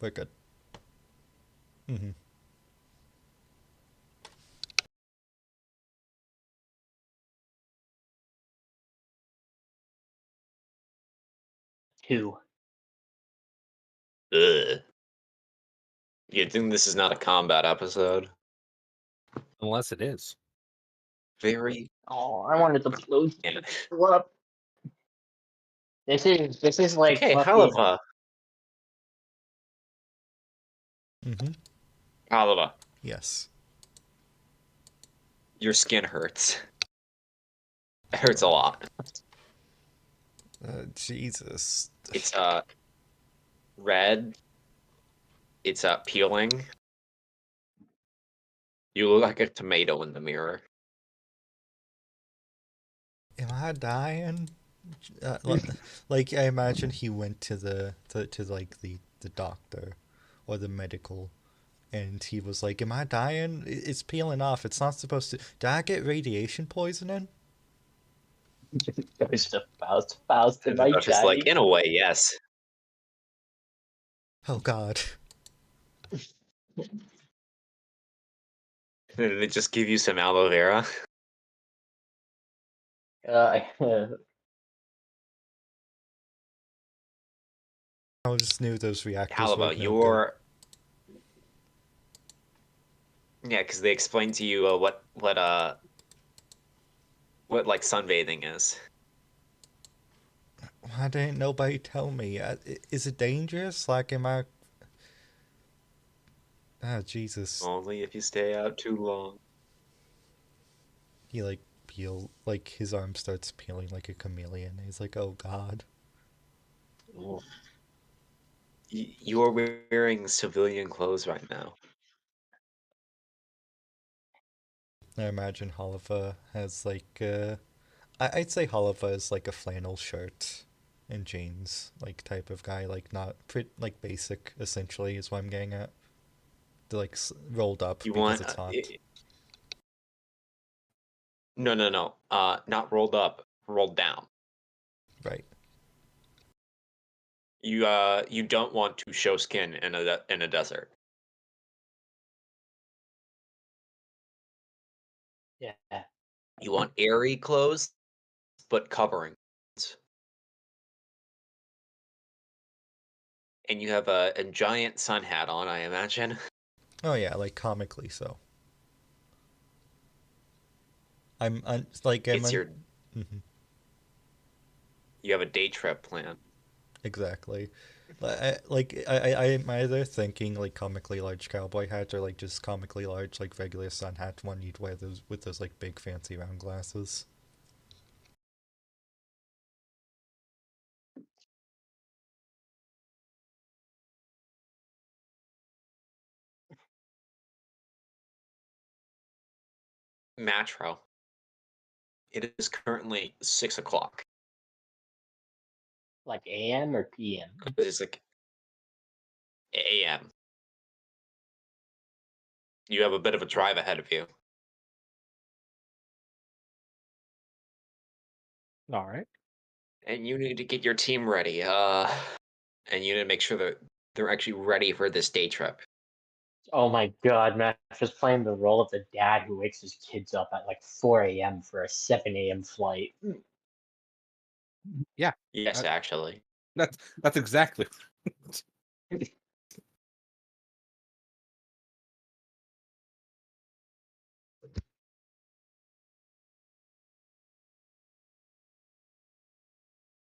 We're good. Mm-hmm. Two. Ugh. You think this is not a combat episode? Unless it is. Very. Oh, I wanted to blow Yeah. up. This is like Okay, fucking. Halava. Mm-hmm. Halava, Yes. your skin hurts. It hurts a lot. Jesus. It's red. It's peeling. You look like a tomato in the mirror. Am I dying? Like I imagine he went to the like the doctor or the medical, and he was like, "Am I dying? It's peeling off. It's not supposed to. Did I get radiation poisoning?" Goes to Faust, And am the I doctor's like, dying? in a way, yes. Oh God. Did they just give you some aloe vera? I just knew those reactors were Halava, no good. Yeah, because they explained to you what like sunbathing is. Why didn't nobody tell me? Is it dangerous? Like, am I? Ah, Jesus. Only if you stay out too long. He like like his arm starts peeling like a chameleon. He's like, oh God. You are wearing civilian clothes right now. I imagine Holifa has like I'd say Holifa is like a flannel shirt and jeans like type of guy, like not like basic essentially is what I'm getting at. They're like rolled up You because want it's hot. no, not rolled up, rolled down. Right. You don't want to show skin in a desert. Yeah. You want airy clothes, but covering. And you have a giant sun hat on, I imagine. Oh yeah, like comically so. I'm like It's your. mm-hmm. You have a day trip plan. Exactly. I'm either thinking like comically large cowboy hat or like just comically large like regular sun hat one you'd wear those with those like big fancy round glasses. Matro. It is currently 6 o'clock. Like AM or PM? It's like AM. You have a bit of a drive ahead of you. All right. And you need to get your team ready. And you need to make sure that they're actually ready for this day trip. Oh my God, Matt just playing the role of the dad who wakes his kids up at like 4 a.m. for a 7 a.m. flight. Yeah. Yes, actually. That's exactly.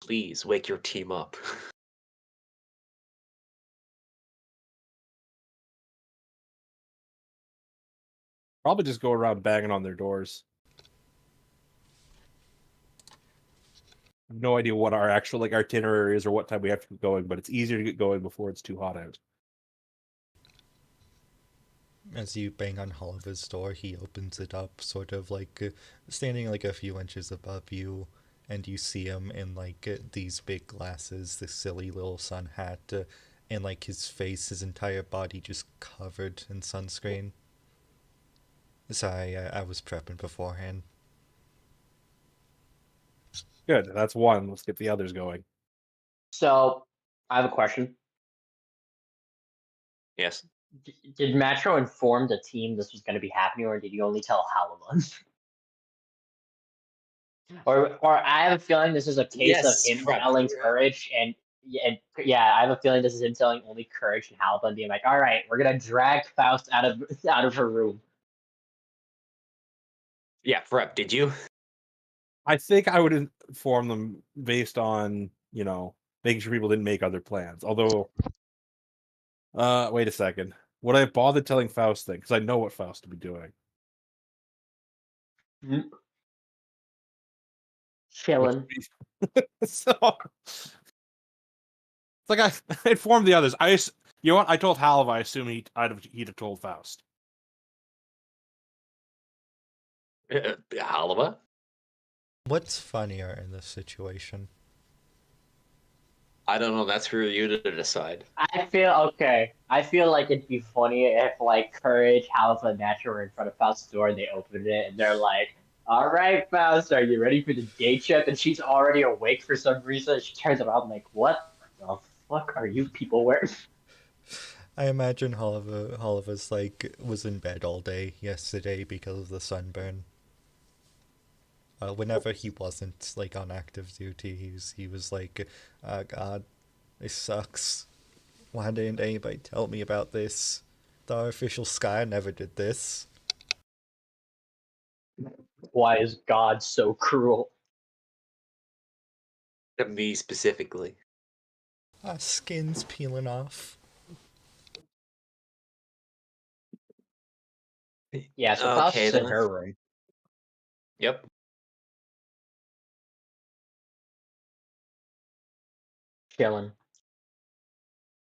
Please wake your team up. Probably just go around banging on their doors. I have no idea what our actual like itinerary is or what time we have to get going, but it's easier to get going before it's too hot out. As you bang on Holifa's door, he opens it up, sort of like standing like a few inches above you, and you see him in like these big glasses, this silly little sun hat, and like his face, his entire body just covered in sunscreen. Sorry, I was prepping beforehand. Good, that's one. Let's get the others going. So, I have a question. Yes. Did Matro inform the team this was going to be happening, or did he only tell Halavan? Or I have a feeling this is a case of Yes, him prep. telling Courage and yeah, I have a feeling this is him telling only Courage and Halavan being like, all right, we're gonna drag Faust out of her room. Yeah, prep. Did you? I think I would inform them based on, making sure people didn't make other plans. Although, wait a second. Would I bother telling Faust thing? Because I know what Faust would be doing. Which Chilling. would be- so it's like I informed the others. You know what? I told Halv. I assume he'd have told Faust. Halava? What's funnier in this situation? I don't know. That's for you to decide. I feel like it'd be funny if like Courage, Halavan, and Matro were in front of Faust's door and they opened it and they're like, all right, Faust, are you ready for the day trip? And she's already awake for some reason. She turns around like, what the fuck are you people wearing? I imagine Oliver's like was in bed all day yesterday because of the sunburn. Whenever he wasn't like on active duty, he was like, "Oh God, this sucks. Why didn't anybody tell me about this? The artificial sky never did this." Why is God so cruel? To me specifically. Our skin's peeling off. Yeah, so Faust Okay is in then. her room. Yep. Chilling,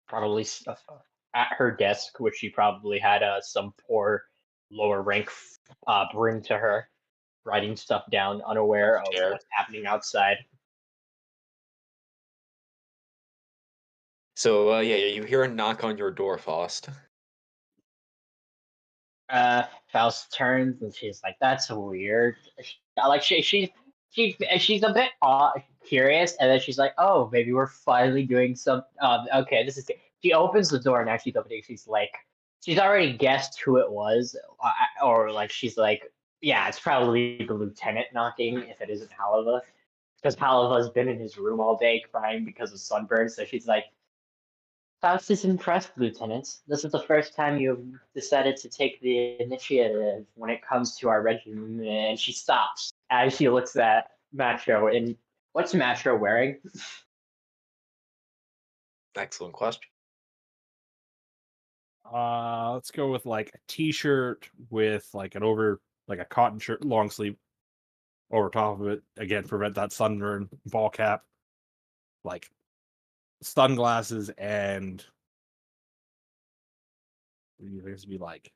probably at her desk, which she probably had some poor lower rank bring to her, writing stuff down, unaware of Chair. what's happening outside. So yeah, you hear a knock on your door, Faust. Faust turns and she's like, "That's weird." Like she's a bit curious, and then she's like, "Oh, maybe we're finally doing some." Okay, this is good. She opens the door and actually opening. She's like, she's already guessed who it was, or like she's like, "Yeah, it's probably the lieutenant knocking if it isn't Halava." Because Halava's been in his room all day crying because of sunburn, so she's like, Faust is impressed, Lieutenant. This is the first time you've decided to take the initiative when it comes to our regiment. And she stops as she looks at Macho. And what's Macho wearing? Excellent question. Let's go with like a t-shirt with like like a cotton shirt, long sleeve over top of it. Again, prevent that sunburn. Ball cap, like sunglasses, and there's be like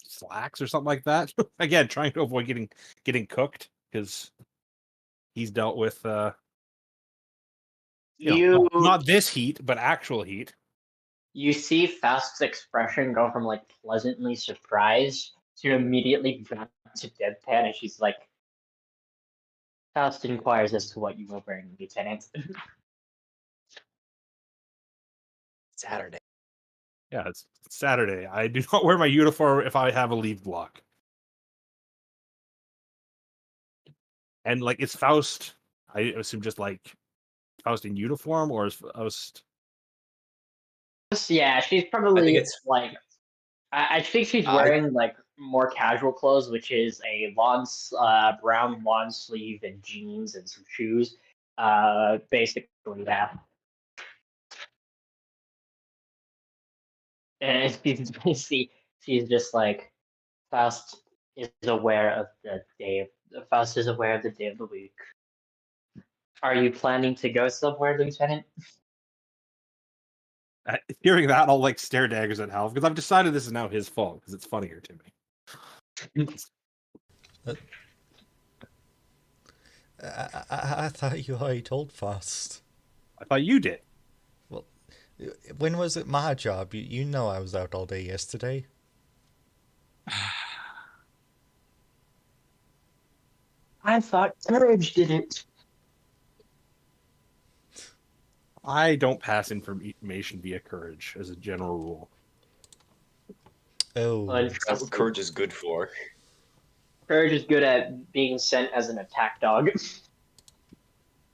slacks or something like that. Again, trying to avoid getting cooked because he's dealt with not this heat, but actual heat. You see Faust's expression go from like pleasantly surprised to immediately back to deadpan, and she's like, Faust inquires as to what you were wearing, Lieutenant. Saturday. Yeah, it's Saturday. I do not wear my uniform if I have a leave block. And like, is Faust, I assume, just like Faust in uniform, or is Faust? Yeah, she's I think probably it's like, I think she's I wearing like more casual clothes, which is a brown lawn sleeve and jeans and some shoes. Basically that. And she's just like, Faust is aware of the day. Faust is aware of the day of the week. Are you planning to go somewhere, Lieutenant? Hearing that, I'll like stare daggers at Hal because I've decided this is now his fault because it's funnier to me. I thought you already told Faust. I thought you did. Well, when was it my job? You know I was out all day yesterday. I thought Courage did it. I don't pass information via courage as a general rule. Oh, That's what Interesting. courage is good for. Courage is good at being sent as an attack dog.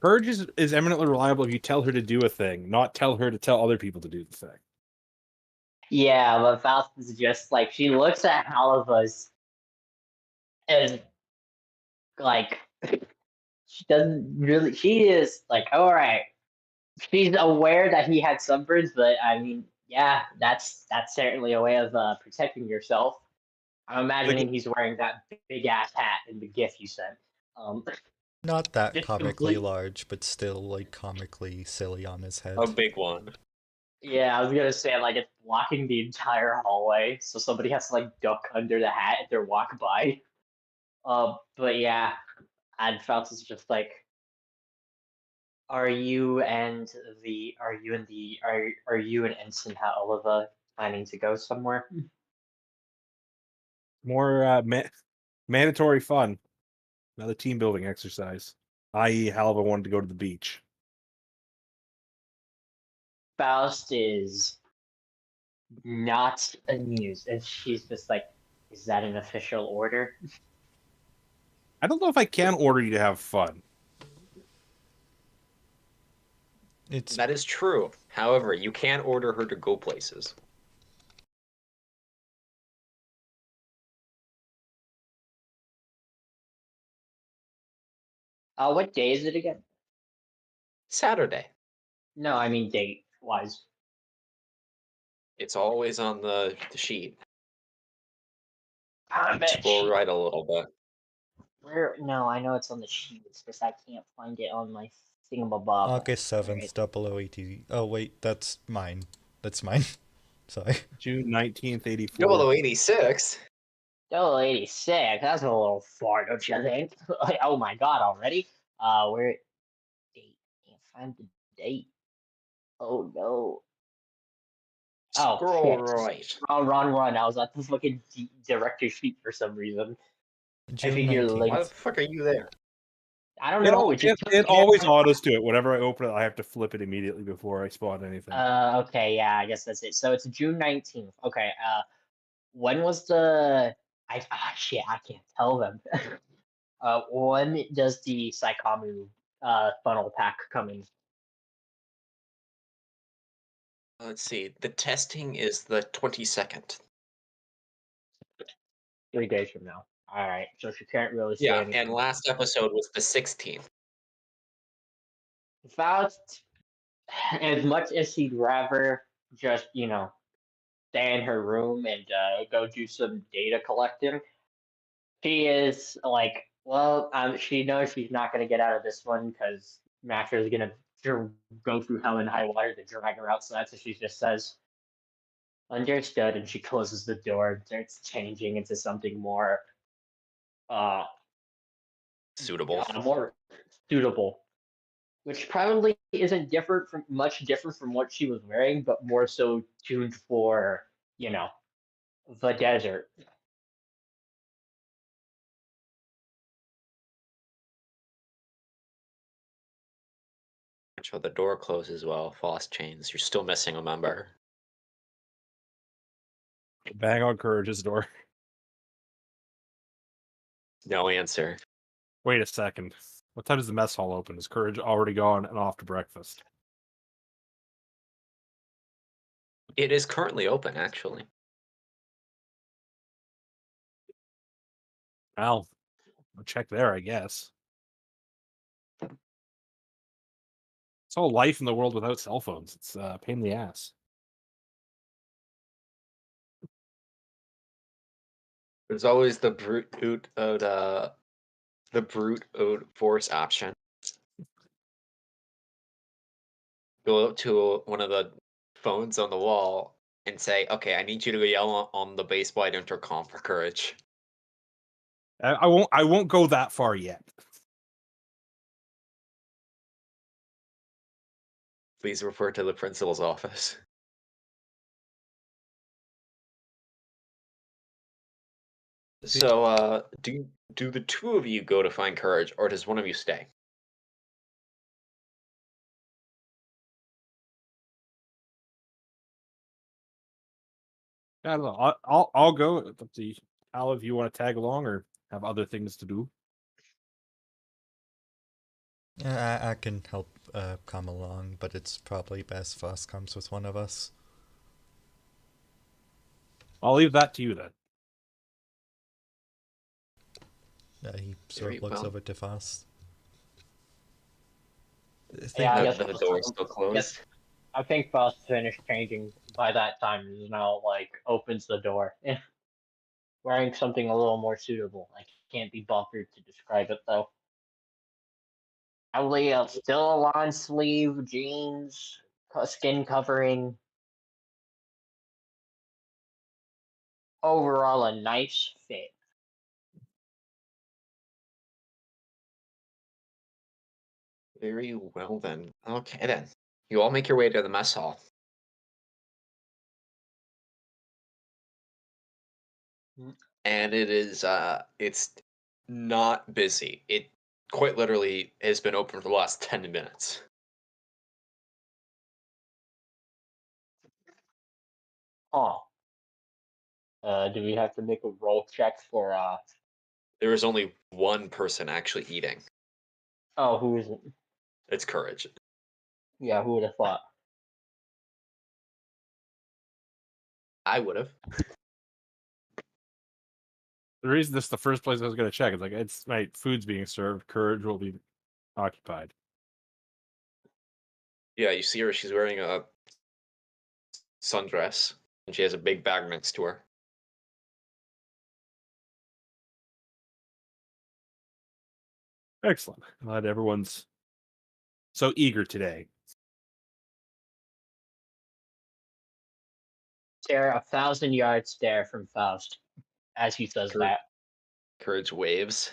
Courage is eminently reliable if you tell her to do a thing, not tell her to tell other people to do the thing. Yeah, but Faust is just like she looks at Halivas and like she doesn't really. She is like, all right. She's aware that he had sunburns, but I mean, yeah, that's certainly a way of protecting yourself. I'm imagining he's wearing that big ass hat in the GIF you sent. Um, not that just comically complete. large, but still like comically silly on his head. A big one. Yeah, I was gonna say like it's blocking the entire hallway, so somebody has to like duck under the hat if they're walk by. But yeah, and Faust is just like, are you and you and Ensign Oliva planning to go somewhere? More mandatory fun. Another team building exercise. I.e., Halva wanted to go to the beach. Faust is not amused, and she's just like, "Is that an official order?" I don't know if I can order you to have fun. It's That is true. However, you can order her to go places. What day is it again? Saturday. No, I mean date wise. It's always on the sheet. Scroll She, right a little bit. where? No, I know it's on the sheet. It's just I can't find it on my thingamabob. August 7th, 0080. Oh, wait, that's mine. That's mine. Sorry. June 19th, 84. 0086. Oh, 86. That's a little far, don't you think? Oh my god, already? Where? Date. Can't find the date. Oh no. Oh Scroll shit. right. Run. I was at the fucking director sheet for some reason. I June think you're 19th. Why the linked. fuck are you there? I don't know. It always autos to it. Whenever I open it, I have to flip it immediately before I spawn anything. Okay, yeah, I guess that's it. So it's June 19th. Okay, when was the shit, I can't tell them. When does the Saikamu funnel pack come in? Let's see. The testing is the 22nd. 3 days from now. All right, so she can't really say Yeah, anything. and last episode was the 16th. Faust, as much as she'd rather just, stay in her room and go do some data collecting, she is like, well, she knows she's not going to get out of this one because Master is going to go through hell and high water to drag her outside. So she just says, understood. And she closes the door and starts changing into something more, uh, Suitable. more suitable. Which probably isn't much different from what she was wearing, but more so tuned for, the desert. So the door closes while Faust chains. You're still missing a member. Bang on Courage's door. No answer. Wait a second. What time does the mess hall open? Is Courage already gone and off to breakfast? It is currently open, actually. Well, I'll check there, I guess. It's all life in the world without cell phones. It's a pain in the ass. There's always the brute force option. Go up to one of the phones on the wall and say, "Okay, I need you to yell on the base wide intercom for Courage." I won't go that far yet. Please refer to the principal's office. So, do the two of you go to find Courage, or does one of you stay? I don't know. I'll go. It's up to you. Al, if you want to tag along or have other things to do. Yeah, I can help come along, but it's probably best Foss comes with one of us. I'll leave that to you then. He sort Very of looks well. over to Foss. Yeah, I guess The door is still closed. I think Faust finished changing by that time. Is now like opens the door, wearing something a little more suitable. I can't be bothered to describe it though. Probably still a long sleeve jeans, skin covering. Overall, a nice fit. Very well then. Okay then. You all make your way to the mess hall. And it's not busy. It quite literally has been open for the last 10 minutes. Oh, do we have to make a roll check for There is only one person actually eating. Oh, who is it? It's Courage. Yeah, who would have thought? I would have. The reason this is the first place I was going to check is like it's my food's being served. Courage will be occupied. Yeah, you see her, she's wearing a sundress and she has a big bag next to her. Excellent. Glad everyone's so eager today. Stare 1,000 yard stare from Faust as he says that. Courage waves.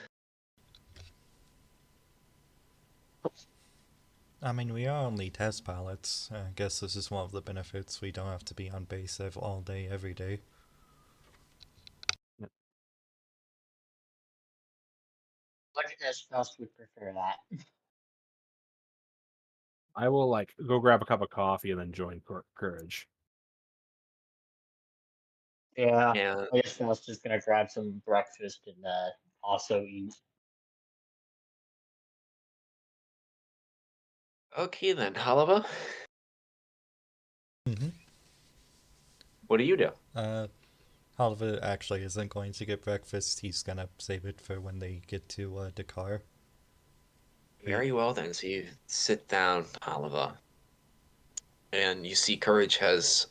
I mean, we are only test pilots. I guess this is one of the benefits. We don't have to be on base all day, every day. Look at this, Faust would prefer that. I will like go grab a cup of coffee and then join Courage. Yeah, And I guess Faust is gonna grab some breakfast and also eat. okay then, Halava. Mm-hmm. What do you do? Oliver actually isn't going to get breakfast. He's gonna save it for when they get to Dakar. Very well then. So you sit down, Halava. And you see Courage has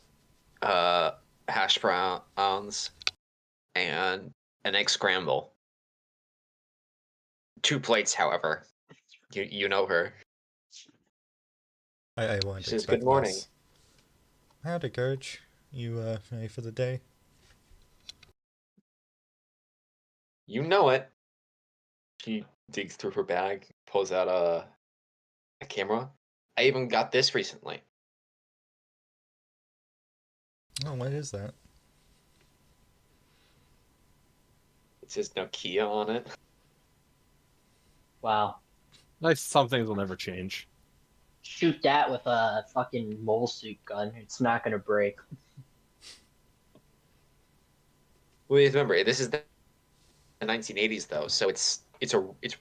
hash browns and an egg scramble. 2 plates, however. You know her. I won't She says, expect "Good morning." less. Howdy, Courage. You ready for the day? You know it. She digs through her bag, pulls out a camera. I even got this recently. Oh, what is that? It says Nokia on it. Wow. Nice. Some things will never change. Shoot that with a fucking mole suit gun. It's not gonna break. Well, remember, this is the 1980s though, so it's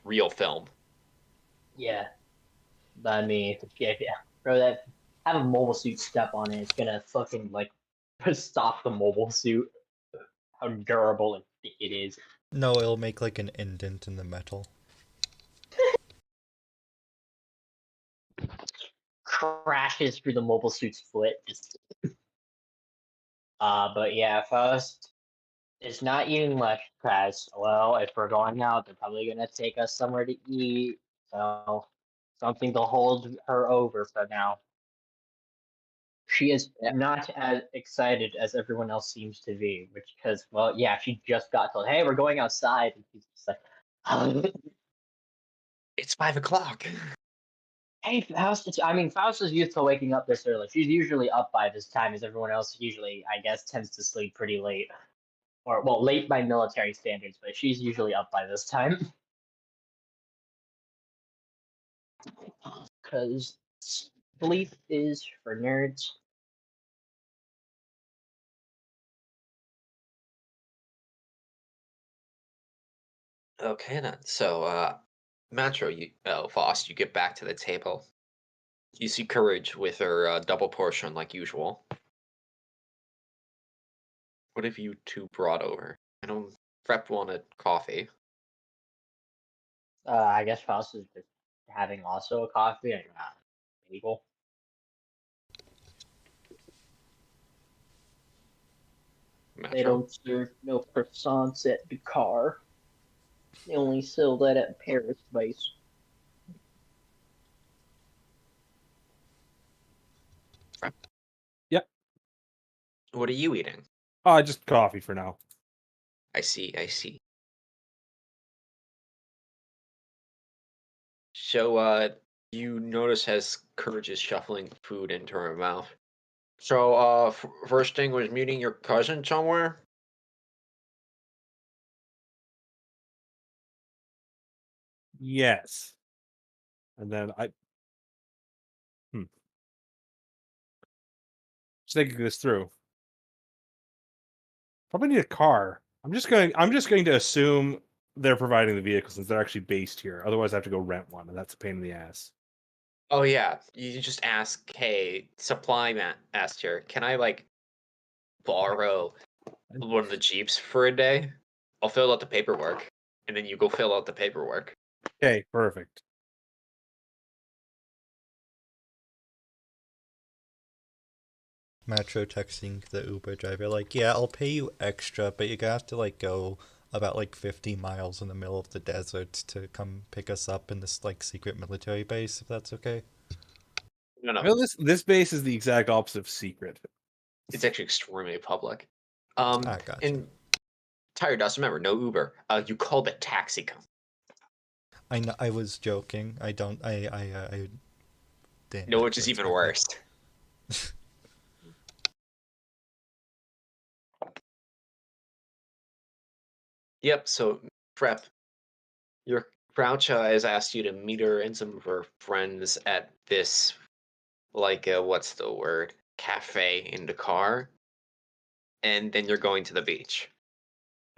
real film. Yeah. But I mean, yeah, bro, that have a mobile suit step on it, it's gonna fucking like stop the mobile suit. How durable and thick it is. No, it'll make like an indent in the metal. Crashes through the mobile suit's foot. Just but yeah, Faust is not eating much because, well, if we're going out, they're probably gonna take us somewhere to eat. So something to hold her over for now. She is Yeah. not as excited as everyone else seems to be, which because, well, yeah, she just got told, "Hey, we're going outside," and she's just like, It's 5 o'clock. "Hey, Faust." I mean, Faust is used to waking up this early. She's usually up by this time, as everyone else usually, I guess, tends to sleep pretty late, or well, late by military standards, but she's usually up by this time. Because sleep is for nerds. Okay then. So, Metro, Foss, you get back to the table. You see Courage with her double portion like usual. What have you two brought over? I know Prep wanted coffee. I guess Faust is just having also a coffee and bagel. They Metro. don't serve no croissants at Dakar. They only sell that at Paris base. Yep. What are you eating? Just coffee for now. I see, I see. So, you notice as Courage is shuffling food into her mouth. So, first thing was meeting your cousin somewhere? Yes. And then just thinking this through. Probably need a car. I'm just going to assume they're providing the vehicle since they're actually based here. Otherwise, I have to go rent one, and that's a pain in the ass. Oh yeah, you just ask, hey, supply master, can I like borrow one of the Jeeps for a day? I'll fill out the paperwork, and then you go fill out the paperwork. Okay, perfect. Metro texting the Uber driver like, yeah, I'll pay you extra, but you're gonna have to like go about like 50 miles in the middle of the desert to come pick us up in this like secret military base, if that's okay. No, I no, feel this base is the exact opposite of secret. it's actually extremely public. Ah, gotcha. And Tire Dust, remember, no Uber. You call the taxi company. I know, I was joking. I don't. I didn't. No, which is reference even my worse. Yep, so prep. Your Croucha has asked you to meet her and some of her friends at this, like, what's the word? Cafe in Dakar. And then you're going to the beach.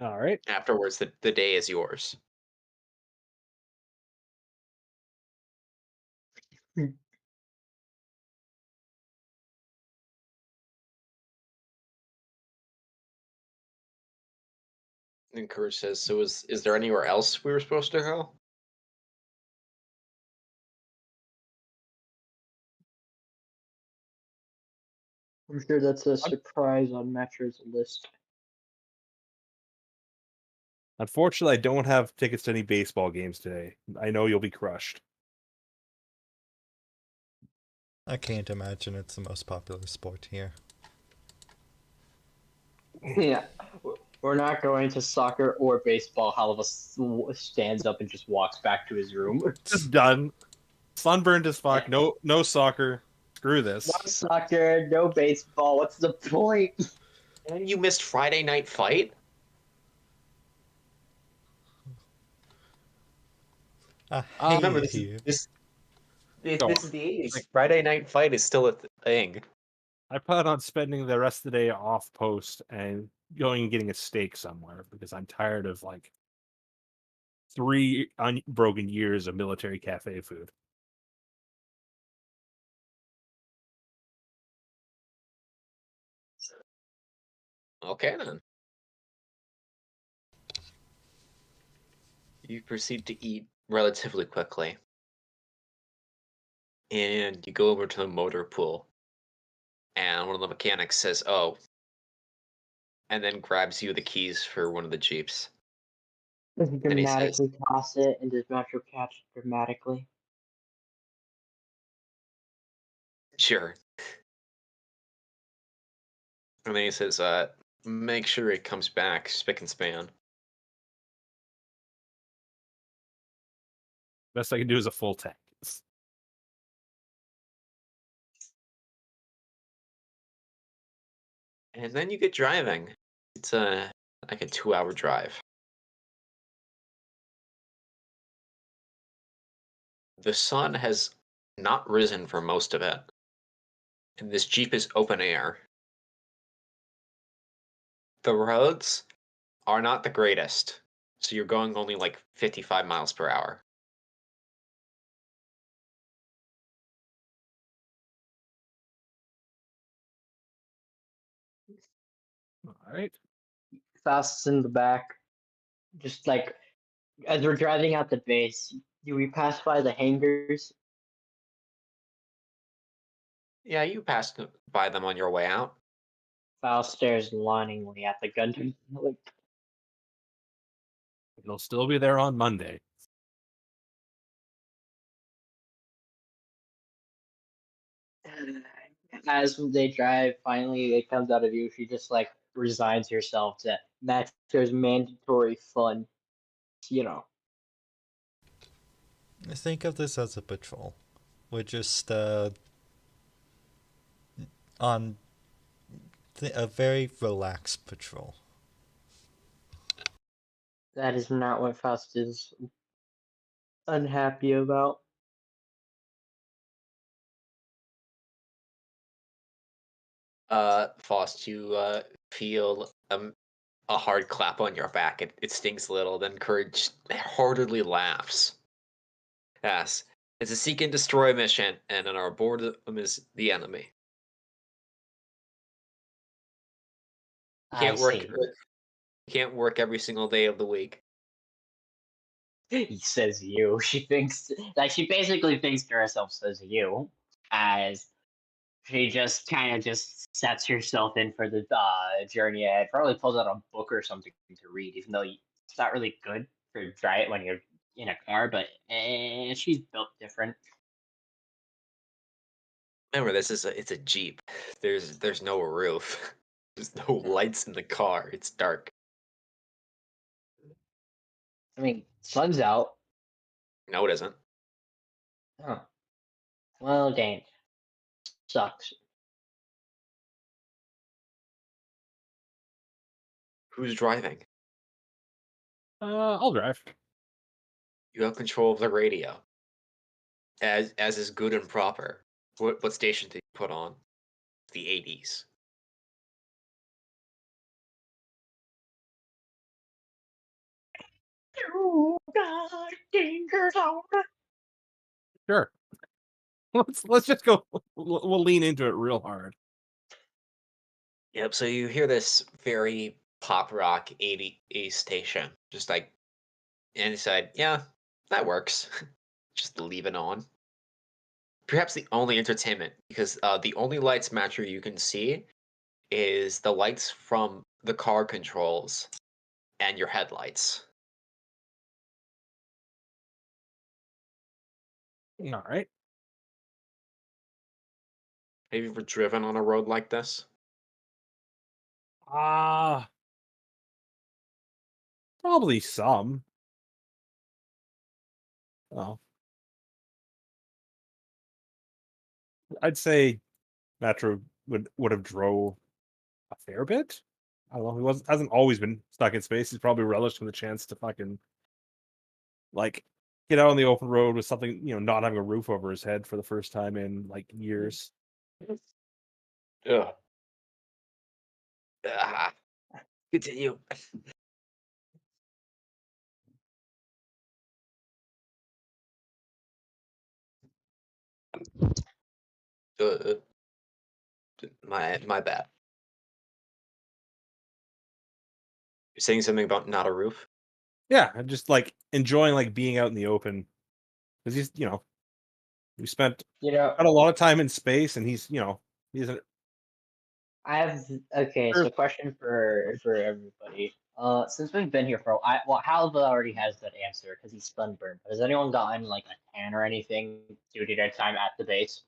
All right. Afterwards, the day is yours. And Courage says, so is there anywhere else we were supposed to go? I'm sure that's a surprise on Metro's list. Unfortunately, I don't have tickets to any baseball games today. I know you'll be crushed. I can't imagine it's the most popular sport here. Yeah, we're not going to soccer or baseball. Halva stands up and just walks back to his room. Just done. Sunburned as fuck. No soccer. Screw this. No soccer, no baseball. What's the point? And you missed Friday Night Fight? I Remember, hate you. this Go is the 80s. Like, Friday Night Fight is still a thing. I plan on spending the rest of the day off post and going and getting a steak somewhere because I'm tired of like 3 unbroken years of military cafe food. Okay, then. You proceed to eat relatively quickly. And you go over to the motor pool. And one of the mechanics says, oh, and then grabs you the keys for one of the Jeeps. Does he And he says, dramatically toss it, and does Metro catch it dramatically? sure. And then he says, make sure it comes back spick and span. Best I can do is a full tank. And then you get driving. It's like a 2-hour drive. The sun has not risen for most of it. And this Jeep is open air. The roads are not the greatest. So you're going only like 55 miles per hour. All right. Faust's in the back, just like as we're driving out the base. Do we pass by the hangars? Yeah, you passed by them on your way out. Faust stares longingly at the gun. Like, It'll still be there on Monday. as they drive, finally it comes out of you. She just like resigns herself to there's mandatory fun. You know, Think of this as a patrol. We're just on a very relaxed patrol. that is not what Faust is unhappy about. Faust, you feel a hard clap on your back. It stings a little. Then Courage heartedly laughs. Yes, it's a seek and destroy mission, and on our board is the enemy. I Can't work. see. Can't work every single day of the week. He says you. She thinks like she basically thinks to herself says you, as she just kind of just sets herself in for the journey ahead. Probably pulls out a book or something to read, even though it's not really good for try it when you're in a car. But she's built different. Remember, it's a Jeep. There's no roof. There's no lights in the car. It's dark. I mean, sun's out. No, it isn't. Huh. Well, dang, sucks. Who's driving? I'll drive. You have control of the radio. As is good and proper. What station did you put on? The 80s. Oh God, danger zone. Sure. Let's just go. We'll lean into it real hard. Yep, so you hear this very pop rock 80s station. Just like, and decide, yeah, that works. Just leave it on. Perhaps the only entertainment, because the only lights matcher you can see is the lights from the car controls and your headlights. All right. Have you ever driven on a road like this? Probably some. Oh, I'd say Metro would have drove a fair bit. I don't know. Hasn't always been stuck in space. He's probably relished with the chance to fucking like get out on the open road with something, not having a roof over his head for the first time in like years. Ugh. Ah, continue. Uh, my bad. You're saying something about not a roof? Yeah, I'm just like enjoying like being out in the open because we spent You know, a lot of time in space, and he's an I have okay. So, question for everybody. Since we've been here for a while, well, Halva already has that answer because he's sunburned. But has anyone gotten like a tan or anything due to their time at the base?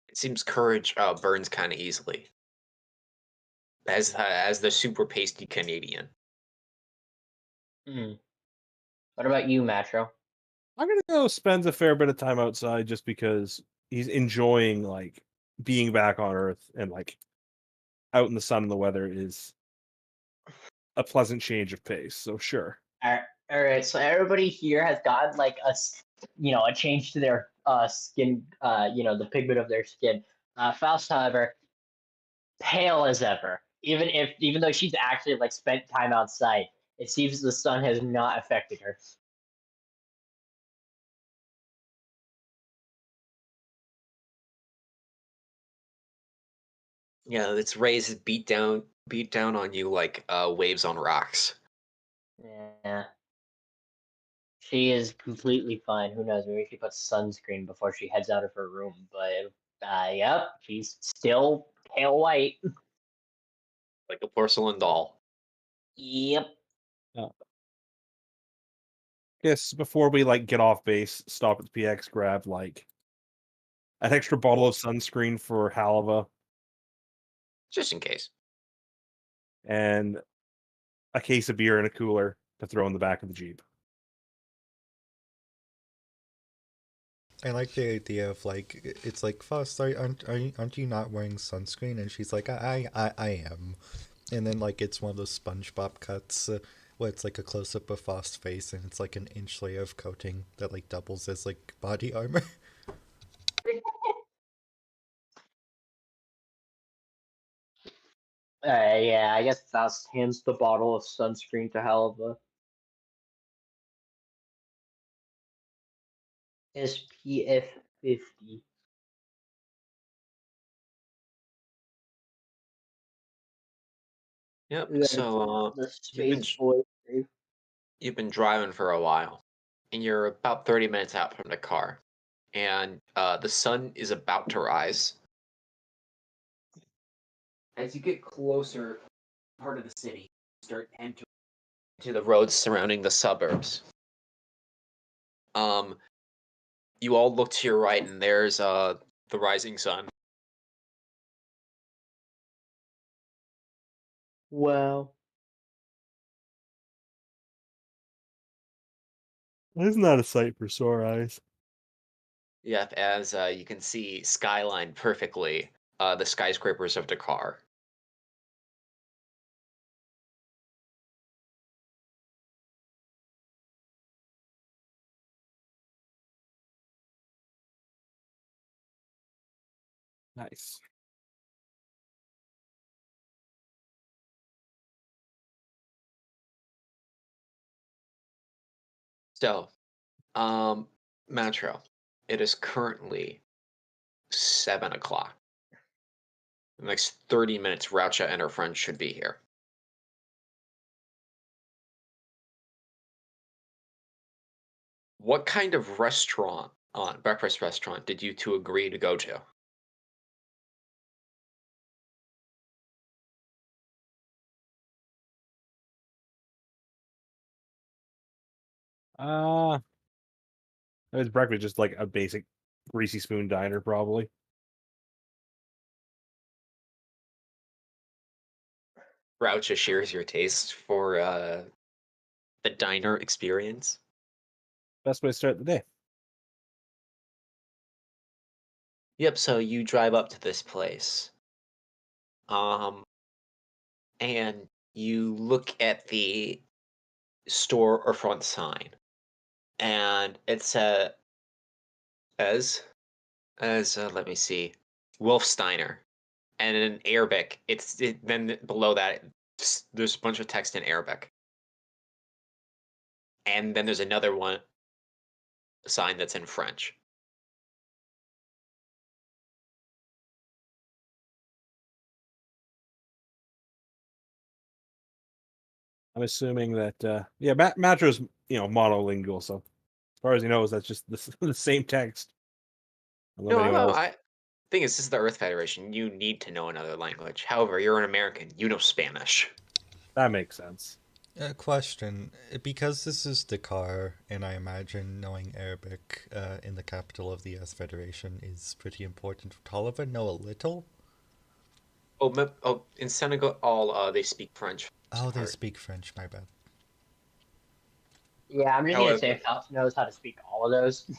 It seems courage burns kind of easily. As the super pasty Canadian. Hmm. What about you, Matro? I'm gonna go spend a fair bit of time outside just because he's enjoying like being back on Earth, and like out in the sun and the weather is a pleasant change of pace. So sure. All right. So everybody here has gotten like a change to their skin. The pigment of their skin. Faust, however, pale as ever. Even though she's actually like spent time outside, it seems the sun has not affected her. Yeah, its rays beat down on you like waves on rocks. Yeah. She is completely fine. Who knows? Maybe she puts sunscreen before she heads out of her room. But yep, she's still pale white. Like a porcelain doll. Yep. Guess before we like get off base, stop at the PX, grab like an extra bottle of sunscreen for Halva Just in case. and a case of beer in a cooler to throw in the back of the Jeep. I like the idea of like it's like Faust, aren't you not wearing sunscreen? And she's like, I am. And then like it's one of those SpongeBob cuts where it's like a close up of Faust's face and it's like an inch layer of coating that like doubles as like body armor. Yeah, I guess Faust hands the bottle of sunscreen to Halva. SPF 50. Yep. That's So the you've been space boy. you've been driving for a while, and you're about 30 minutes out from the car, and the sun is about to rise. As you get closer, part of the city, start entering to the roads surrounding the suburbs. Um, you all look to your right, and there's the rising sun. Wow. Isn't that a sight for sore eyes? Yep, as you can see skyline perfectly, the skyscrapers of Dakar. Nice. So, Metro, it is currently 7 o'clock. In the next 30 minutes, Raucha and her friends should be here. What kind of restaurant, breakfast restaurant, did you two agree to go to? Uh it was breakfast, just like a basic greasy spoon diner, probably. Raucha shares your taste for the diner experience. Best way to start the day. Yep, so you drive up to this place. Um, and you look at the store or front sign, and it says let me see, Wolfsteiner, and in Arabic, then below that there's a bunch of text in Arabic, and then there's another one sign that's in French. I'm assuming that yeah, Matro's monolingual, so as far as he knows, that's just the same text. I don't know No, if anyone else. I think this is the Earth Federation. You need to know another language. However, you're an American. You know Spanish. That makes sense. Question: because this is Dakar, and I imagine knowing Arabic in the capital of the US Federation is pretty important. Would Tolliver know a little? Oh, in Senegal, all they speak French. Oh, they speak French. My bad. Yeah, I'm just gonna say However, if Faust knows how to speak all of those.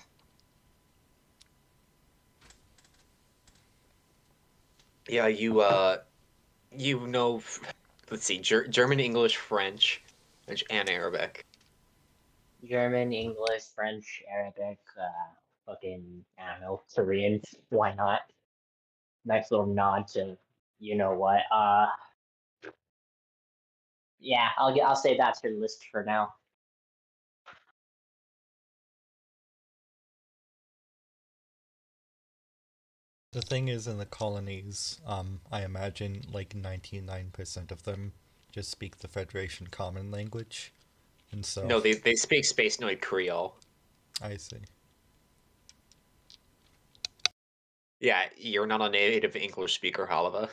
yeah, you know, let's see, German, English, French, and Arabic. German, English, French, Arabic, fucking I don't know, Korean. Why not? Nice little nod to You know what? Yeah, I'll say that's your list for now. The thing is, in the colonies, I imagine like 99% of them just speak the Federation common language. And so, No, they speak Space Noid Creole. I see. Yeah, you're not a native English speaker, Haliva.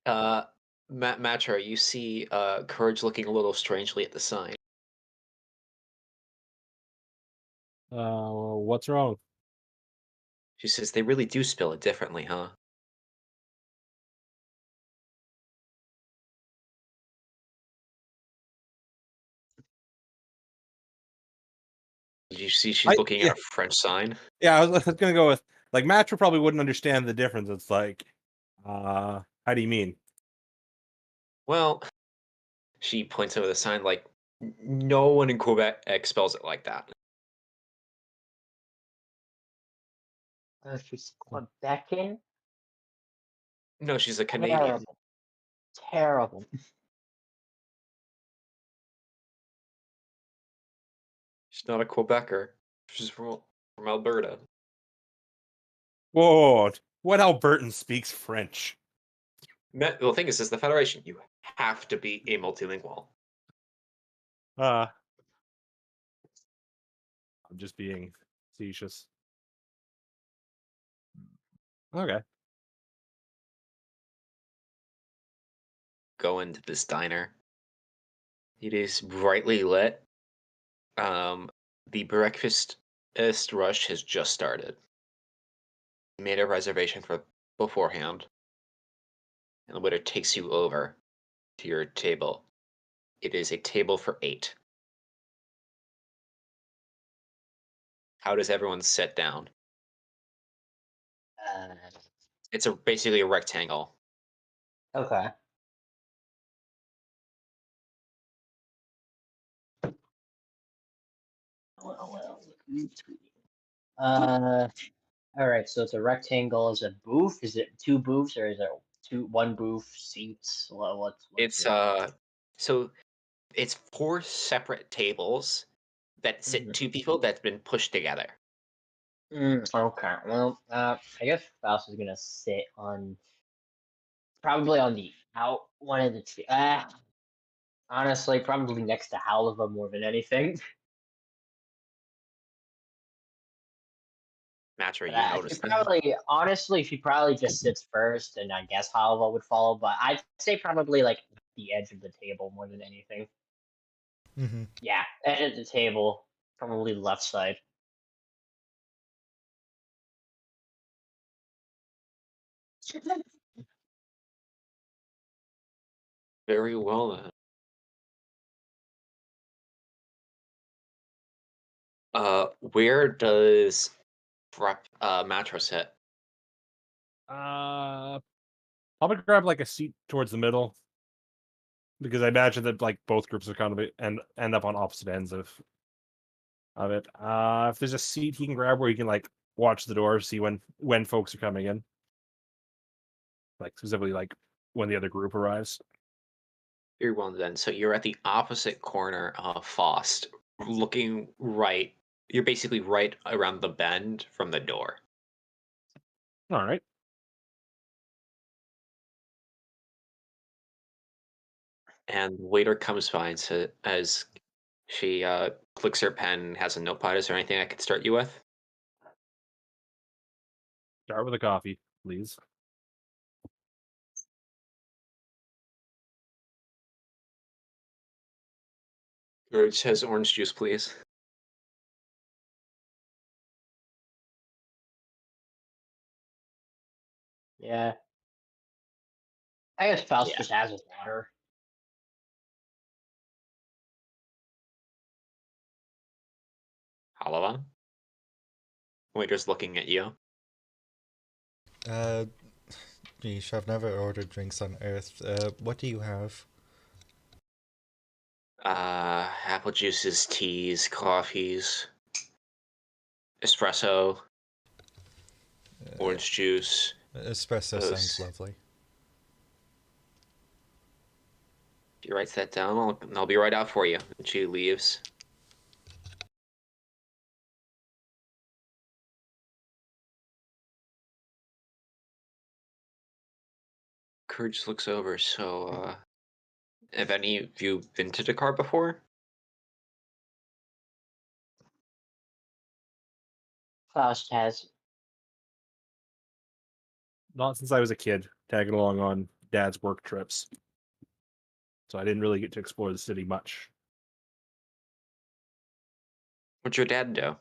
Uh, Matra, you see Courage looking a little strangely at the sign. What's wrong? She says, they really do spell it differently, huh? Did you see she's looking at a French sign? Yeah, I was gonna go with like Matra probably wouldn't understand the difference. It's like, how do you mean? Well, she points over the sign like, no one in Quebec spells it like that. She's Quebecan. No, she's a Canadian. Terrible. Terrible. She's not a Quebecer. She's from Alberta. Whoa, what Albertan speaks French? The thing is the Federation, you have to be a multilingual. I'm just being facetious. Okay. Go into this diner. It is brightly lit. The breakfast rush has just started. You made a reservation for beforehand, and the waiter takes you over to your table. It is a table for 8. How does everyone sit down? It's basically a rectangle. Okay. Well. All right. So it's a rectangle. Is it booth? Is it 2 booths or is it one booth seats? What's It's it? so it's 4 separate tables that sit 2 people that's been pushed together. Okay. Well, I guess Faust is gonna sit on probably on the out one of the two. Honestly, probably next to Halva more than anything. Matra, But you she notice that? probably, honestly, she probably just sits first, and I guess Halva would follow. But I'd say probably like the edge of the table more than anything. Mm-hmm. Yeah, edge of the table, probably left side. Very well then. Where does Matra sit? Probably grab like a seat towards the middle because I imagine that like both groups are kind of end up on opposite ends of it. If there's a seat he can grab where he can like watch the door, see when folks are coming in, like specifically like when the other group arrives. Very well then. So you're at the opposite corner of Faust, looking right. You're basically right around the bend from the door. All right. And the waiter comes by and says, as she clicks her pen and has a notepad, is there anything I could start you with? Start with a coffee, please. Or says orange juice, please. Yeah, I guess Faust Yeah. just has his water. Halava? Waiter's looking at you. Geesh, I've never ordered drinks on Earth. What do you have? Apple juices, teas, coffees, espresso, orange juice. Espresso sounds Those. lovely. If you write that down, I'll be right out for you. And she leaves. Courage looks over. So, have any of you been to Dakar before? Faust has. Not since I was a kid, tagging along on Dad's work trips. So I didn't really get to explore the city much. What'd your dad do?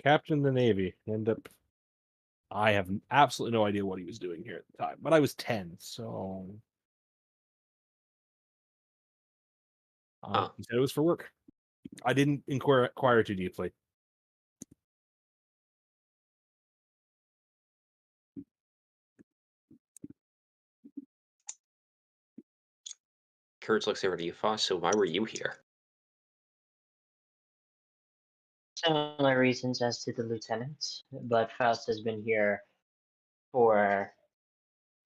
Captain of the Navy. I have absolutely no idea what he was doing here at the time, but I was 10, so Huh. he said it was for work. I didn't inquire too deeply. Courage looks over to you, Foss. So why were you here? Similar reasons as to the lieutenant, but Faust has been here for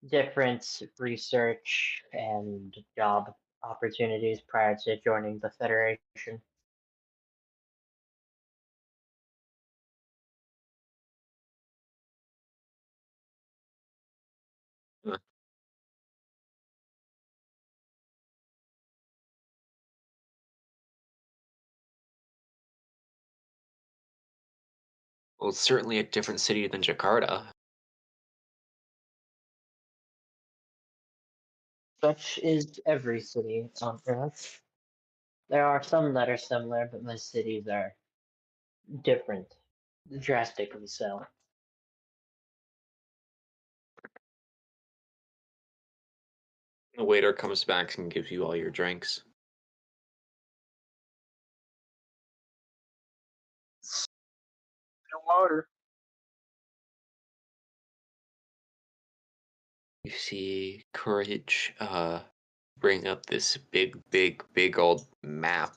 different research and job opportunities prior to joining the Federation. Huh. Well, it's certainly a different city than Jakarta. Such is every city on Earth. There are some that are similar, but most cities are different, drastically so. The waiter comes back and gives you all your drinks. No water. You see Courage bring up this big old map.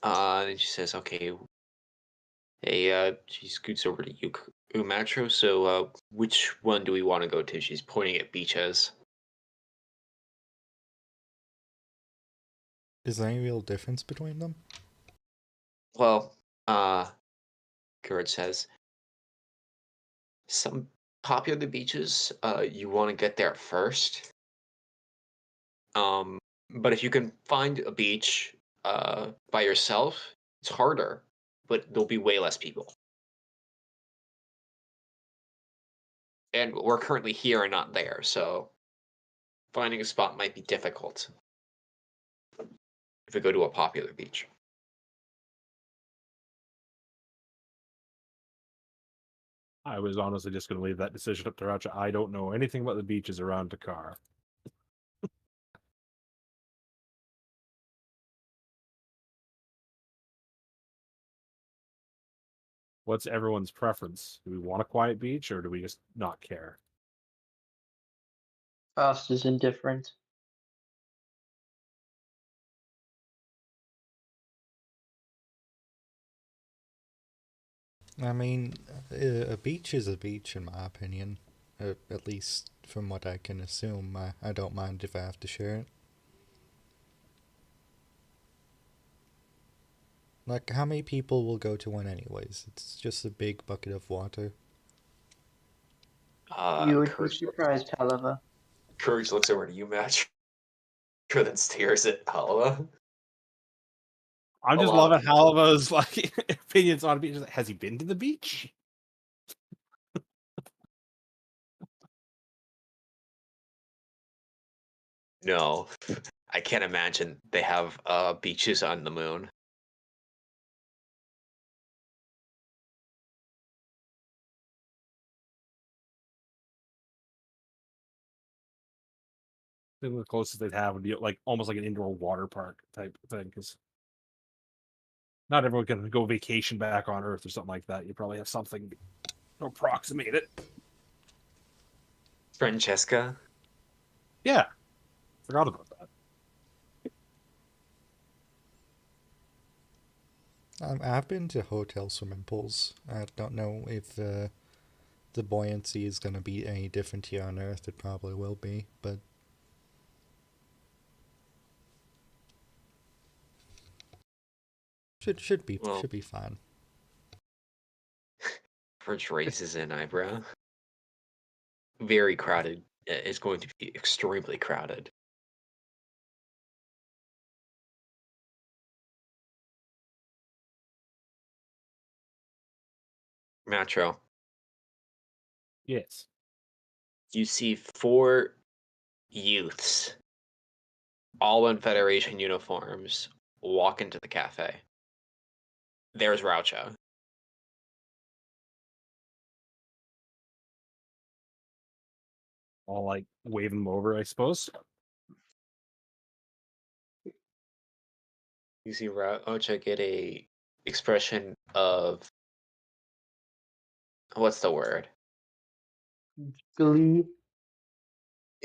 And she says, okay, hey, she scoots over to you, Umatro. So, which one do we want to go to? She's pointing at beaches. Is there any real difference between them? Well, Courage says, some popular beaches, you want to get there first. But if you can find a beach by yourself, it's harder, but there'll be way less people. And we're currently here and not there, so finding a spot might be difficult if we go to a popular beach. I was honestly just going to leave that decision up to Racha. I don't know anything about the beaches around Dakar. What's everyone's preference? Do we want a quiet beach or do we just not care? Faust is indifferent. I mean, a beach is a beach, in my opinion. At least from what I can assume. I don't mind if I have to share it. Like, how many people will go to one anyways? It's just a big bucket of water. You would be Courage, surprised, however. Courage looks over to you, Match, then stares at Halva. I'm A just lot of loving Halva's like opinions on beaches. Has he been to the beach? No, I can't imagine they have beaches on the moon. I think the closest they'd have would be like almost like an indoor water park type thing, because not everyone can go vacation back on Earth or something like that. You probably have something to approximate it. Francesca, Yeah, forgot about that. I've been to hotel swimming pools. I don't know if the buoyancy is going to be any different here on Earth. It probably will be, but should be Well, fine. French raises an eyebrow. Very crowded. It's going to be extremely crowded. Metro, Yes. you see 4 youths, all in Federation uniforms, walk into the cafe. There's Raucho. I'll like wave him over, I suppose. You see Raucho get a expression of, what's the word? Glee.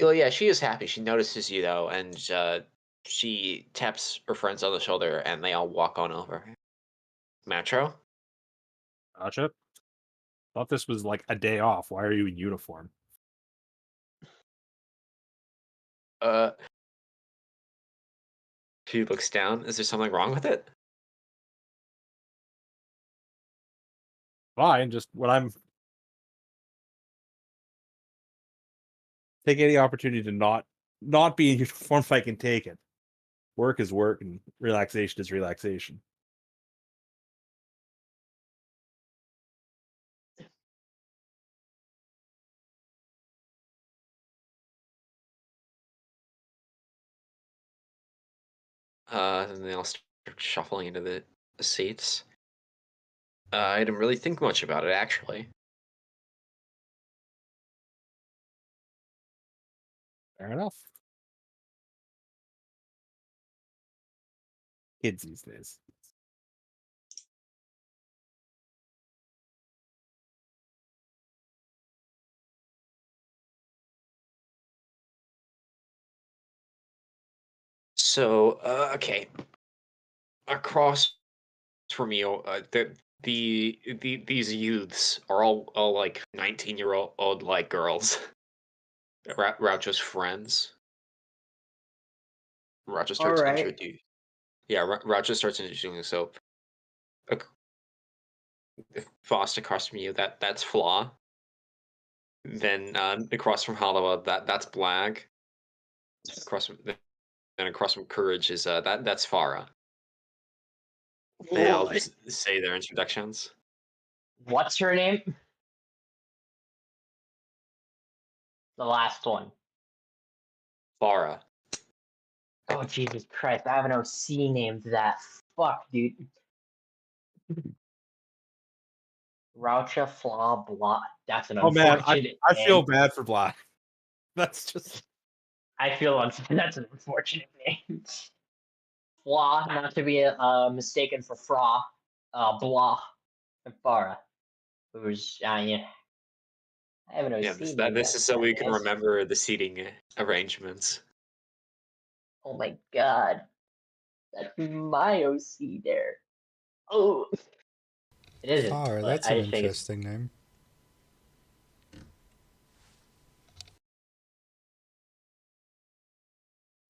Well, yeah, she is happy. She notices you though, and she taps her friends on the shoulder, and they all walk on over. Metro, Gotcha. Thought this was like a day off. Why are you in uniform? uh, she looks down. Is there something wrong with it? Fine, just when I'm take any opportunity to not be in uniform if I can take it. Work is work and relaxation is relaxation. And they all start shuffling into the seats. I didn't really think much about it, actually. Fair enough. Kids these days. So, okay. Across from you, these youths are all like 19-year-old like girls. Raucho's friends. Raucho All starts right. introducing. Yeah, Raucho starts introducing. So, ac- Fast across from you, that's Flaw. Then across from Hollowell, that's Blag. Across from then across from Courage is that's Farah. They all What? say their introductions. What's her name? The last one. Farah. Oh Jesus Christ! I have an OC named that. Fuck, dude. Raucha Flaw Blah. That's an Oh man, unfortunate I feel name. bad for Black. That's just I feel that's an unfortunate name. Flaw, not to be mistaken for Fra. Blah and Farah, who's yeah. I have an Yeah, OC named this after is so that, we can guys. remember the seating arrangements. Oh my god, that's my OC there. Oh, it isn't, Far, but that's I an just think it's. interesting name.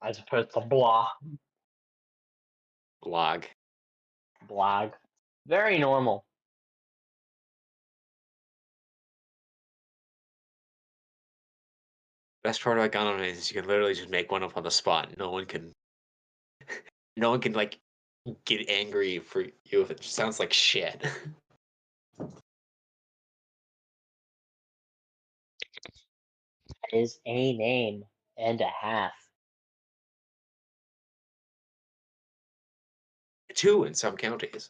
As opposed to blah, Blog. blog. Very normal. Best part about Gundam is you can literally just make one up on the spot. No one can like get angry for you if it sounds like shit. That is a name and a half. 2 in some counties.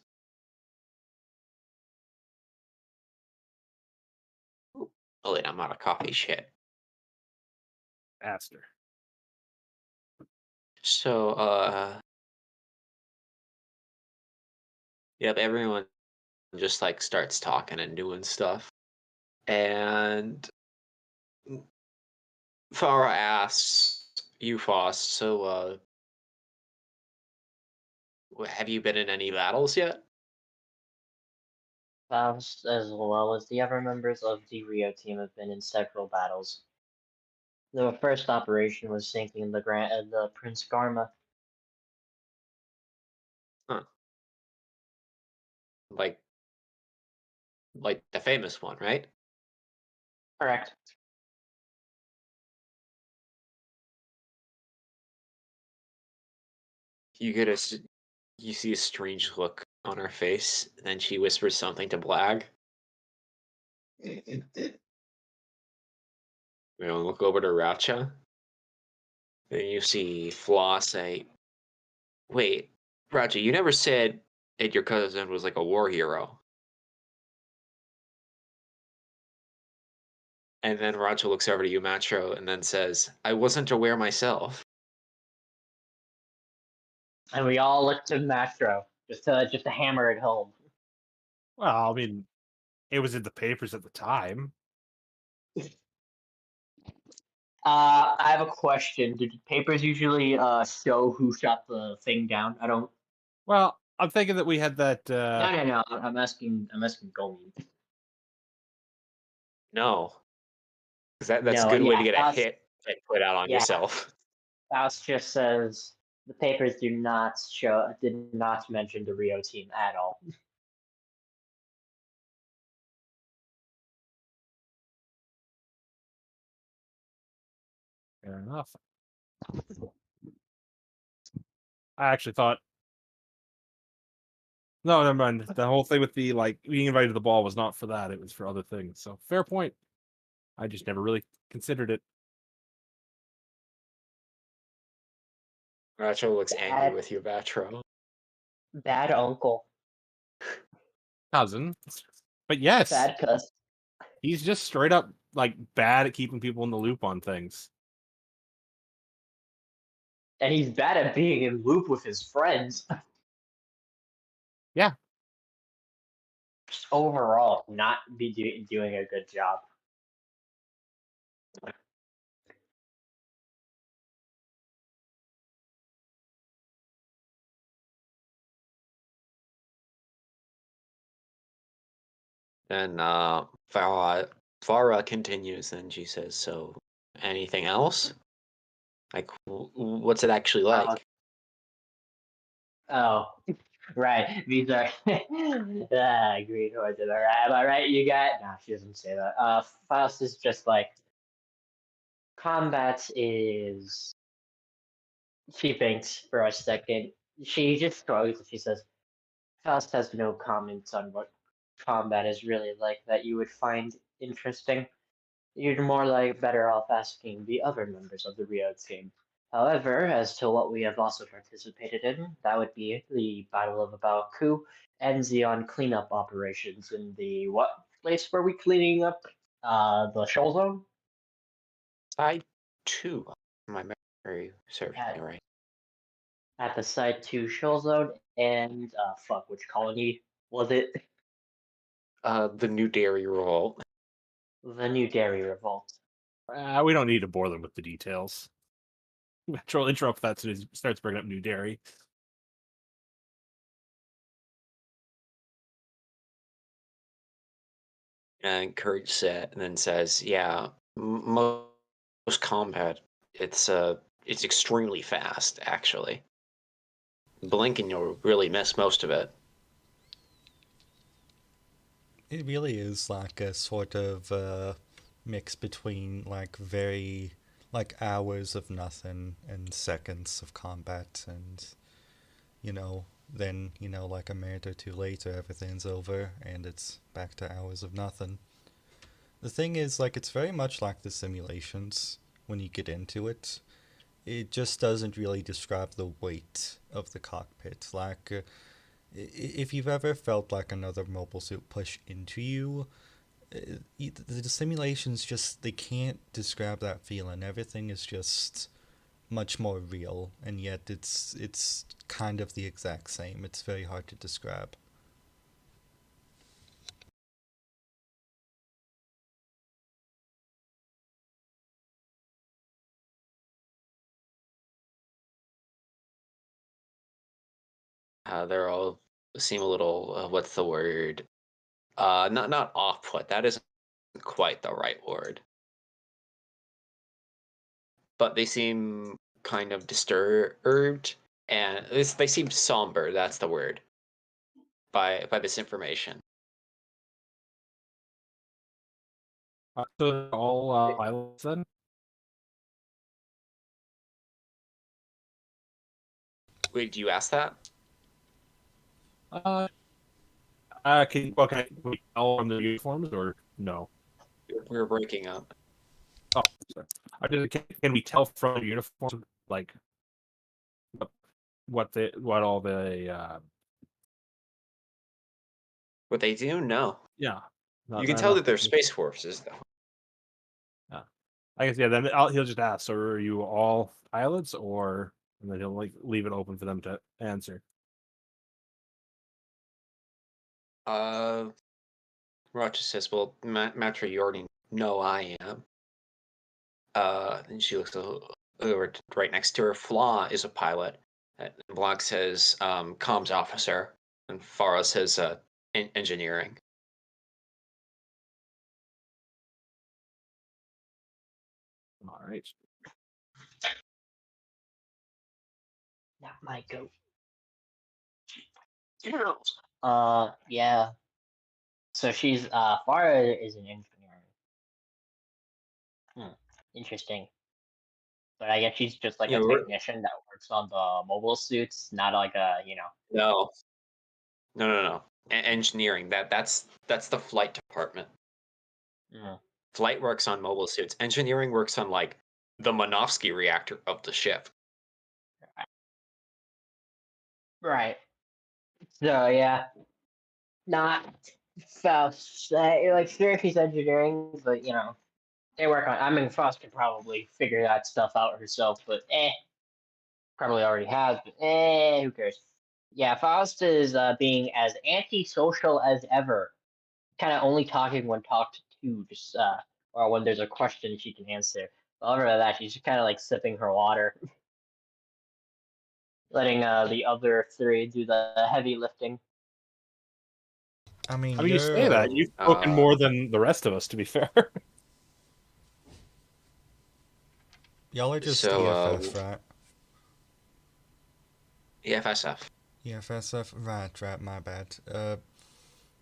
Ooh. Oh wait, I'm out of coffee. Shit. faster. So, yep, everyone just like starts talking and doing stuff. And Farah asks, you, Foss. So, have you been in any battles yet? Faust, as well as the other members of the Rio team, have been in several battles. The first operation was sinking the Prince Garma. Huh. Like, the famous one, right? Correct. You get you see a strange look on her face, and then she whispers something to Blag. Look over to Racha. Then you see Flaw say, "Wait, Racha, you never said that your cousin was like a war hero." And then Racha looks over to you, Matro, and then says, "I wasn't aware myself." And we all looked to Mastro just to hammer it home. Well, I mean, it was in the papers at the time. I have a question. Did the papers usually show who shot the thing down? I don't. Well, I'm thinking that we had that. No. I'm asking. I'm asking Gomi. No, because that's a No. good way to Yeah. get a Faust. hit and put out on Yeah. yourself. Faust just says the papers did not mention the Rio team at all. Fair enough. I actually thought. No, never mind. The whole thing with the being invited to the ball was not for that; it was for other things. So fair point. I just never really considered it. Racha looks angry Bad, with you, Matro. bad uncle. Cousin, but yes, Bad cuss. he's just straight up bad at keeping people in the loop on things. And he's bad at being in loop with his friends. Yeah. Just overall, not doing a good job. And Farah continues, and she says, "So, anything else? Like, what's it actually like?" Oh, right. These are green horses. All right, am I right? You got? No, she doesn't say that. Faust is just like combat is. She thinks for a second. She just shrugs and she says, "Faust has no comments on what combat is really like that you would find interesting. You'd more like better off asking the other members of the Rio team. However, as to what we have also participated in, that would be the Battle of Abaku and Xeon cleanup operations in the what place were we cleaning up? The shoal zone? Side 2, my memory serves me At, right. at the Side 2 shoal zone, and fuck, which colony was it? The New Dairy Revolt. The New Dairy Revolt. We don't need to bore them with the details. Troll interrupt that as soon as he starts bringing up New Dairy. And Courage and then says, "Yeah, most combat, it's extremely fast, actually. Blink and you'll really miss most of it." It really is like a sort of mix between very hours of nothing and seconds of combat, and then like a minute or two later everything's over and it's back to hours of nothing. The thing is, it's very much like the simulations when you get into it. It just doesn't really describe the weight of the cockpit. If you've ever felt like another mobile suit push into you, the simulations they can't describe that feeling. Everything is just much more real, and yet it's kind of the exact same. It's very hard to describe. They're all seem a little what's the word? Not off put. That isn't quite the right word. But they seem kind of disturbed, and they seem somber. That's the word. By this information. So all pilots then? Wait, do you ask that? Can we tell from the uniforms or no? We're breaking up. Oh, sorry. Can we tell from the uniforms like what all the What they do? No. yeah. You Not, can not tell enough that they're information. space forces, though. Yeah. I guess then he'll just ask. So are you all pilots, or and then he'll like leave it open for them to answer. Rocha says, "Well, Matra, you already know I am." And she looks over right next to her. Flaw is a pilot. And Blanc says, "Comms officer," and Farah says, "Engineering." All right. Not my goat. Yeah. So she's Farah is an engineer. Interesting. But I guess she's just like You a know, technician that works on the mobile suits, not like a no, no. Engineering. That's the flight department. Mm. Flight works on mobile suits. Engineering works on like the Minovsky reactor of the ship. Right. So yeah, not Faust. Like sure she's engineering, but they work on. I mean, Faust could probably figure that stuff out herself, but probably already has. But who cares? Yeah, Faust is being as antisocial as ever. Kind of only talking when talked to, just or when there's a question she can answer. But other than that, she's just kind of like sipping her water, letting the other three do the heavy lifting. I mean, I mean, you say that you've spoken more than the rest of us. To be fair. y'all are just So, EFF, right? EFSF. EFSF, right, my bad.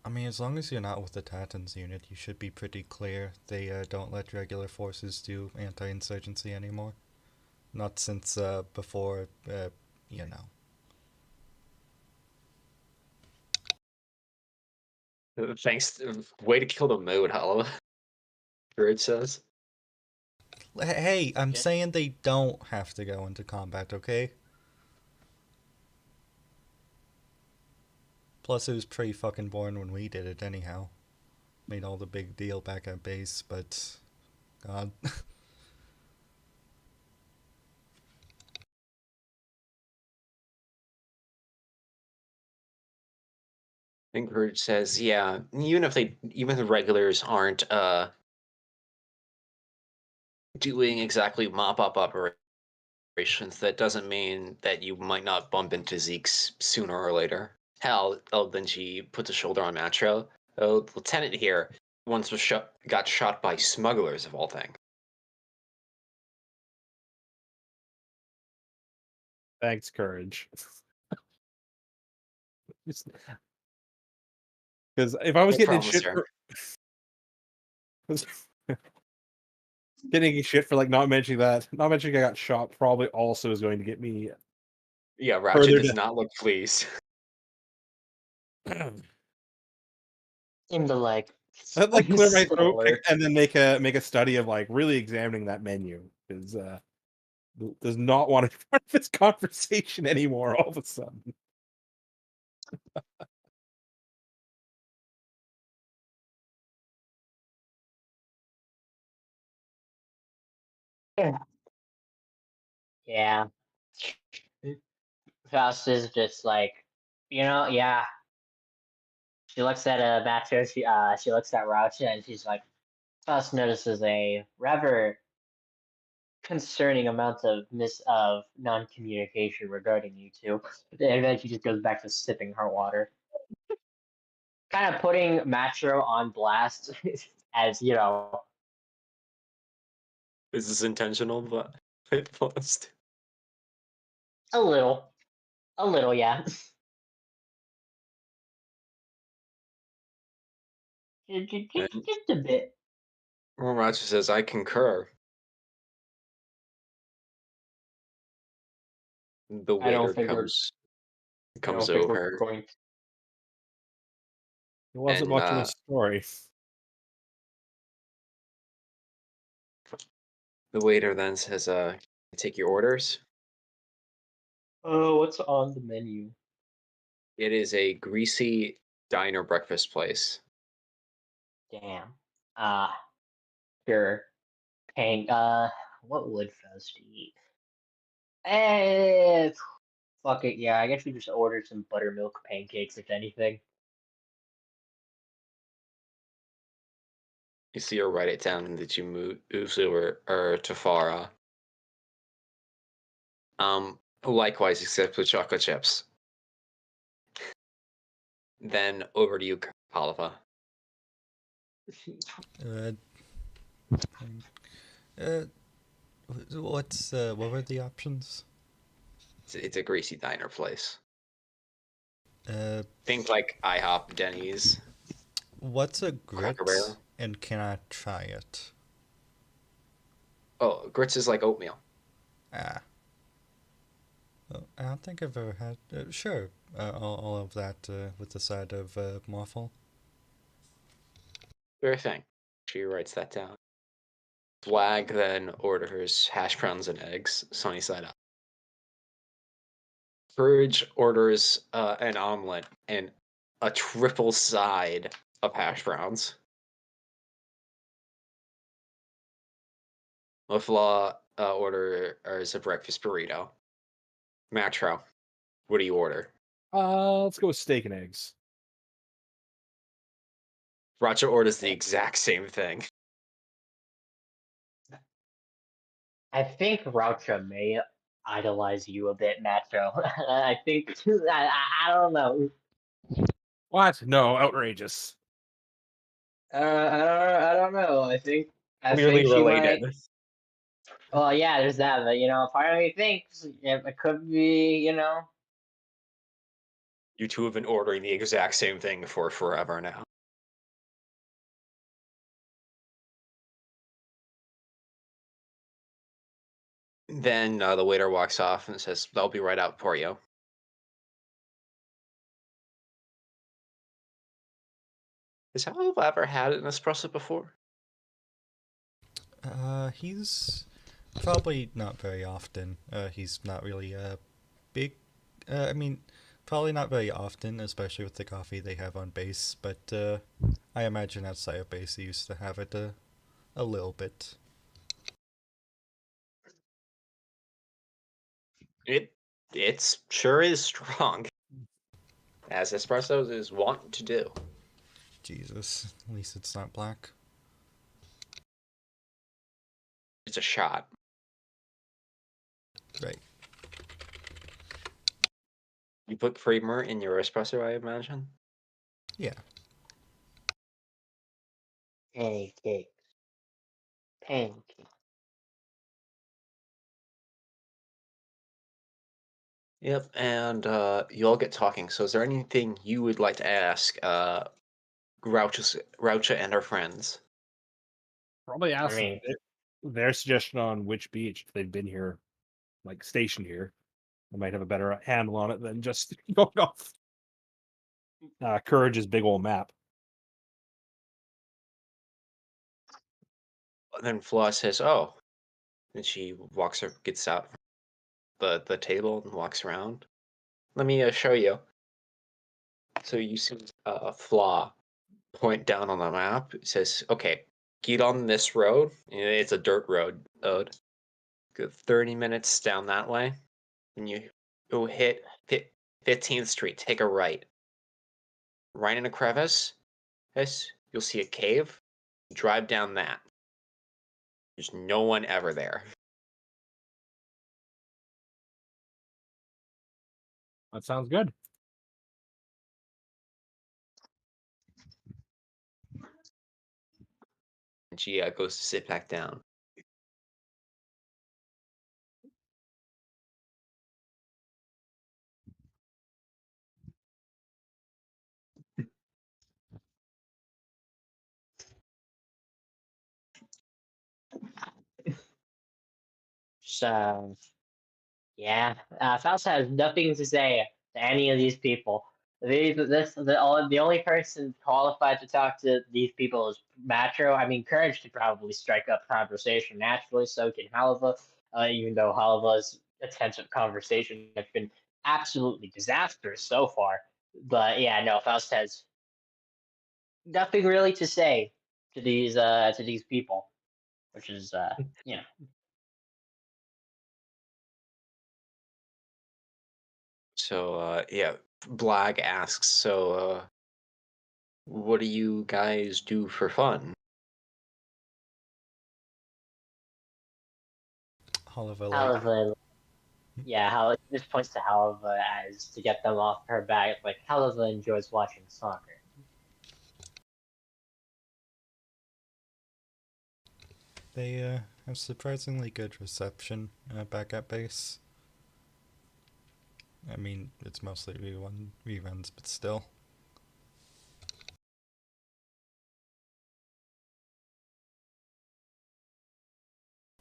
I mean, as long as you're not with the Titans unit, you should be pretty clear. They don't let regular forces do anti-insurgency anymore. Not since before, you know. Thanks. Way to kill the mood, Hollow. It says. Hey, I'm Yeah. saying they don't have to go into combat, okay? Plus, it was pretty fucking boring when we did it anyhow. Made all the big deal back at base, but... God. Ingrid says, yeah, even if the regulars aren't doing exactly mop-up operations, that doesn't mean that you might not bump into Zeke's sooner or later. Hell, then she puts a shoulder on Matro. Lieutenant here once got shot by smugglers of all things. Thanks, courage. Because if I was No getting in problem, shit sir. for getting in shit for like not mentioning I got shot, probably also is going to get me Yeah, Ratchet further does down. not look pleased. In the like, I'd like clear my throat similar. and then make a study of like really examining that menu because does not want to be part of this conversation anymore all of a sudden. Yeah. Faust is just like, yeah. She looks at a Macho. She looks at Raucha and she's like, Faust notices a rather concerning amounts of non-communication regarding you two. And then she just goes back to sipping her water, kind of putting Matro on blast as Is this intentional? But a little, yeah. And Just a bit. Roger says, "I concur." The I don't waiter think we're. I comes don't think we're over, going. It wasn't and much of a story. the waiter then says, "Take your orders." Oh, what's on the menu? It is a greasy diner breakfast place. Damn. Sure. Paying. What would Faust eat? Eh, fuck it. Yeah, I guess we just ordered some buttermilk pancakes, if anything. You see her write it down that you move Uzu or Tafara. Likewise, except with chocolate chips. Then over to you, Oliva. Uh, uh, what were the options? It's a greasy diner place. Uh, Think like IHOP, Denny's. what's a Cracker grit, Barrel? and can I try it? Oh, grits is like oatmeal. Ah. Well, I don't think I've ever had. Sure, all of that with the side of waffle. Very thing. She writes that down. Flag then orders hash browns and eggs, sunny side up. Courage orders an omelet and a triple side of hash browns. Laflaw orders a breakfast burrito. Matro, what do you order? Let's go with steak and eggs. Racha orders the exact same thing. I think Raucha may idolize you a bit, Macho. I think. I don't know. What? No, outrageous. I don't know. I think Clearly she related. might. Well, yeah, there's that, but part of me thinks it could be, You two have been ordering the exact same thing for forever now. Then the waiter walks off and says, "I'll be right out for you." Has Hal ever had an espresso before? He's probably not very often. He's not really big. I mean, probably not very often, especially with the coffee they have on base. But I imagine outside of base, he used to have it a little bit. It's sure is strong, as espressos is wont to do. Jesus, at least it's not black. It's a shot. Right. You put creamer in your espresso, I imagine? Yeah. pancakes. Pancakes. Yep, and you all get talking. So is there anything you would like to ask Groucha and her friends? Probably I ask mean, their suggestion on which beach, if they've been here, like stationed here. I might have a better handle on it than just going off Courage's big old map. Then Flaw says, "Oh," and she gets out the table and walks around. Let me show you. So you see Flaw point down on the map. It says, "Okay, get on this road. It's a dirt road. Go 30 minutes down that way. When you go hit 15th Street, take a right. Right in a crevice, yes, you'll see a cave. Drive down that. There's no one ever there." That sounds good. And she goes to sit back down. So yeah, Faust has nothing to say to any of these people. The only person qualified to talk to these people is Matro. I mean, Courage could probably strike up conversation naturally. So can Halva. Even though Halva's attempts at conversation have been absolutely disastrous so far. But yeah, no, Faust has nothing really to say to these people, which is you know. So yeah, Blag asks, so what do you guys do for fun? Oliver, like, Halva, yeah, how this points to Halva as to get them off her back. Like Halva enjoys watching soccer. they have surprisingly good reception back at base. I mean, it's mostly reruns, but still.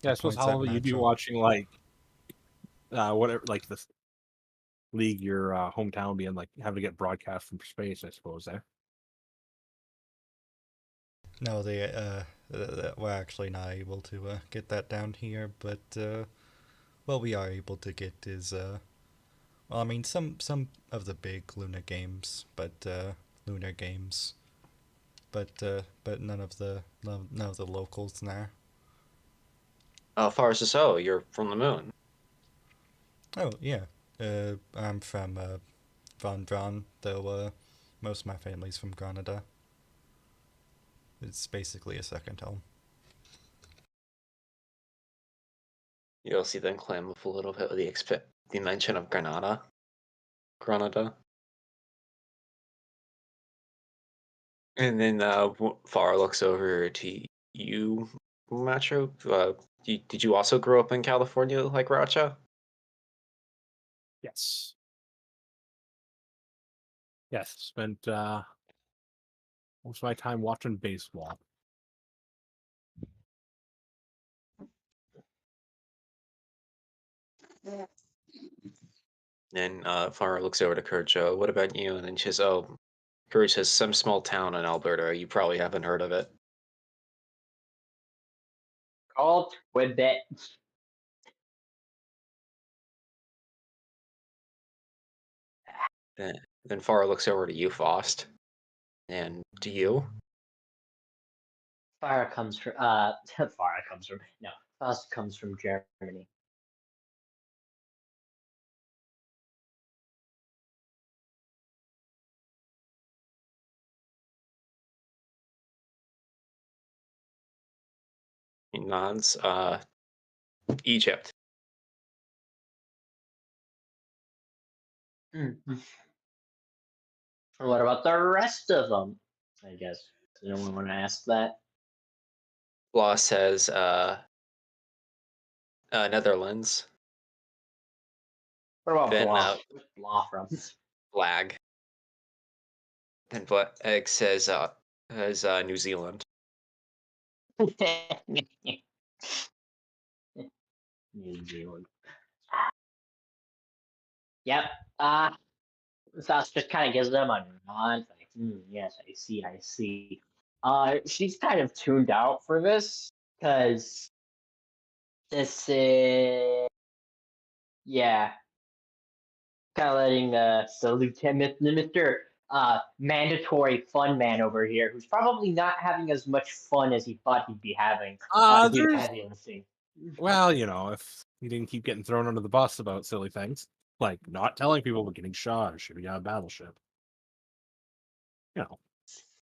Yeah, I suppose Points at how you'd be Matro. watching like whatever, like this league your hometown being like having to get broadcast from space. I suppose there. No, they we're actually not able to get that down here, but what we are able to get is well, I mean, some of the big lunar games, but but none of the locals now. Far as so, you're from the moon. Oh yeah, I'm from Von Braun, though most of my family's from Granada. It's basically a second home. You'll see them clam up a little bit with the mention of Granada. And then Farah looks over to you, Macho. Did you also grow up in California like Racha? Yes. Yes. Spent most of my time watching baseball. And Farah looks over to Courage. What about you? And then she says, "Oh, Courage says some small town in Alberta. You probably haven't heard of it." Called Quebec. Then Farah looks over to you, Faust. And to you? Fire comes from Fire comes from no. Faust comes from Germany. He nods. Egypt. Mm-hmm. What about the rest of them? I guess. Does anyone want to ask that? Law says Netherlands. What about Then Blah? Where's Blah from? Flag. Then Egg says New Zealand. New Zealand. Yep. Faust just kind of gives them a nod. Like, yes, I see, I see. She's kind of tuned out for this because this is, yeah, kind of letting the lieutenant, Mister mandatory fun man over here, who's probably not having as much fun as he thought he'd be having. There's Heavy on the scene. well, if you didn't keep getting thrown under the bus about silly things, like not telling people we're getting shot or shooting out a battleship.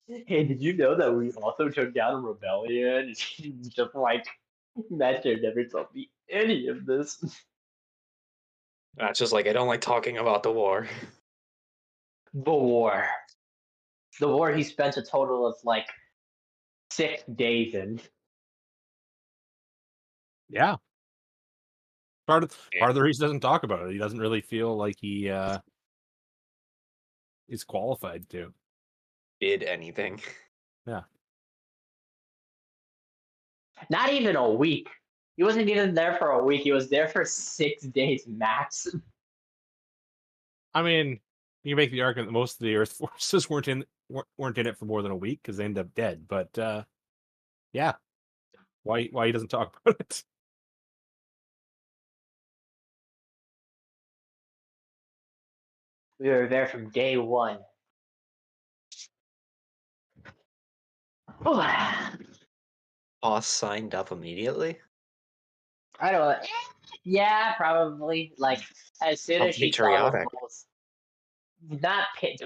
Hey, did you know that we also took down a rebellion? It's just like Master never told me any of this. That's just like I don't like talking about the war. The war. The war he spent a total of like 6 days in. Yeah. Part of Yeah. the reason he doesn't talk about it. He doesn't really feel like he is qualified to. Did anything? Yeah. Not even a week. He wasn't even there for a week. He was there for 6 days max. I mean, you can make the argument that most of the Earth forces weren't in it for more than a week because they ended up dead. But yeah, why he doesn't talk about it? We were there from day one. I Boss signed up immediately. don't know. Yeah, probably. Like as soon How as she saw the patriotic. bulls, not pit.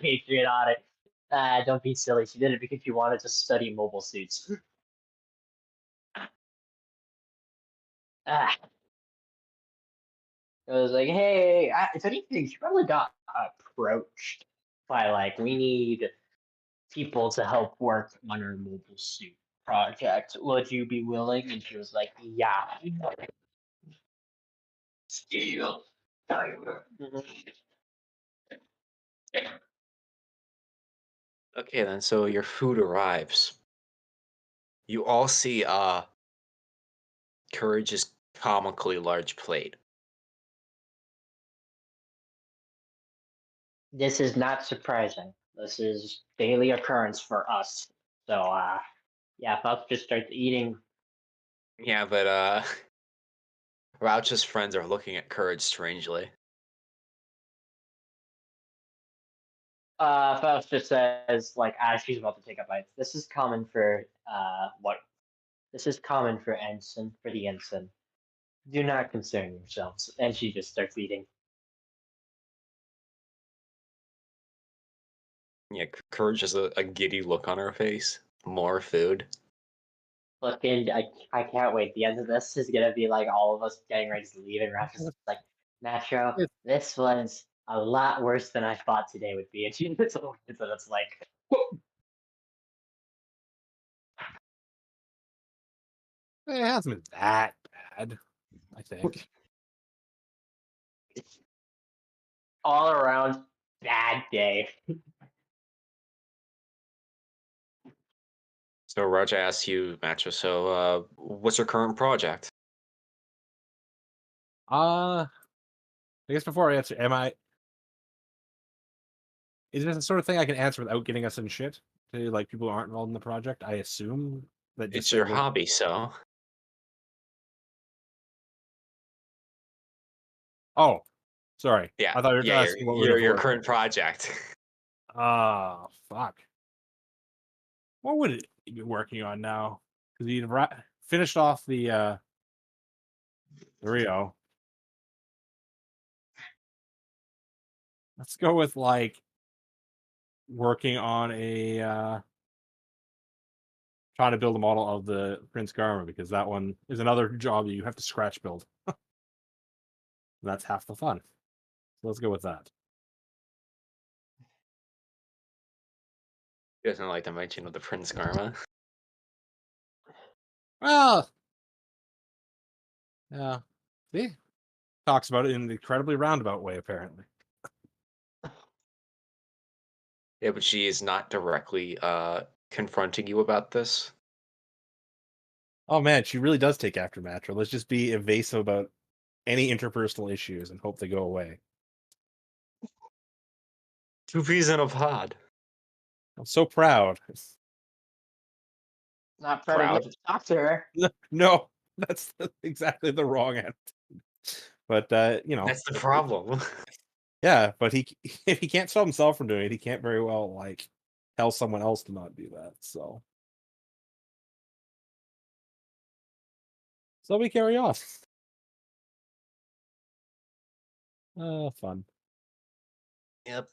Patriotic. Don't be silly. She did it because she wanted to study mobile suits. It was like, hey, if anything, she probably got approached by like, we need people to help work on our mobile suit project. Would you be willing? And she was like, yeah. Steel. Okay, then. So your food arrives. You all see Courage's comically large plate. This is not surprising. This is daily occurrence for us. So, yeah, Faust just starts eating. Yeah, but Rouch's friends are looking at Courage strangely. Faust just says, like, as she's about to take a bite, this is common for, what? This is common for ensign, for the ensign. Do not concern yourselves. And she just starts eating. Yeah, Courage has a giddy look on her face. More food. Fucking, I can't wait. The end of this is gonna be like all of us getting ready to leave, and Raph is like, Nacho, It- this was a lot worse than I thought today would be. And so it's like, It hasn't been that bad, I think. all around bad day. So Rouch asks you, Matcha, so what's your current project? I guess before I answer, is this the sort of thing I can answer without getting us in shit to like people who aren't involved in the project? I assume that just It's say your we're hobby, so oh, sorry. yeah, I thought you were yeah, asking what we're doing your for. current project. Ah, fuck. What would it be working on now? Because he finished off the Rio. Let's go with like working on a trying to build a model of the Prince Karma because that one is another job that you have to scratch build. That's half the fun. So let's go with that. He doesn't like the mention of the Prince Karma. Well, yeah. See, talks about it in an incredibly roundabout way, apparently. Yeah, but she is not directly confronting you about this. Oh man, she really does take after Matra. Let's just be evasive about any interpersonal issues and hope they go away. Two peas in a pod. I'm so proud. Not proud Proud? enough to talk to her. No, that's exactly the wrong end. But you know, That's the problem. yeah. But he if he can't stop himself from doing it, he can't very well like tell someone else to not do that. So we carry on. Fun. Yep.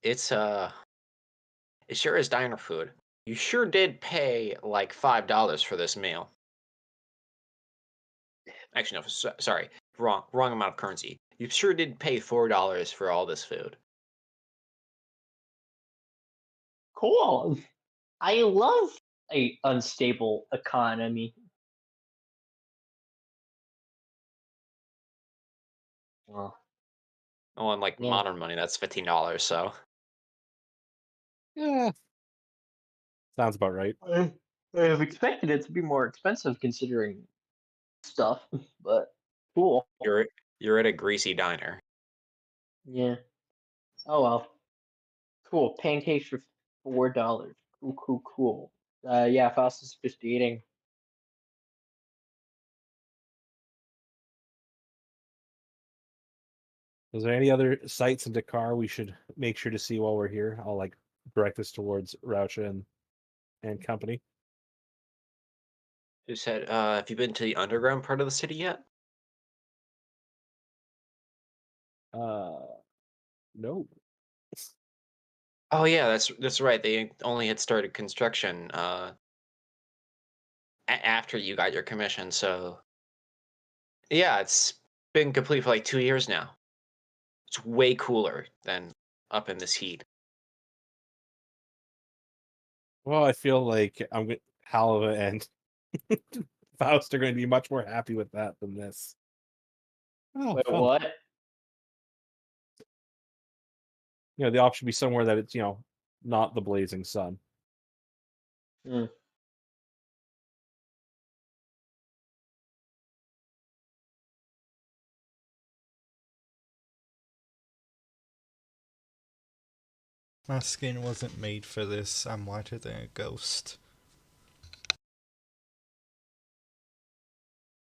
It's it sure is diner food. You sure did pay like $5 for this meal. Actually, no, sorry, wrong amount of currency. You sure did pay $4 for all this food. Cool. I love a unstable economy. Well, Oh, and like yeah. modern money, that's $15. So Yeah, sounds about right. I have expected it to be more expensive considering stuff, but cool. you're at a greasy diner. Yeah. Oh well. Cool. Pancakes for $4. Cool, cool, cool. Yeah, Faust is just eating. Is there any other sites in Dakar we should make sure to see while we're here? I'll like direct this towards Raucha and company. Who said, have you been to the underground part of the city yet? No. Oh yeah, that's right. They only had started construction after you got your commission. So yeah, it's been complete for like 2 years now. It's way cooler than up in this heat. Well, I feel like Halva and Faust are going to be much more happy with that than this. Oh, Wait, fun. what? You know, the option be somewhere that it's, not the blazing sun. Hmm. My skin wasn't made for this. I'm whiter than a ghost.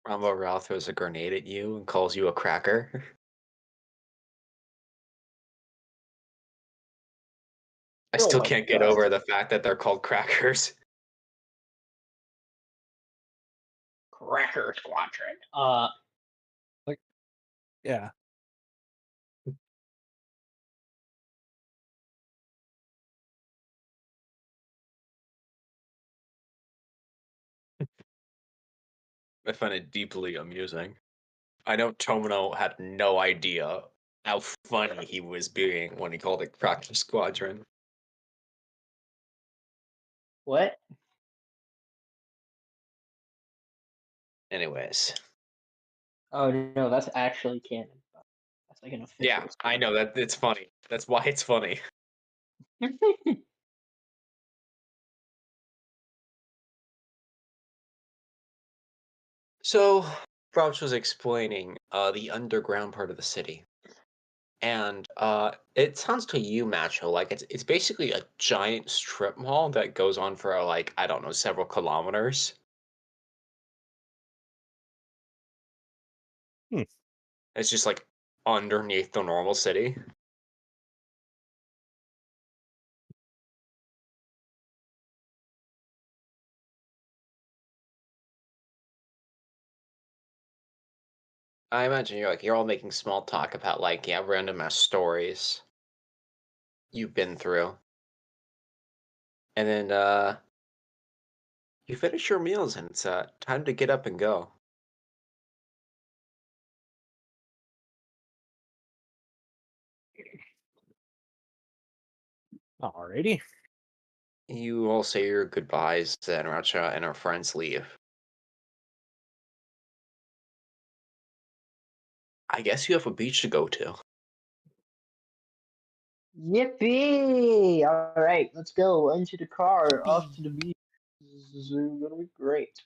Rambo Ralph throws a grenade at you and calls you a cracker. I Oh still my can't get god. over the fact that they're called crackers. Cracker Squadron. Yeah. I find it deeply amusing. I know Tomino had no idea how funny he was being when he called it Cracker Squadron. What? Anyways, Oh no, that's actually canon. That's like an yeah, official I know that it's funny. That's why it's funny. So, Crouch was explaining the underground part of the city. And it sounds to you, Macho, like it's basically a giant strip mall that goes on for like, I don't know, several kilometers. Hmm. It's just like underneath the normal city. I imagine you're all making small talk about like, yeah, random ass stories you've been through. And then you finish your meals and it's time to get up and go. Alrighty. You all say your goodbyes, and Racha and her friends leave. I guess you have a beach to go to. Yippee! All right, let's go into the car, off to the beach. This is gonna be great.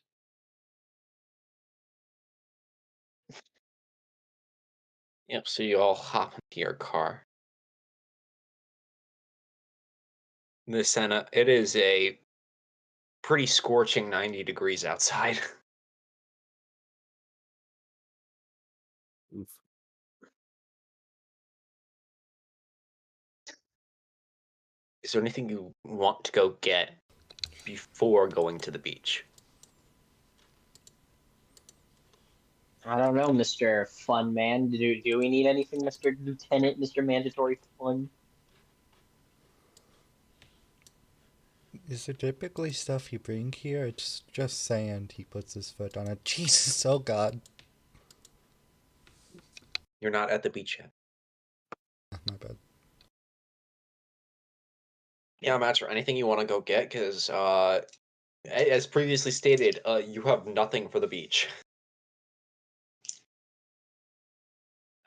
Yep, so you all hop into your car. The Senna, it is a pretty scorching 90 degrees outside. Oof. Is there anything you want to go get before going to the beach? I don't know, Mr. Fun Man. Do we need anything, Mr. Lieutenant, Mr. Mandatory Fun? Is there typically stuff you bring here? It's just sand. He puts his foot on it. Jesus, oh god. You're not at the beach yet. My bad. Yeah, Master, anything you want to go get? Because, as previously stated, you have nothing for the beach.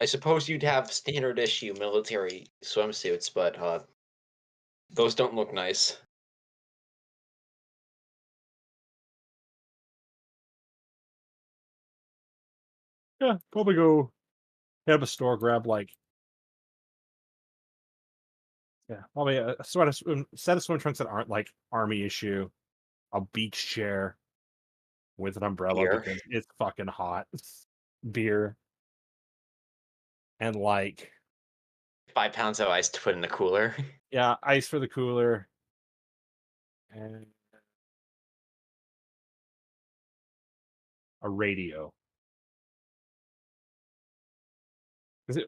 I suppose you'd have standard issue military swimsuits, but those don't look nice. Yeah, probably go hit up a store, grab probably a set of swim trunks that aren't like army issue, a beach chair with an umbrella Beer. because it's fucking hot, beer, and 5 pounds of ice to put in the cooler. yeah, ice for the cooler, and a radio. Because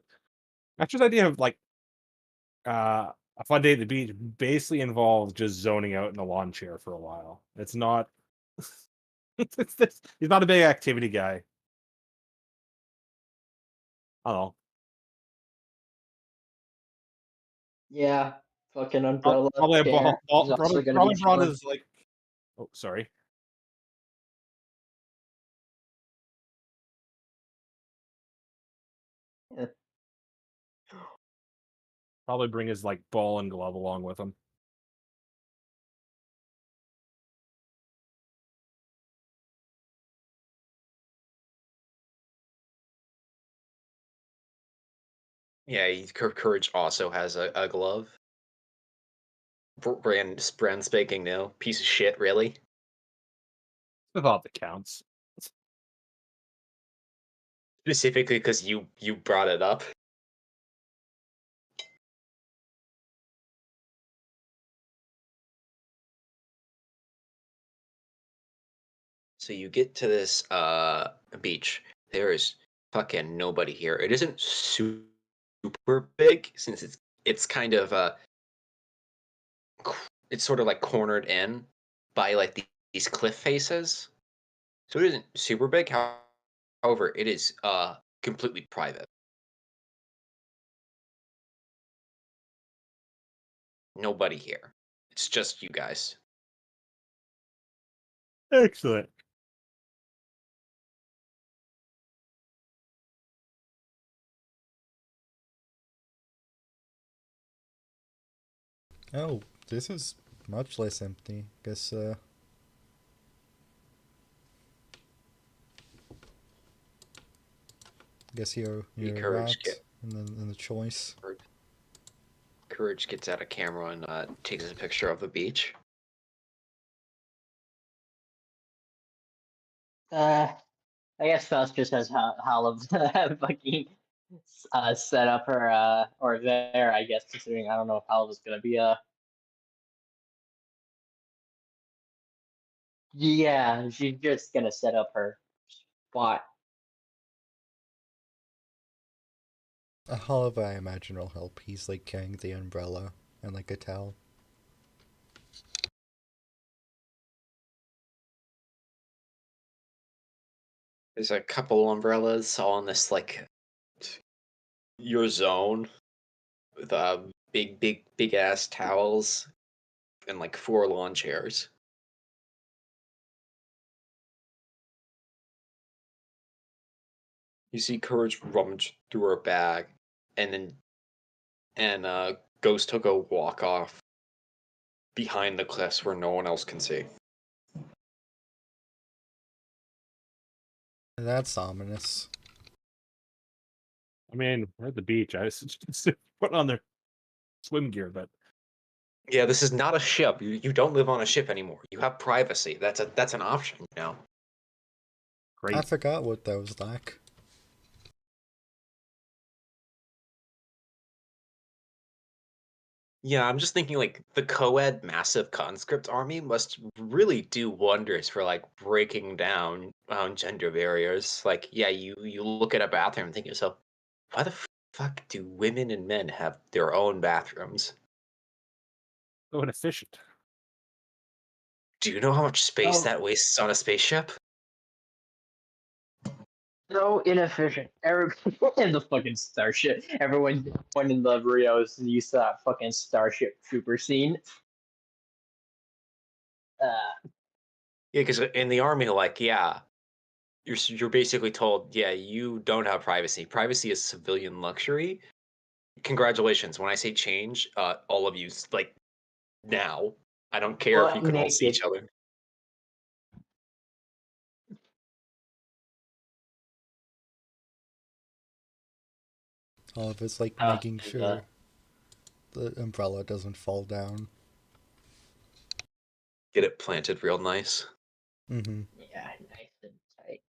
Master's idea of a fun day at the beach basically involves just zoning out in a lawn chair for a while. It's not. He's not a big activity guy. I don't know. Yeah, fucking umbrella Probably a chair. He's also gonna be probably brought chilling. his Oh, sorry. Yeah. Probably bring his ball and glove along with him. Yeah, Courage also has a glove. Brand spanking new. Piece of shit, really? The thought that counts. Specifically because you brought it up. So you get to this beach. There is fucking nobody here. It isn't super big since it's kind of it's sort of like cornered in by these cliff faces. So it isn't super big. However, it is completely private. Nobody here. It's just you guys. Excellent. Oh, this is much less empty. Guess you're Courage right in the choice. Courage gets out a camera and takes a picture of the beach. I guess Faust just has Halib fucking set up her or there. I guess considering I don't know if Halib is gonna be yeah, she's just gonna set up her spot. However, I imagine will help. He's carrying the umbrella and a towel. There's a couple umbrellas all in this your zone with big ass towels and 4 lawn chairs. You see Courage rummage through her bag and Ghost took a walk off behind the cliffs where no one else can see. That's ominous. I mean, we're at the beach. I just put on their swim gear, but Yeah, this is not a ship. You don't live on a ship anymore. You have privacy. That's an option now. great. I forgot what that was like. Yeah, I'm just thinking the co-ed massive conscript army must really do wonders for breaking down gender barriers. Yeah, you look at a bathroom and think to yourself, why the fuck do women and men have their own bathrooms? So inefficient. Do you know how much space Oh. that wastes on a spaceship? So inefficient. Everyone in the fucking starship. Everyone in the Rios used to that fucking Starship Trooper scene. Yeah, because in the army, like, yeah, you're basically told, yeah, you don't have privacy. Privacy is civilian luxury. Congratulations. When I say change, all of you, like, now. I don't care if you Butt can all see naked. each other. Oliver's like Oh, making and, sure the umbrella doesn't fall down. Get it planted real nice. Mm-hmm. yeah, nice and tight.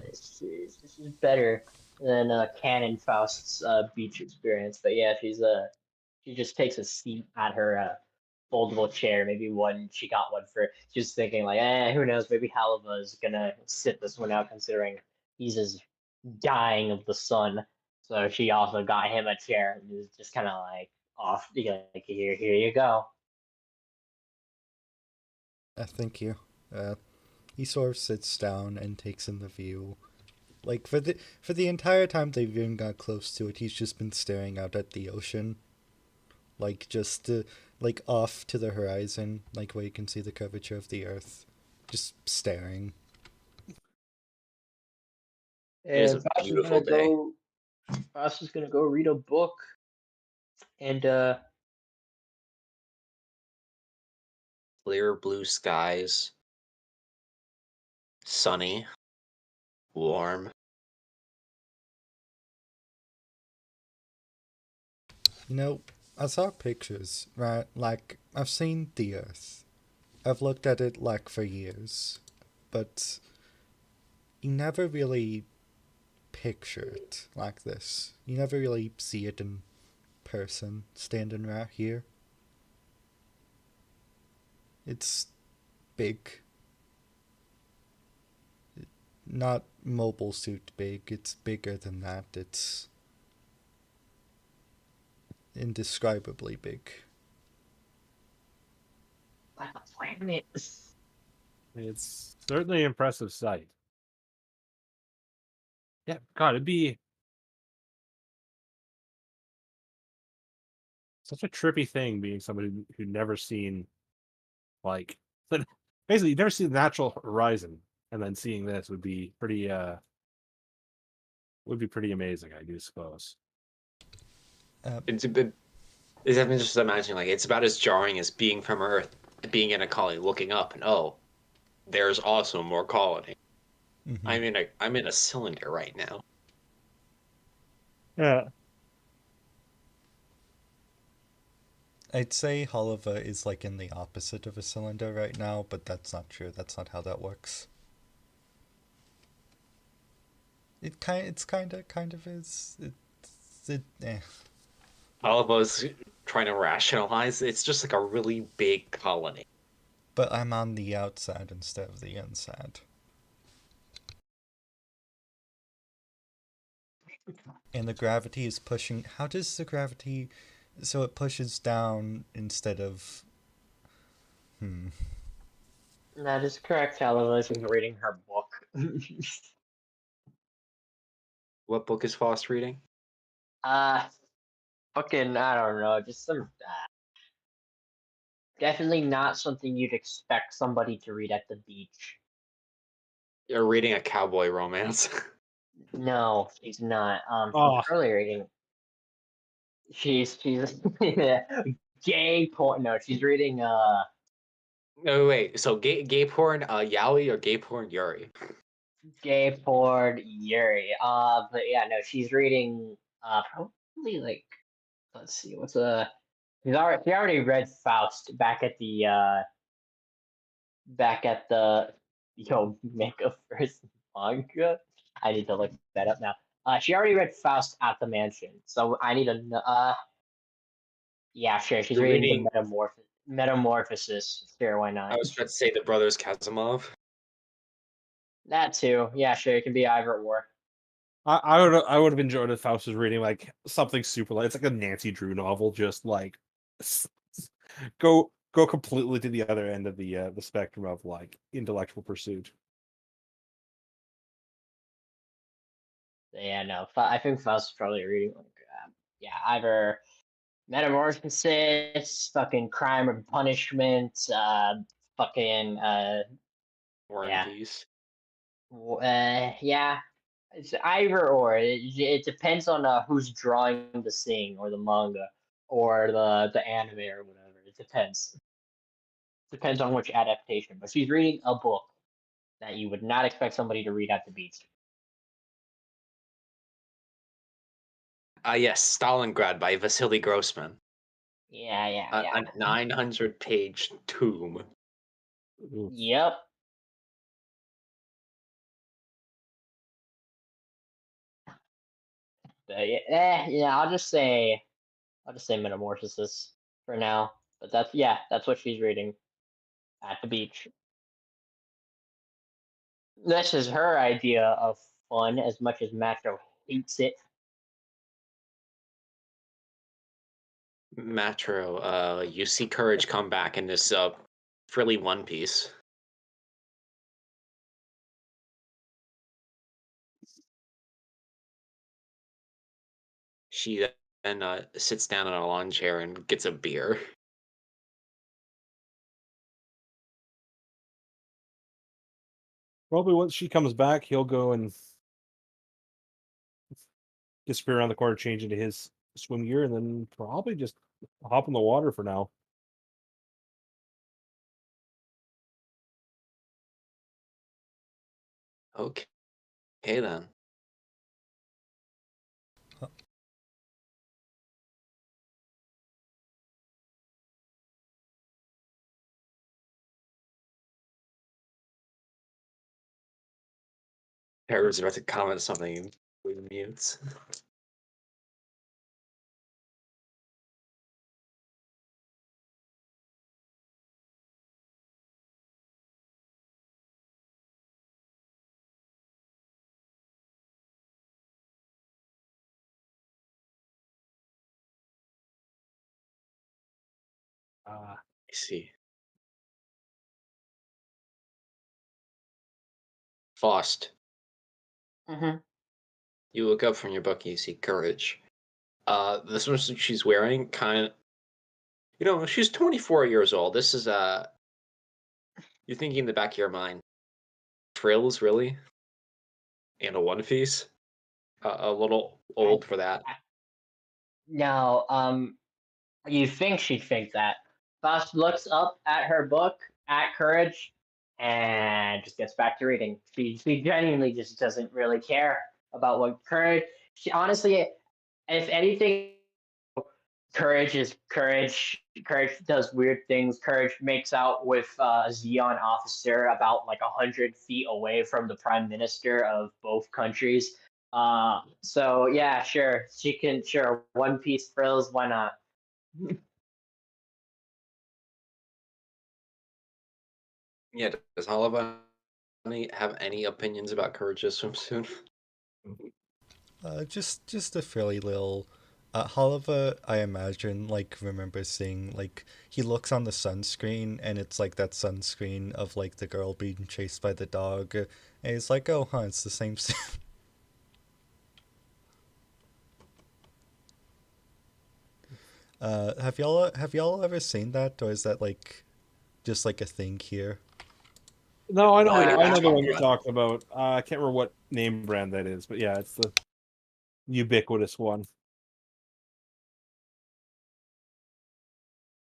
This is better than Canon Faust's beach experience. But yeah, she just takes a seat at her foldable chair. Maybe one she got one for. She's thinking like, who knows? Maybe Halva is gonna sit this one out, considering he's just dying of the sun. So she also got him a chair and is just kind of like off. Like here you go. Thank you. He sort of sits down and takes in the view. Like for the entire time they've even got close to it, he's just been staring out at the ocean. Like just like off to the horizon, like where you can see the curvature of the earth. Just staring. It is a Faust is beautiful gonna day. go. Faust is gonna go read a book, and Clear blue skies. Sunny. Warm. You know, I saw pictures, right? Like I've seen the earth. I've looked at it like for years, but you never really picture it like this. You never really see it in person standing right here. It's big. Not mobile suit big, it's bigger than that. It's indescribably big. like a planet. It's certainly an impressive sight. Yeah, God, it'd be such a trippy thing being somebody who'd never seen, like, basically you've never seen the natural horizon, and then seeing this would be pretty amazing, I do suppose. It's a bit. I'm just imagining, like, it's about as jarring as being from Earth, being in a colony, looking up, and oh, there's also more colony. Mm-hmm. I'm in a cylinder right now. Yeah. I'd say Holova is like in the opposite of a cylinder right now, but that's not true. That's not how that works. It's kind of is. All of us trying to rationalize. It's just like a really big colony. But I'm on the outside instead of the inside. And the gravity is pushing. How does the gravity? So it pushes down instead of. That is correct. Halva is reading her book. What book is Faust reading? Fucking I don't know. Just some. Definitely not something you'd expect somebody to read at the beach. You're reading a cowboy romance. No, she's not. Oh. She's early reading. She's gay porn. No, she's reading No, wait. So gay porn, yaoi or gay porn yuri? gay porn Yuri. But yeah, no, she's reading probably like let's see, she already read Faust back at the Mega First manga. I need to look that up now. She already read Faust at the mansion, so I need to yeah, sure. She's You're reading reading. the Metamorphosis. Sure, why not? I was about to say the brothers Kazimov. That too. Yeah, sure. It can be Ivor War. I would have enjoyed if Faust was reading like something super light. It's like a Nancy Drew novel, just like go go completely to the other end of the spectrum of like intellectual pursuit. Yeah, no. I think Faust is probably reading like, yeah, either Metamorphosis, fucking Crime or Punishment, fucking War and yeah, Peace. yeah. It's either or. It depends on who's drawing the thing or the manga or the anime or whatever. It depends. Depends on which adaptation. But she's reading a book that you would not expect somebody to read at the beach. Yes, Stalingrad by Vasily Grossman. Yeah, yeah, A, yeah. a 900-page tome. Ooh. Yep. Yeah. I'll just say Metamorphosis for now. But that's what she's reading at the beach. This is her idea of fun, as much as Macho hates it. Matro, you see Courage come back in this frilly one piece. She then sits down in a lawn chair and gets a beer. Probably once she comes back, he'll go and disappear around the corner, change into his swim gear, and then probably just hop in the water for now. Okay, then. Harry's about to comment something with mutes. I see. Faust, Mm-hmm. you look up from your book and you see Courage. The swimsuit she's wearing kind of, she's 24 years old. This is, you're thinking in the back of your mind, frills, really? And a one piece? A little old for that. No, you think she'd think that. Faust looks up at her book, at Courage, and just gets back to reading. She genuinely just doesn't really care about what Courage. She honestly, if anything, Courage is Courage. Courage does weird things. Courage makes out with a Xeon officer about like 100 feet away from the prime minister of both countries. So yeah, sure, she can. Sure, One Piece frills. Why not? Yeah, does Hollow have any opinions about Courage's swimsuit? Just a fairly little. Oliver, I imagine, like, remember seeing, like, he looks on the sunscreen, and it's like that sunscreen of, like, the girl being chased by the dog, and he's like, oh, huh, it's the same suit. Have y'all ever seen that, or is that, like, just, like, a thing here? No, I know, Oh, yeah, I know that's the one one, you're yeah. talking about. I can't remember what name brand that is, but yeah, it's the ubiquitous one.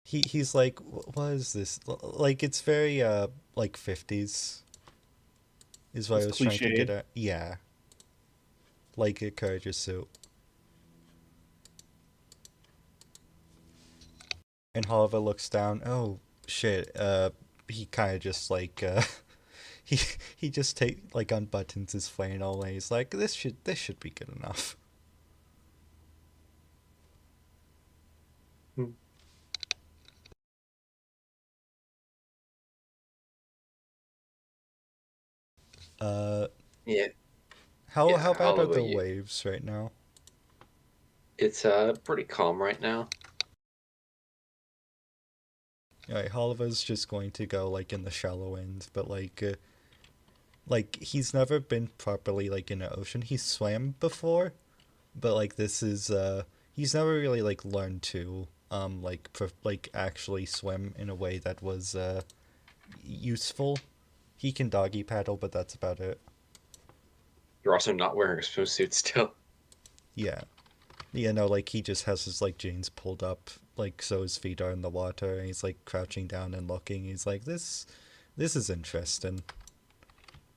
He's like, what is this? Like, it's very, like, 50s, is what I It's was trying to cliche. get at. Yeah. Like a Courageous suit. And Oliver looks down. Oh shit! He kind of just like he he just like unbuttons his flannel and he's like, this should be good enough. Hmm. Uh, Yeah, how yeah, bad are Hollow, the waves right now? it's pretty calm right now. Alright, Oliver's just going to go like in the shallow end, but like he's never been properly like in an ocean. He's swam before, but like this is he's never really like learned to like actually swim in a way that was useful. He can doggy paddle, but that's about it. You're also not wearing a swimsuit still. Yeah. Yeah, no, like he just has his like jeans pulled up, like so his feet are in the water, and he's like crouching down and looking. He's like, this is interesting.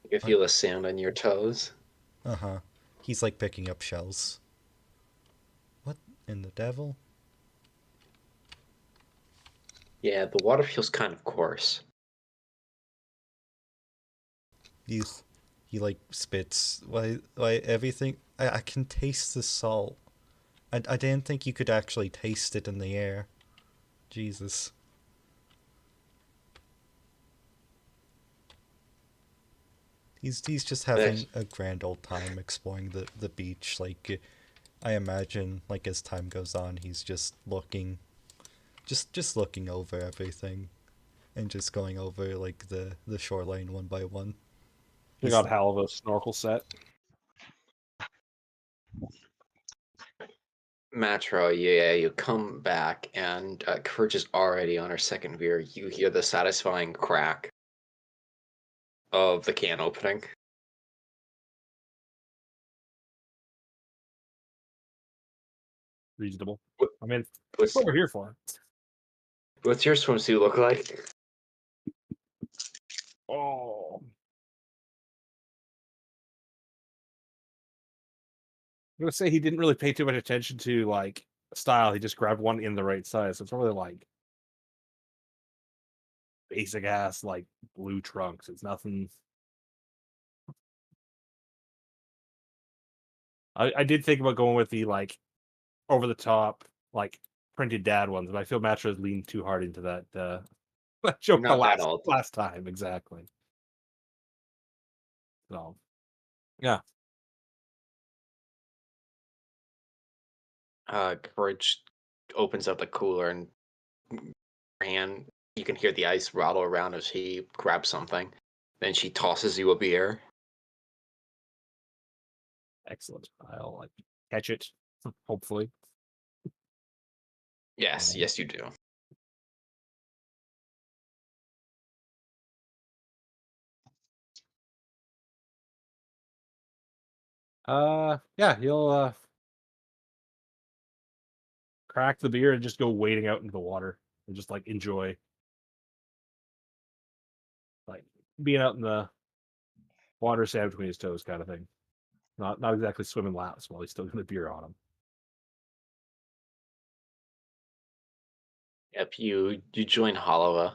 You can feel the sand on your toes. Uh-huh. He's like picking up shells. What in the devil? Yeah, the water feels kind of coarse. He's he like spits. Why everything? I can taste the salt. I didn't think you could actually taste it in the air. Jesus. He's just having Nice. a grand old time exploring the beach. Like I imagine like as time goes on he's just looking just looking over everything and just going over like the shoreline one by one. We got hell of a snorkel set. Metro, yeah, you come back and Courage is already on her second beer. You hear the satisfying crack of the can opening. Reasonable. What- I mean, What's, what we're here for. what's your swimsuit look like? Oh. I'm gonna say he didn't really pay too much attention to like style. He just grabbed one in the right size. So it's really like basic ass like blue trunks. It's nothing. I did think about going with the like over the top like printed dad ones, but I feel Matro's leaned too hard into that that joke the Not that old. last time exactly. So yeah. Courage opens up the cooler and you can hear the ice rattle around as he grabs something. Then she tosses you a beer. Excellent. I'll like catch it, hopefully. Yes, yes, you do. Yeah, he'll crack the beer and just go wading out into the water and just like enjoy like being out in the water, sand between his toes, kind of thing. Not exactly swimming laps while he's still got the beer on him. Yep, you join Hollowa,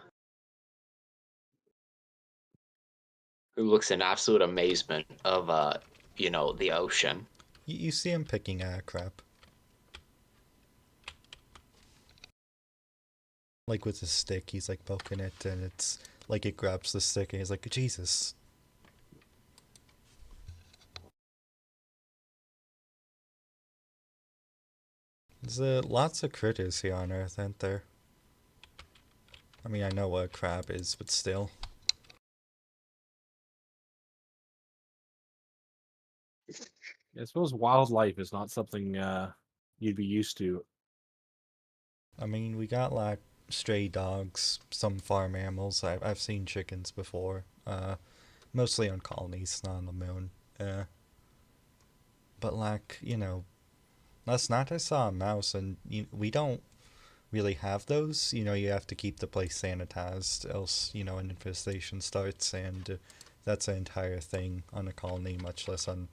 who looks in absolute amazement of the ocean. You see him picking at crap. Like with his stick, he's like poking it, and it's like it grabs the stick, and he's like, Jesus. There's lots of critters here on Earth, aren't there? I mean, I know what a crab is, but still. I suppose wildlife is not something you'd be used to. I mean, we got like stray dogs, some farm animals. I've seen chickens before. Mostly on colonies, not on the moon. But like, last night I saw a mouse, and we don't really have those. You have to keep the place sanitized, else an infestation starts, and that's an entire thing on a colony, much less on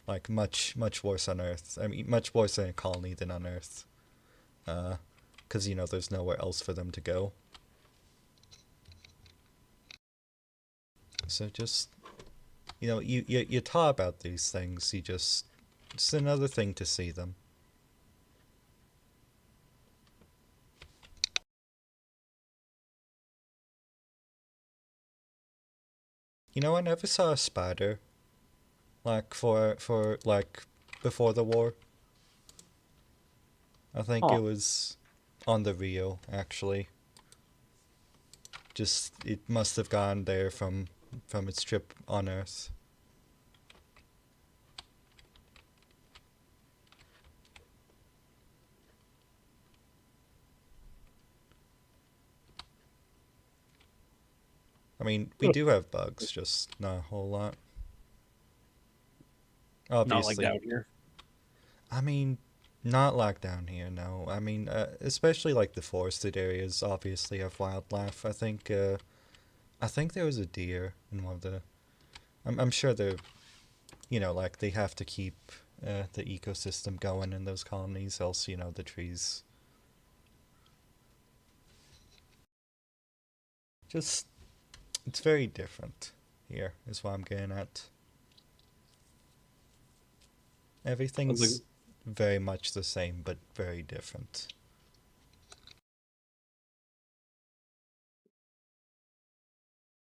like much worse on Earth. I mean, much worse in a colony than on Earth. Because there's nowhere else for them to go. So just you talk about these things. It's another thing to see them. I never saw a spider. Like for like before the war. I think Huh. it was on the Rio, actually. Just it must have gone there from its trip on Earth. I mean, we do have bugs, just not a whole lot. Not like Obviously, down here. I mean, not like down here, no. I mean, especially like the forested areas obviously have wildlife. I think there was a deer in one of the. I'm sure they're, like they have to keep the ecosystem going in those colonies, else, the trees. Just, it's very different here, is what I'm getting at. Sounds like Everything's very much the same, but very different.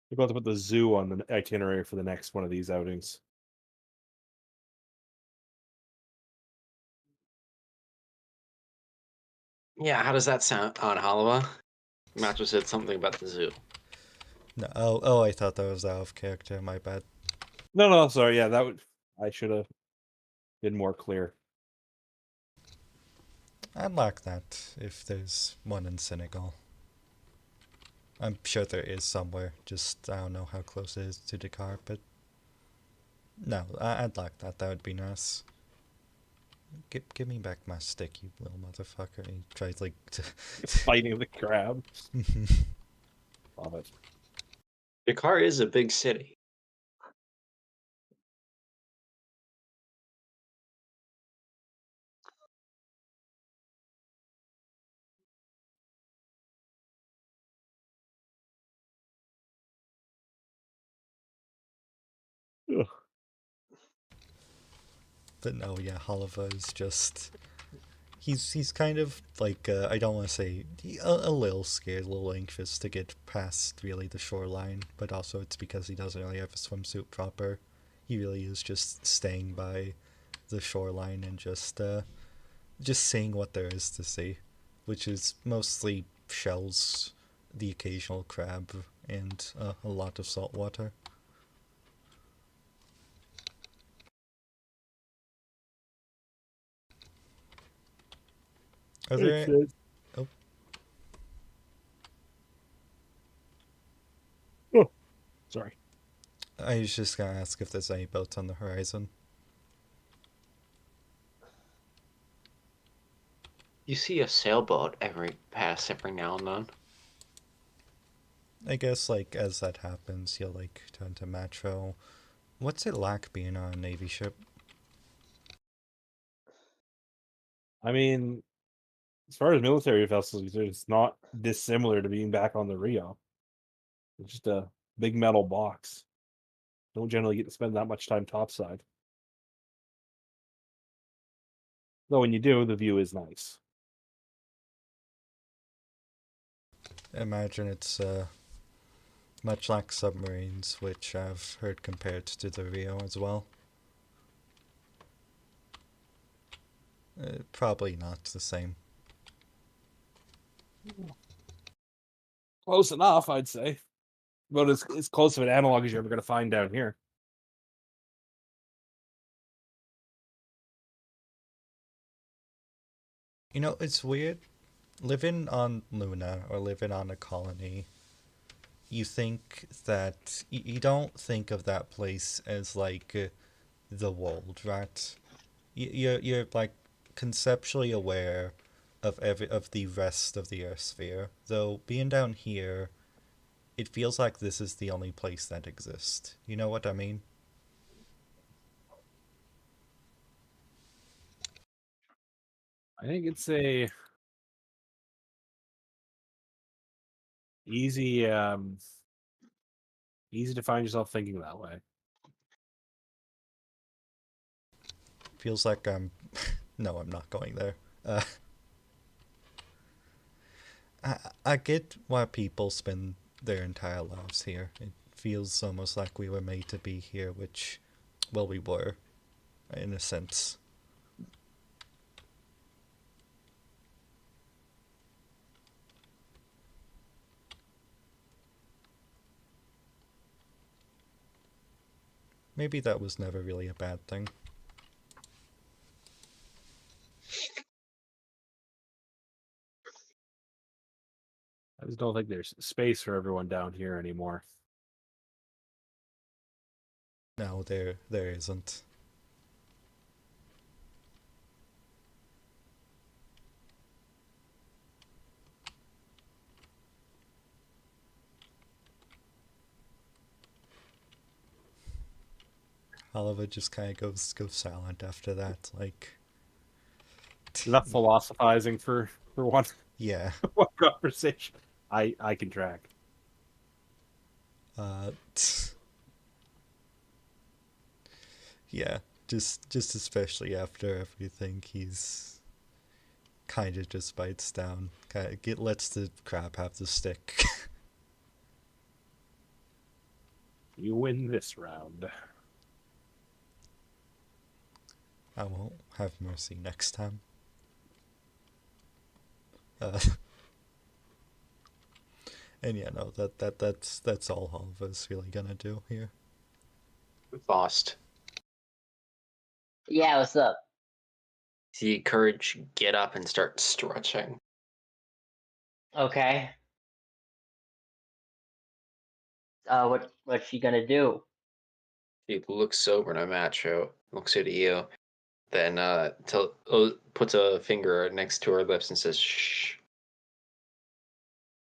we're about to put the zoo on the itinerary for the next one of these outings. Yeah, how does that sound on Halawa? Macho said something about the zoo. No, oh, I thought that was out of character. My bad. No, sorry. Yeah, that would. I should have been more clear. I'd like that if there's one in Senegal. I'm sure there is somewhere. Just I don't know how close it is to Dakar, but no, I'd like that. That would be nice. Give me back my stick, you little motherfucker. He tries like to. Fighting the crab. Love it. Dakar is a big city. Ugh. But no, yeah, Halava is just. He's kind of like I don't want to say a little scared, a little anxious to get past really the shoreline, but also it's because he doesn't really have a swimsuit proper. He really is just staying by the shoreline and just seeing what there is to see, which is mostly shells, the occasional crab, and a lot of salt water. Are Makes there? sense. Oh, Oh, sorry. I was just gonna ask if there's any boats on the horizon. You see a sailboat every now and then. I guess like as that happens, you'll like turn to Metro. What's it like being on a Navy ship? I mean, as far as military vessels, it's not dissimilar to being back on the Rio. It's just a big metal box. Don't generally get to spend that much time topside. Though when you do, the view is nice. Imagine it's much like submarines, which I've heard compared to the Rio as well. Probably not the same. Close enough, I'd say. But it's close of an analog as you're ever going to find down here. You know, it's weird. Living on Luna or living on a colony, you think that you don't think of that place as like the world, right? You're like conceptually aware of the rest of the Earth sphere. Though being down here, it feels like this is the only place that exists. You know what I mean? I think it's a easy easy to find yourself thinking that way. Feels like I'm. No, I'm not going there. I get why people spend their entire lives here. It feels almost like we were made to be here, which, well, we were, in a sense. Maybe that was never really a bad thing. I just don't think there's space for everyone down here anymore. No, there isn't. Oliver just kind of goes silent after that. Like, Enough philosophizing for one yeah. one conversation. I can track. Yeah. Just especially after everything, he's kind of just bites down. Kind of lets the crab have the stick. You win this round. I won't have mercy next time. And yeah, no, that's all Oliver's really gonna do here. Lost. Yeah, what's up? See Courage get up and start stretching. Okay. What's she gonna do? He looks over to Macho, looks at you, then puts a finger next to her lips and says, "Shh."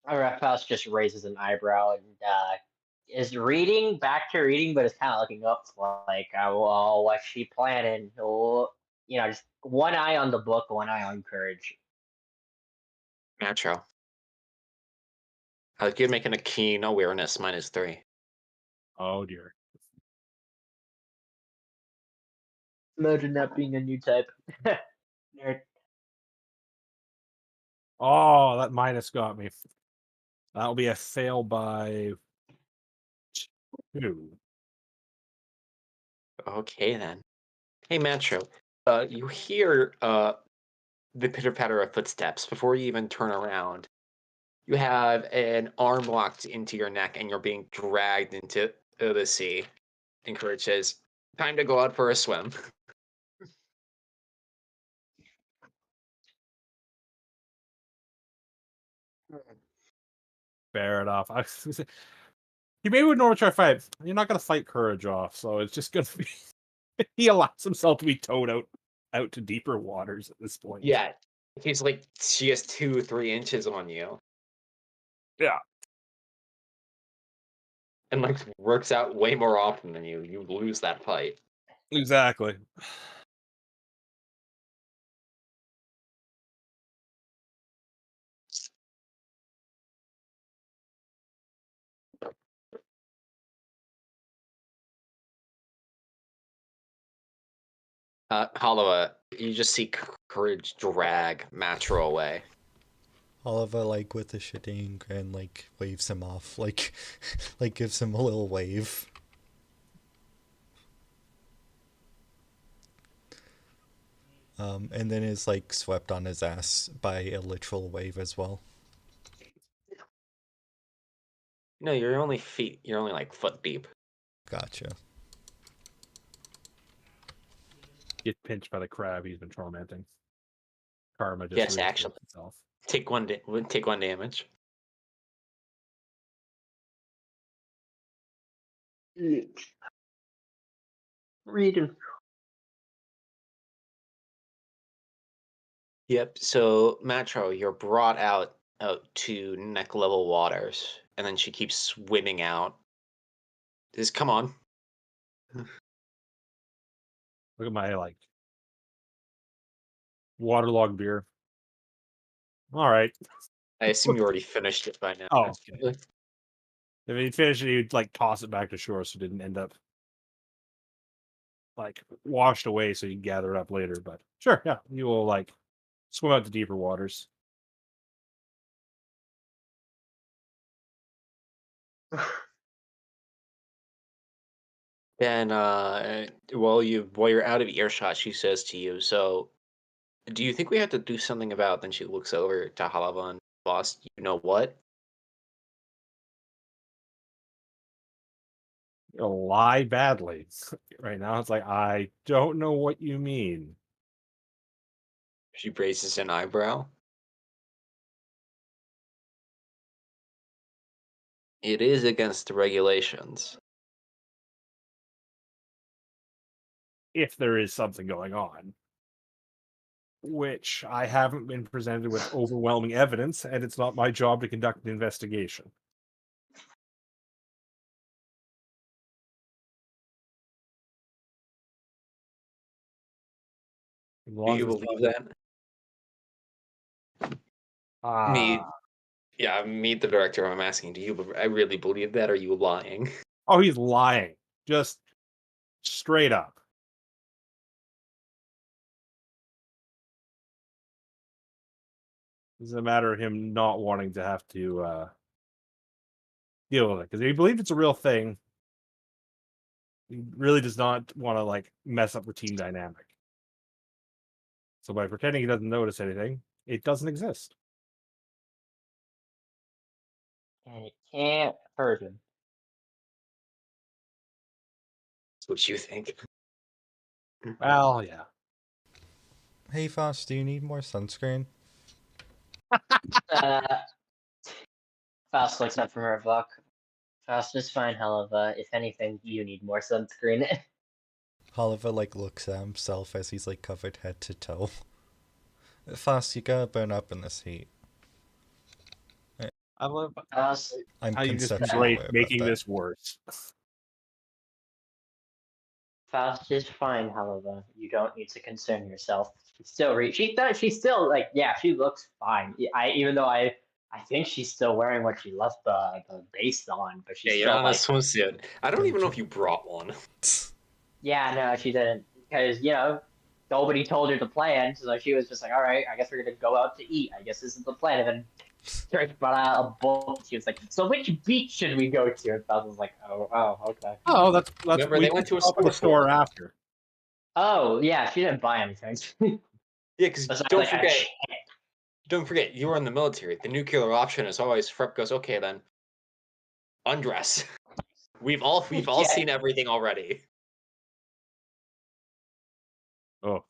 Raphael just raises an eyebrow and is reading back to reading, but is kind of looking up like, well, what's she planning? Oh, just one eye on the book, one eye on Courage. Macho. You're making a keen awareness -3. Oh dear. Imagine that being a new type. Nerd. Oh, that minus got me. That'll be a fail by 2. Okay then. Hey Macho, you hear the pitter patter of footsteps before you even turn around. You have an arm locked into your neck and you're being dragged into the sea. And Courage says, "Time to go out for a swim." Fair enough. He maybe would normally try to fight. You're not gonna fight Courage off, so it's just gonna be he allows himself to be towed out to deeper waters at this point. Yeah, he's like she has 2-3 inches on you, Yeah. and like works out way more often than you. You lose that fight. Exactly. Holloway, you just see Courage drag Matro away. Oliver, like, with the shitting grin, like, waves him off, like, like, gives him a little wave. And then is, like, swept on his ass by a literal wave as well. No, you're only feet. You're only like foot deep. Gotcha. Get pinched by the crab he's been tormenting. Karma just Yes, reinstates actually. itself. Take one damage. Reading. Yep. So Matro, you're brought out to neck level waters, and then she keeps swimming out. Just come on. Look at my waterlogged beer. All right. I assume you already finished it by now. Oh, okay. If he finished it, he'd toss it back to shore so it didn't end up washed away so you can gather it up later. But sure, yeah, you will swim out to deeper waters. Then, while you're out of earshot, she says to you, "So, do you think we have to do something about?" Then she looks over to Halavan, "Boss, you know what?" lie badly. Right now, it's like, I don't know what you mean. She raises an eyebrow. It is against the regulations. If there is something going on, which I haven't been presented with overwhelming evidence, and it's not my job to conduct an investigation. As Do long you as it's believe not, that? Me, ah, yeah, meet the director. I'm asking, do you I really believe that? Or are you lying? oh, he's lying, just straight up. It's a matter of him not wanting to have to deal with it, because if he believes it's a real thing, he really does not want to like mess up the team dynamic. So by pretending he doesn't notice anything, it doesn't exist. And it can't hurt him. That's what you think. Well, yeah. Hey, Foss, do you need more sunscreen? Uh, Faust looks up from her book. Faust is fine, Helva. If anything, you need more sunscreen. Oliver, like, looks at himself as he's, like, covered head to toe. Foss, you gotta burn up in this heat. I love Faust, I'm how you just conceptually embrace aware about making that. this worse. Faust is fine, Helva. You don't need to concern yourself. She's still she does. She's still like, yeah, she looks fine. Even though I think she's still wearing what she left the base on, but Yeah, she's you're still on a like, swimsuit. I don't even know Gotcha. if you brought one. yeah, no, she didn't, because nobody told her the plan, so she was just like, all right, I guess we're gonna go out to eat. I guess this is the plan. And then Trish brought out a book. She was like, so which beach should we go to? And Faust was like, oh, okay. Oh, that's Remember, we they went to a up at the sports store bar. after. Oh yeah, she didn't buy anything. Yeah, because Besides, don't like, forget, you were in the military. The nuclear option is always Frep goes, okay then, undress. We've all Yeah. seen everything already. Oh,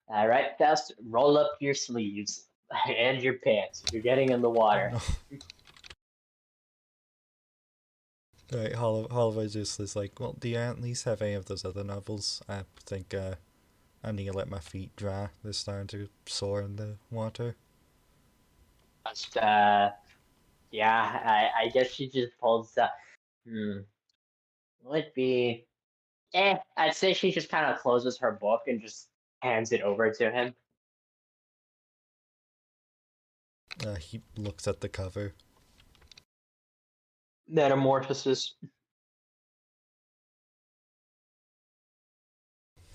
All right, Faust, roll up your sleeves and your pants. You're getting in the water. No. Right, Oliver just is like, well, do you at least have any of those other novels? I think I need to let my feet dry. They're starting to soar in the water. Just, yeah, I guess she just pulls. Would be. I'd say she just kind of closes her book and just hands it over to him. He looks at the cover. Metamorphosis.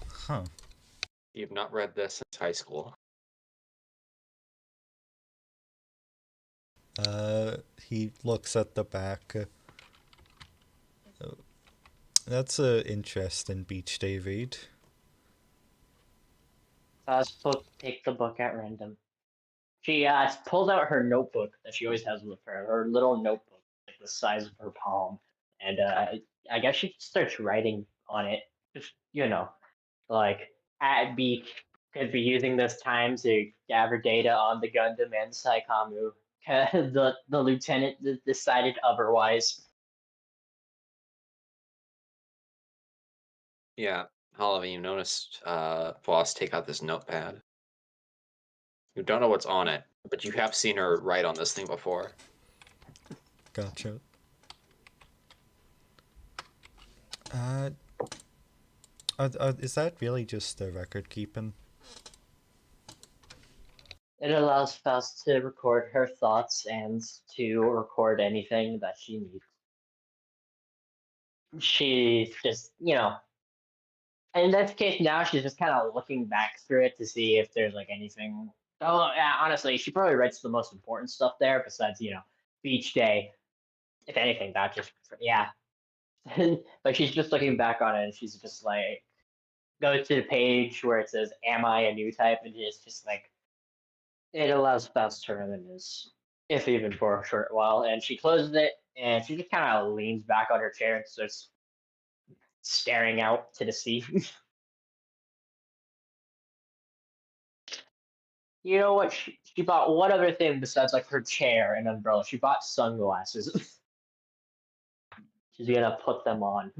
Huh. You've not read this since high school. He looks at the back. That's a interesting beach day read. Faust take the book at random. She pulls out her notebook that she always has with her, her little notebook, like the size of her palm, and I guess she starts writing on it. Just like at beach, could be using this time to gather data on the Gundam and Saikamu. The lieutenant decided otherwise. Yeah, Oliver, you noticed Voss take out this notepad. You don't know what's on it, but you have seen her write on this thing before. Gotcha. Is that really just the record keeping? It allows Faust to record her thoughts and to record anything that she needs. She's just, in this case now she's just kind of looking back through it to see if there's like anything. Oh, yeah, honestly, she probably writes the most important stuff there besides, beach day. If anything, that just, yeah. But she's just looking back on it and she's just like, go to the page where it says, am I a new type? And it's just like, it allows Faust to reminisce, if even for a short while. And she closes it and she just kind of leans back on her chair and starts staring out to the sea. You know what? She bought one other thing besides like her chair and umbrella. She bought sunglasses. She's gonna put them on.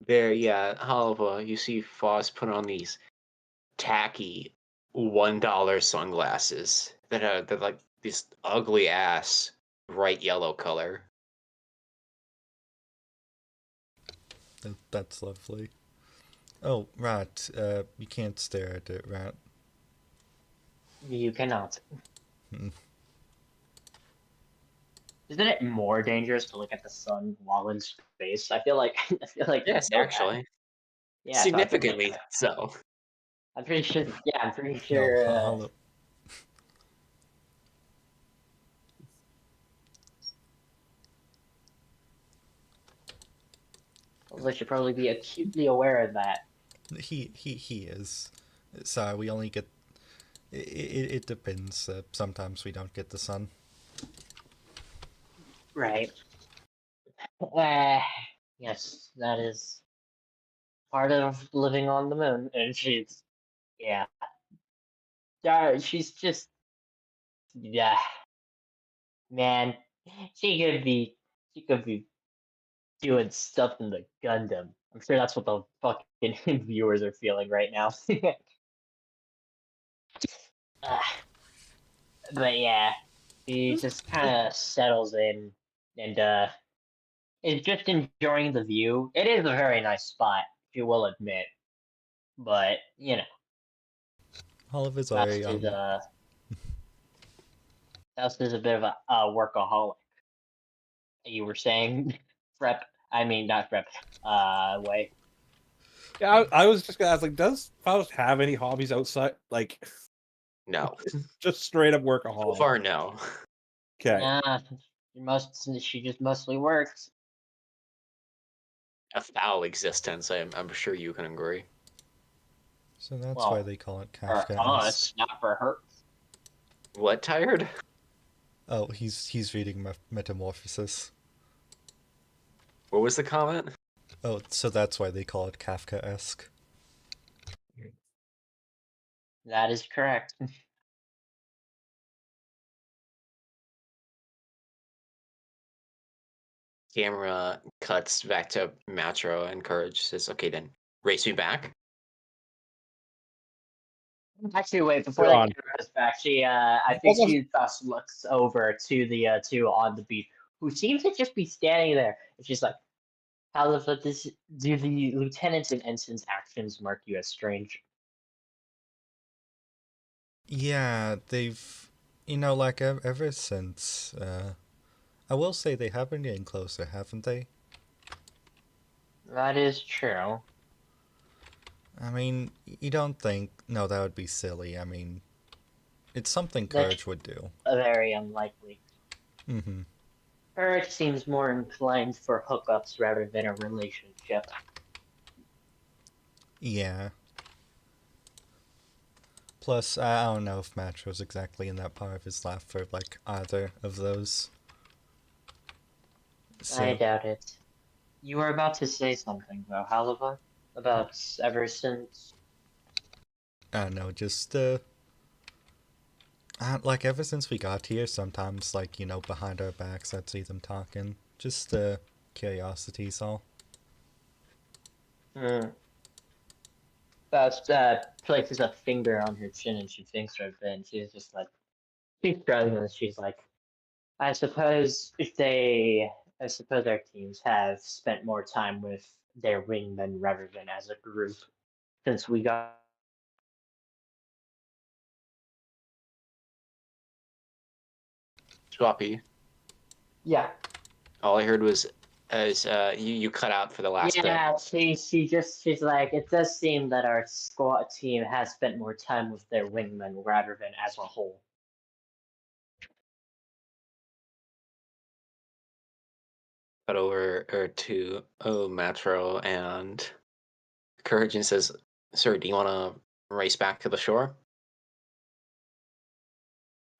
There, yeah, Oliver, you see Foz put on these tacky $1 sunglasses they're like this ugly ass bright yellow color. That's lovely. Oh, Rat, you can't stare at it, Rat. You cannot. Hmm. Isn't it more dangerous to look at the sun while in space? I feel like Yes, you know that. actually. Yeah, so Significantly so. I'm pretty sure. Yeah, I'm pretty No, sure. I should probably be acutely aware of that. he is. Sorry, we only get. It depends. Sometimes we don't get the sun. Right. Yes, that is part of living on the moon, and yeah, she's just, yeah, man, she could be doing stuff in the Gundam. I'm sure that's what the fucking viewers are feeling right now. Ah, but yeah, she just kind of settles in and is just enjoying the view. It is a very nice spot, you will admit, but you know, Oliver's Faust already is on. Faust is a bit of a workaholic. You were saying, prep. I mean, not prep. Way. Yeah, I was just gonna ask, like, does Faust have any hobbies outside, like, No. just straight up So workaholic? far, no. Okay. Nah, she just mostly works. A foul existence, I'm sure you can agree. So that's why Well, they call it for Kafkaesque. us, not for her. What, tired? Oh, he's reading Metamorphosis. What was the comment? Oh, so that's why they call it Kafkaesque. That is correct. Camera cuts back to Matro and Courage says, okay then, race me back. Actually, wait, before You're that on. camera goes back, I think Hold on. she just looks over to the two on the beach, who seems to just be standing there. And she's like, how do the lieutenants and ensigns' actions mark you as strange? Yeah, they've, like ever since. I will say they have been getting closer, haven't they? That is true. I mean, you don't think? No, that would be silly. I mean, it's something That's Courage would do. very unlikely. Mm-hmm. Eric seems more inclined for hookups rather than a relationship. Yeah. Plus, I don't know if Matro's exactly in that part of his life for, like, either of those. So, I doubt it. You were about to say something, though, Haliva? About ever since? I don't know, just, like, ever since we got here, sometimes, like, behind our backs, I'd see them talking. Just, curiosity's all. Faust places a finger on her chin and she thinks for a bit, and she's just like, she's struggling, and she's like, I suppose our teams have spent more time with their wingmen rather than as a group since we got. Swappy. Yeah. All I heard was as you cut out for the last bit. Yeah, she's like, it does seem that our squad team has spent more time with their wingmen rather than as a whole. Cut over to Matro and Courage and says, "Sir, do you want to race back to the shore?"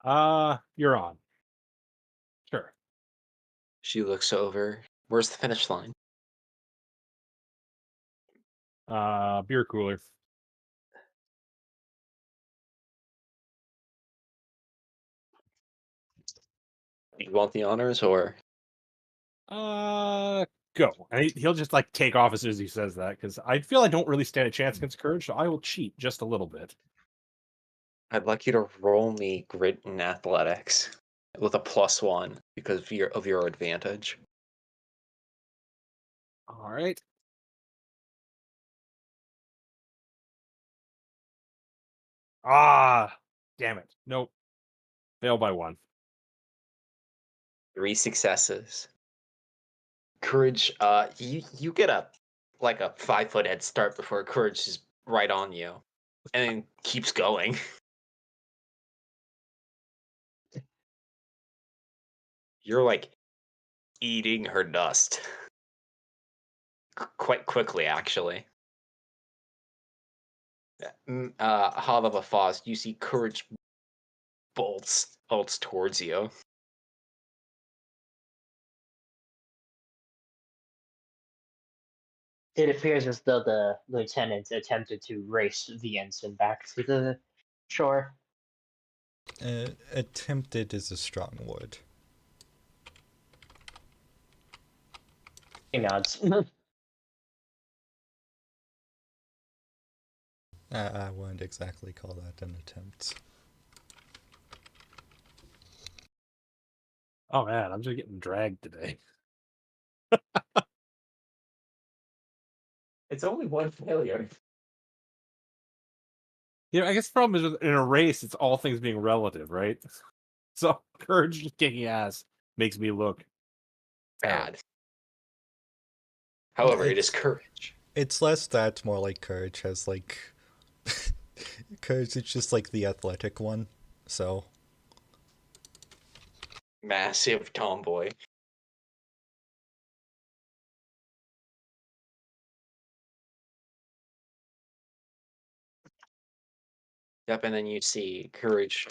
You're on. She looks over. Where's the finish line? Beer cooler. Do you want the honors or? Go. And he'll just like take off as soon as he says that because I feel I don't really stand a chance against courage, so I will cheat just a little bit. I'd like you to roll me grit and athletics with a +1 because of your advantage. All right. Ah, damn it. Nope. Fail by 1. 3 successes. Courage, you get a 5-foot head start before Courage is right on you, and then keeps going. You're like eating her dust quite quickly, actually. Hall of a Foz, you see Courage bolts towards you. It appears as though the lieutenant attempted to race the ensign back to the shore. Attempted is a strong word. He nods. I wouldn't exactly call that an attempt. Oh man, I'm just getting dragged today. It's only one failure. I guess the problem is in a race, it's all things being relative, right? So courage just kicking ass makes me look Bad. However, it is It's- courage. It's less that, more like courage has like courage is just like the athletic one. So Massive tomboy. Yep, and then you see Courage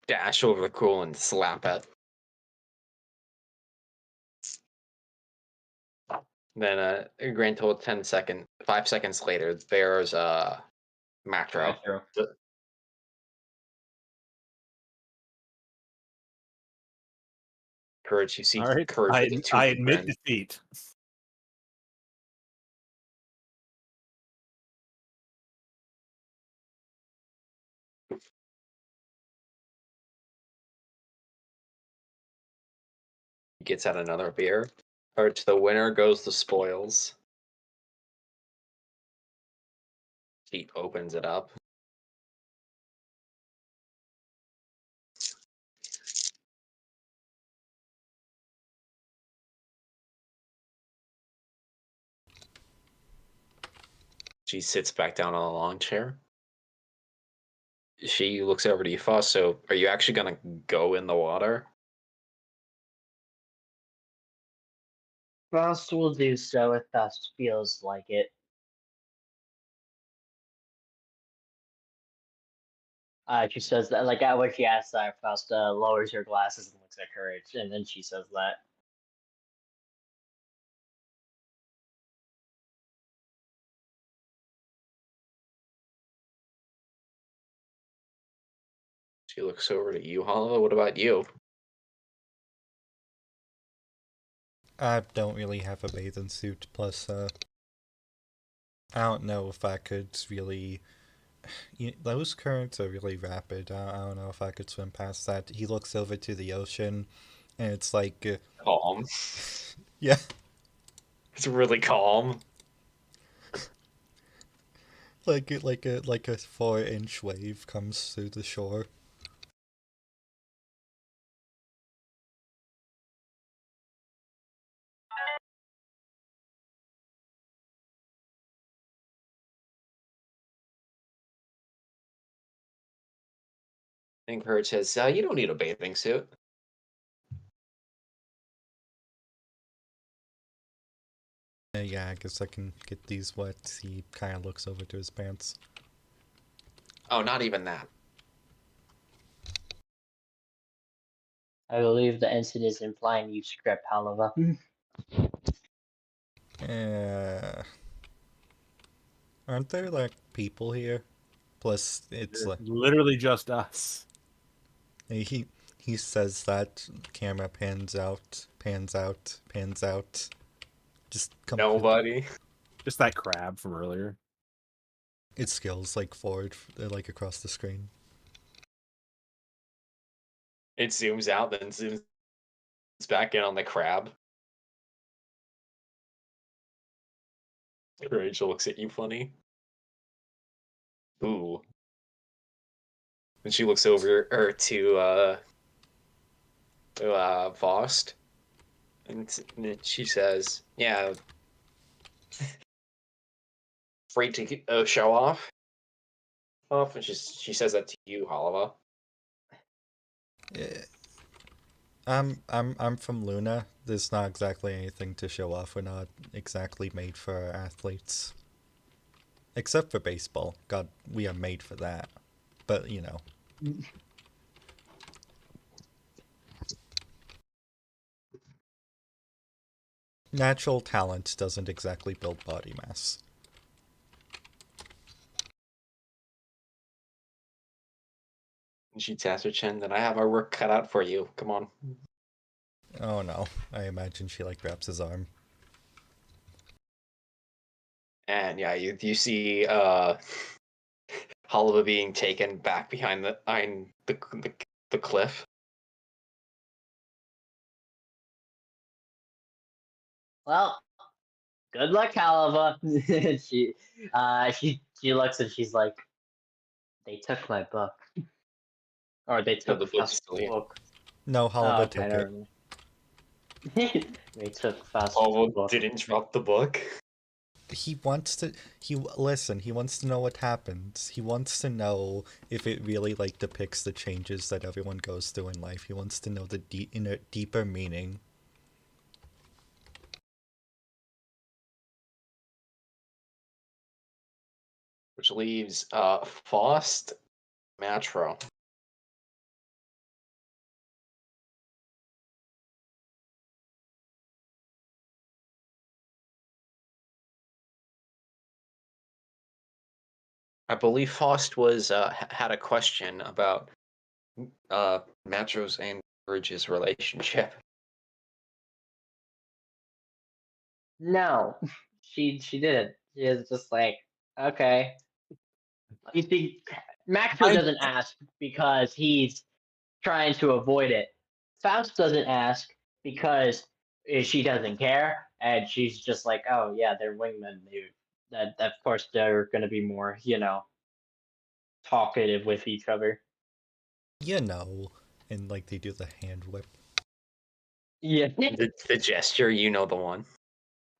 dash over the cool and slap it. Then a grand total 5 seconds later, there's Macro. Courage, you see all right. Courage with a I toothy admit grin. defeat. Gets out another beer. Or to the winner goes the spoils. He opens it up. She sits back down on a lawn chair. She looks over to you, Foss. So, are you actually gonna go in the water? Faust will do so if Faust feels like it. She says that, like, when she asks that, Faust lowers her glasses and looks at Courage, and then she says that. She looks over to you, Hollow. What about you? I don't really have a bathing suit. Plus, I don't know if I could really. Those currents are really rapid. I don't know if I could swim past that. He looks over to the ocean, and it's like, Calm. yeah, It's really calm. like a 4-inch wave comes through the shore. And Courage says, you don't need a bathing suit. Yeah, I guess I can get these wet. He kind of looks over to his pants. Oh, not even that. I believe the incident is implying you script, Halava. Aren't there like people here? Plus, it's like Literally just us. he he says that camera pans out, pans out, pans out. Just Nobody. Just that crab from earlier. It scales like forward, like across the screen. It zooms out, then zooms back in on the crab. Rachel looks at you funny. Ooh. And she looks over to Vost, and she says, "Yeah, afraid to show off." And she says that to you, Halava. Eh, I'm from Luna. There's not exactly anything to show off. We're not exactly made for athletes. Except for baseball. God, we are made for that. But, you know. Natural talent doesn't exactly build body mass. And she taps her chin. Then I have our work cut out for you. Come on. Oh no. I imagine she like grabs his arm. And yeah, you see Halava being taken back behind the cliff. Well, good luck, Halava. she looks and she's like, they took my book, or they No, took the book's Faust's still here. book. No, Oh, Halava okay, took it. never mind. They took Faust's Halava book. didn't drop the book. He wants to he wants to know what happens. He wants to know if it really like depicts the changes that everyone goes through in life. He wants to know the deeper meaning. Which leaves Faust, Matro. I believe Faust was had a question about Matro's and Bridge's relationship. No, she didn't. She was just like, okay. You think Maxwell doesn't ask because he's trying to avoid it. Faust doesn't ask because she doesn't care, and she's just like, oh yeah, they're wingmen. That of course they're gonna be more, talkative with each other. You know, and like they do the hand whip. Yeah. The gesture, you know the one.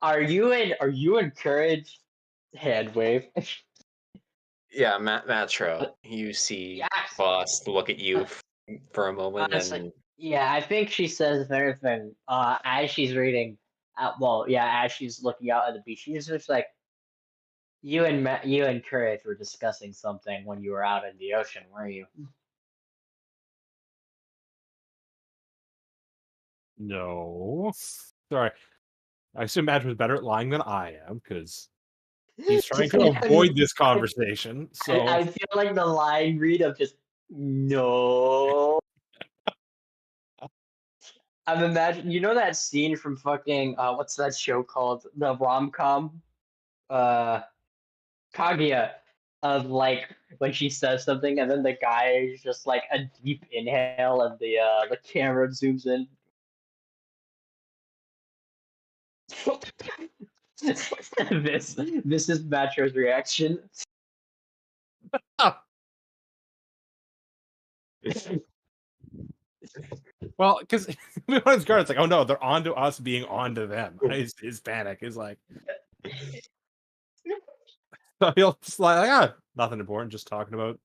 Are you encouraged? Hand wave. Yeah, Matro. You see Yeah. Faust look at you for a moment, Honestly, and yeah, I think she says if anything, as she's reading, as she's looking out at the beach, she's just like, you and Courage were discussing something when you were out in the ocean, were you? No. Sorry. I assume Madge was better at lying than I am, because he's trying to avoid this conversation. So I feel like the line read of just no. I'm imagining, that scene from fucking what's that show called? The rom com, Kaguya, of like when she says something and then the guy is just like a deep inhale and the camera zooms in. This is Matro's reaction. well, because his guard, it's like, oh no, they're on to us being on to them. His panic is like, so he'll just like, nothing important, just talking about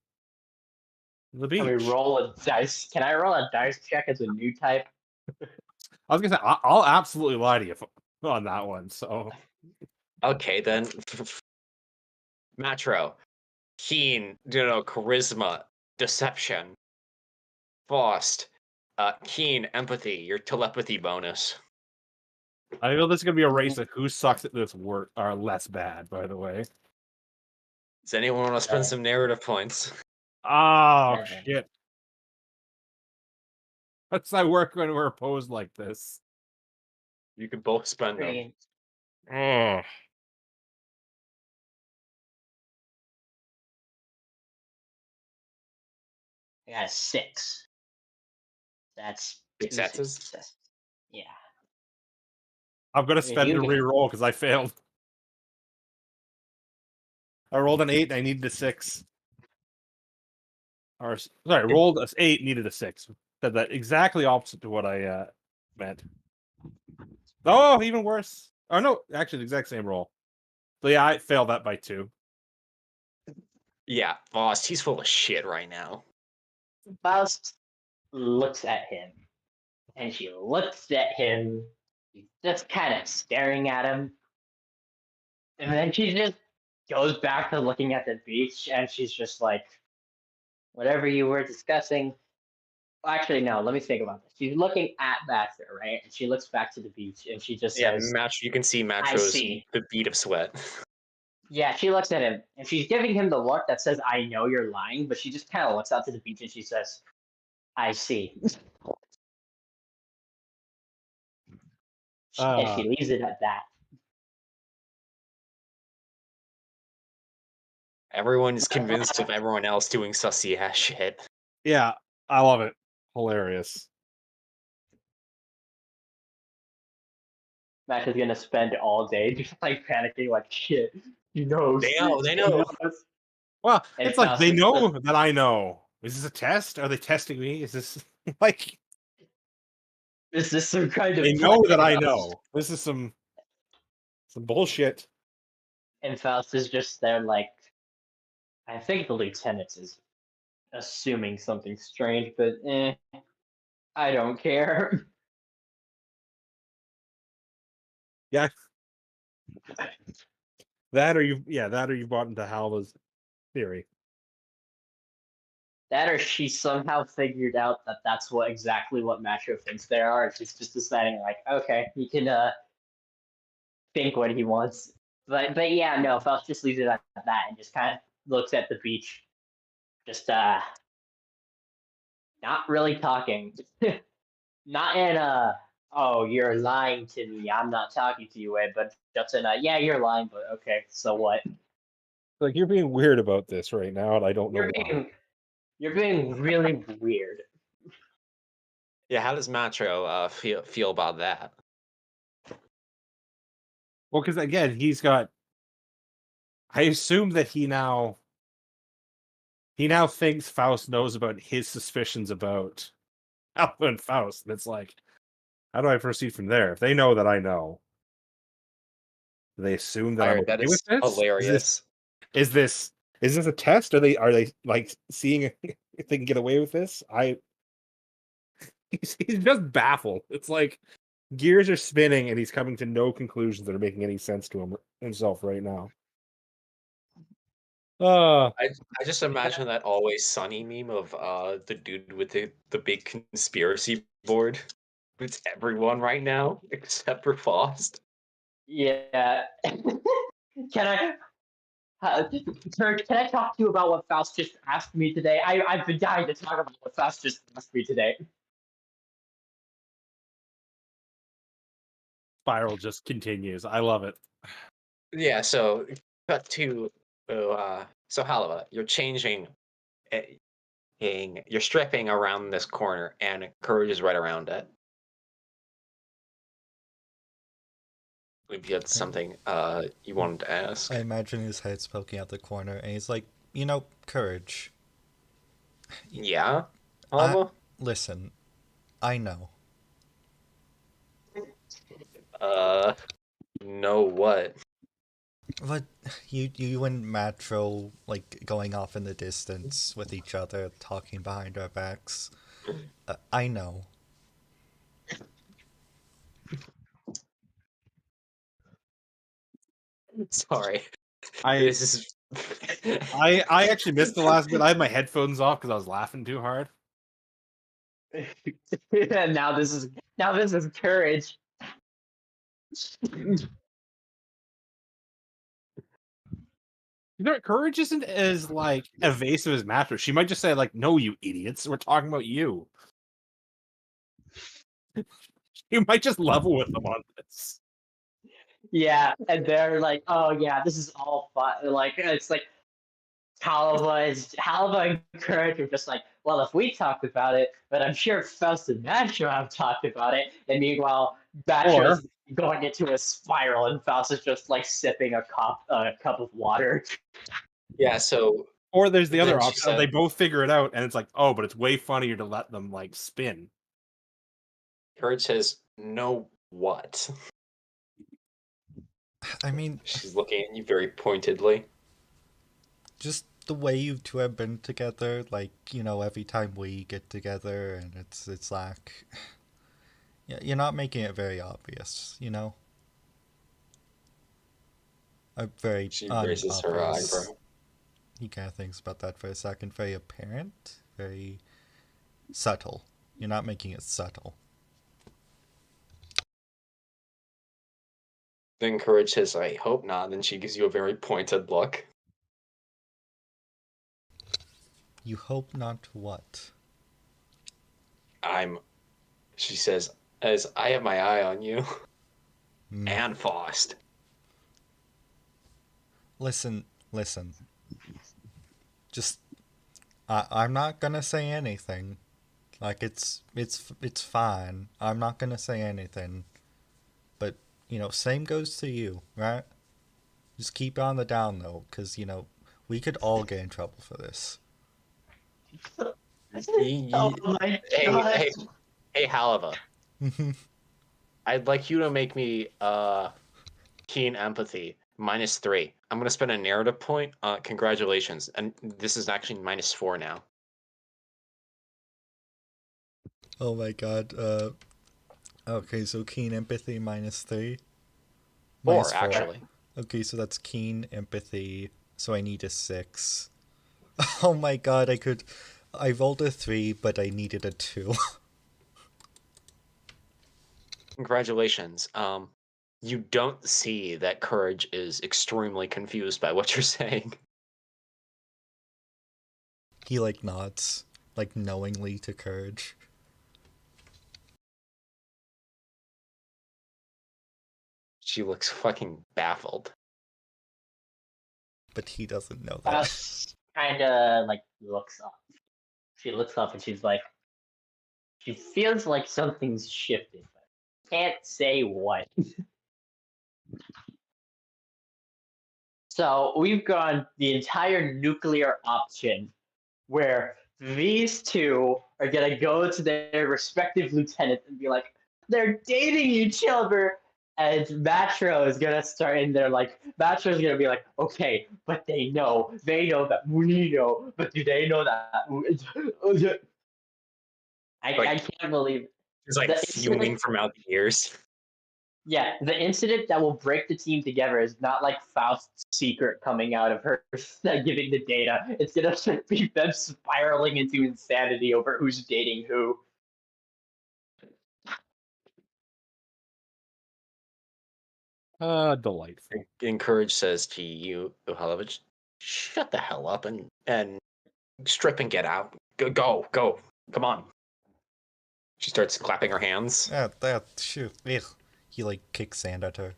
the beach. Can we roll a dice? Can I roll a dice check as a new type? I was gonna say, I'll absolutely lie to you on that one. So okay, then Matro, keen, charisma, deception. Faust, Keen, empathy, your telepathy bonus. I feel this is gonna be a race of who sucks at this work are less bad. By the way. Does anyone want to spend some narrative points? Oh Seven. shit! That's I work when we're opposed like this. You could both spend them. Three. Oh. I got a 6. That's 2 Successes? successes. Yeah. I'm gonna If spend you a get- reroll because I failed. I rolled an 8 and I needed a 6. Or sorry, rolled a 8, needed a 6. Said that exactly opposite to what I meant. Oh, even worse. Oh no, actually the exact same roll. So yeah, I failed that by 2. Yeah, boss, he's full of shit right now. Faust looks at him, and she looks at him. She's just kind of staring at him, and then she just goes back to looking at the beach, and she's just like, "Whatever you were discussing." Actually, no. Let me think about this. She's looking at Baxter, right? And she looks back to the beach, and she just Yeah, says, you can see "I Matro's see." the bead of sweat. Yeah, she looks at him, and she's giving him the look that says, "I know you're lying," but she just kind of looks out to the beach, and she says, "I see." And she leaves it at that. Everyone's convinced of everyone else doing sussy ass shit. Yeah, I love it. Hilarious. Max is gonna spend all day just like panicking, like shit. He knows. They know, they He know. knows. Well, And it's like Faust they is know just- that I know. Is this a test? Are they testing me? Is this like Is this some kind of they know that I plan? know? This is some bullshit. And Faust is just there, like, I think the lieutenant is assuming something strange, but I don't care. Yeah. That or you bought into Halva's theory. That or she somehow figured out that that's exactly what Macho thinks they are. And she's just deciding, like, okay, he can think what he wants. But yeah, no, Faust just leaves it at that and just kind of looks at the beach, just not really talking, not in oh, you're lying to me, I'm not talking to you way, but just in yeah, you're lying, but okay, so what? Like you're being weird about this right now, and I don't know why. You're being really weird. Yeah, how does Matro feel about that? Well, because again, he's got. I assume that he now thinks Faust knows about his suspicions about Alpha and Faust. And it's like, how do I proceed from there? If they know that I know, do they assume that I'm Fire, that okay is with this? hilarious. Is this a test? Are they like seeing if they can get away with this? He's just baffled. It's like gears are spinning and he's coming to no conclusions that are making any sense to himself right now. I just imagine that Always Sunny meme of the dude with the big conspiracy board. It's everyone right now except for Faust. Yeah. Can I? Sir, can I talk to you about what Faust just asked me today? I've been dying to talk about what Faust just asked me today. Spiral just continues. I love it. Yeah, so cut to so Halava, you're changing you're stripping around this corner and Courage is right around it. Maybe you had something you wanted to ask. I imagine his head's poking out the corner, and he's like, Courage. Yeah? Halava? Listen, I know. No what? But you and Matro, like, going off in the distance with each other, talking behind our backs. I know. Sorry. I This is I actually missed the last bit. I had my headphones off because I was laughing too hard. And now this is courage. You know, Courage isn't as like evasive as Master. She might just say like, "No, you idiots, we're talking about you." You might just level with them on this. Yeah, and they're like, "Oh yeah, this is all fun." Like it's like Halva and Courage are just like, "Well, if we talked about it, but I'm sure Faust and Nashua have talked about it." And meanwhile, Basha's Or going into a spiral, and Faust is just like sipping a cup of water. Yeah, so there's the other then she option. They said, both figure it out, and it's like, oh, but it's way funnier to let them like spin. Courage says, "No, what?" I mean, She's looking at you very pointedly. just the way you two have been together, like, every time we get together, and it's like, you're not making it very obvious. Very She raises her unobvious. eyebrow. He kind of thinks about that for a second. Very apparent, very subtle. You're not making it subtle. Then Courage says, "I hope not." Then she gives you a very pointed look. You hope not what? She says, "As I have my eye on you." Mm. And Faust. Listen. Just, I'm not gonna say anything. Like, it's fine. I'm not gonna say anything. But, same goes to you, right? Just keep it on the down low, because, we could all get in trouble for this. Oh my god! Hey, Halava. I'd like you to make me keen empathy -3. I'm gonna spend a narrative point. Congratulations, and this is actually -4 now. Oh my god. Okay, so keen empathy -3. Four, -4. actually. Okay, so that's keen empathy. So I need a 6. Oh my god, I rolled a 3, but I needed a 2. Congratulations. You don't see that Courage is extremely confused by what you're saying. He nods, knowingly to Courage. She looks fucking baffled. But he doesn't know that. Faust kind of looks up. She looks up and she's like, she feels like something's shifted, but can't say what. So we've gone the entire nuclear option where these two are gonna go to their respective lieutenants and be like, they're dating each other. And Matro is gonna start in there Matro's gonna be like, okay, but they know that we know, but do they know that? I can't believe it. He's fuming from out the ears. Yeah, the incident that will break the team together is not like Faust's secret coming out of her giving the data. It's gonna be them spiraling into insanity over who's dating who. Delightful. Encourage says to you, Uhalovich, shut the hell up and strip and get out. Go. Come on. She starts clapping her hands. Shoot. Ugh. He kicks sand at her.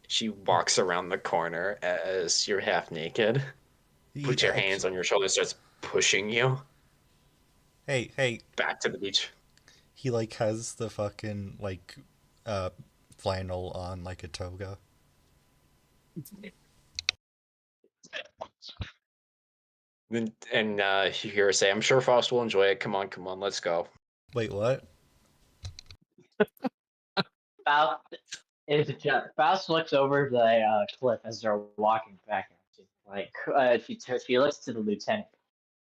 She walks around the corner as you're half naked. Puts your hands on your shoulders, starts pushing you. Hey. Back to the beach. He has the fucking flannel on like a toga. And you hear her say, "I'm sure Faust will enjoy it. Come on, let's go." Wait, what? Faust looks over the cliff as they're walking back. She looks to the lieutenant.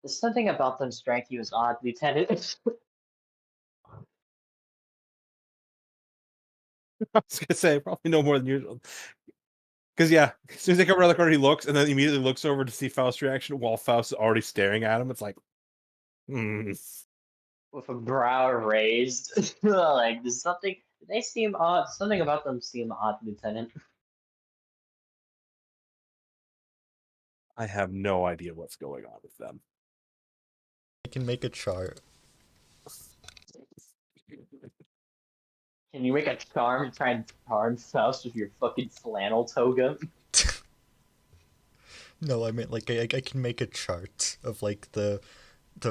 There's something about them strike you as odd, Lieutenant. I was gonna say probably no more than usual. Because yeah, as soon as they come around the corner, he looks and then immediately looks over to see Faust's reaction while Faust is already staring at him. It's like, with a brow raised. Like, there's something. They seem odd. Something about them seem odd, Lieutenant. I have no idea what's going on with them. I can make a chart. Can you make a charm to try and charm Faust with your fucking flannel toga? No, I meant like I can make a chart of like the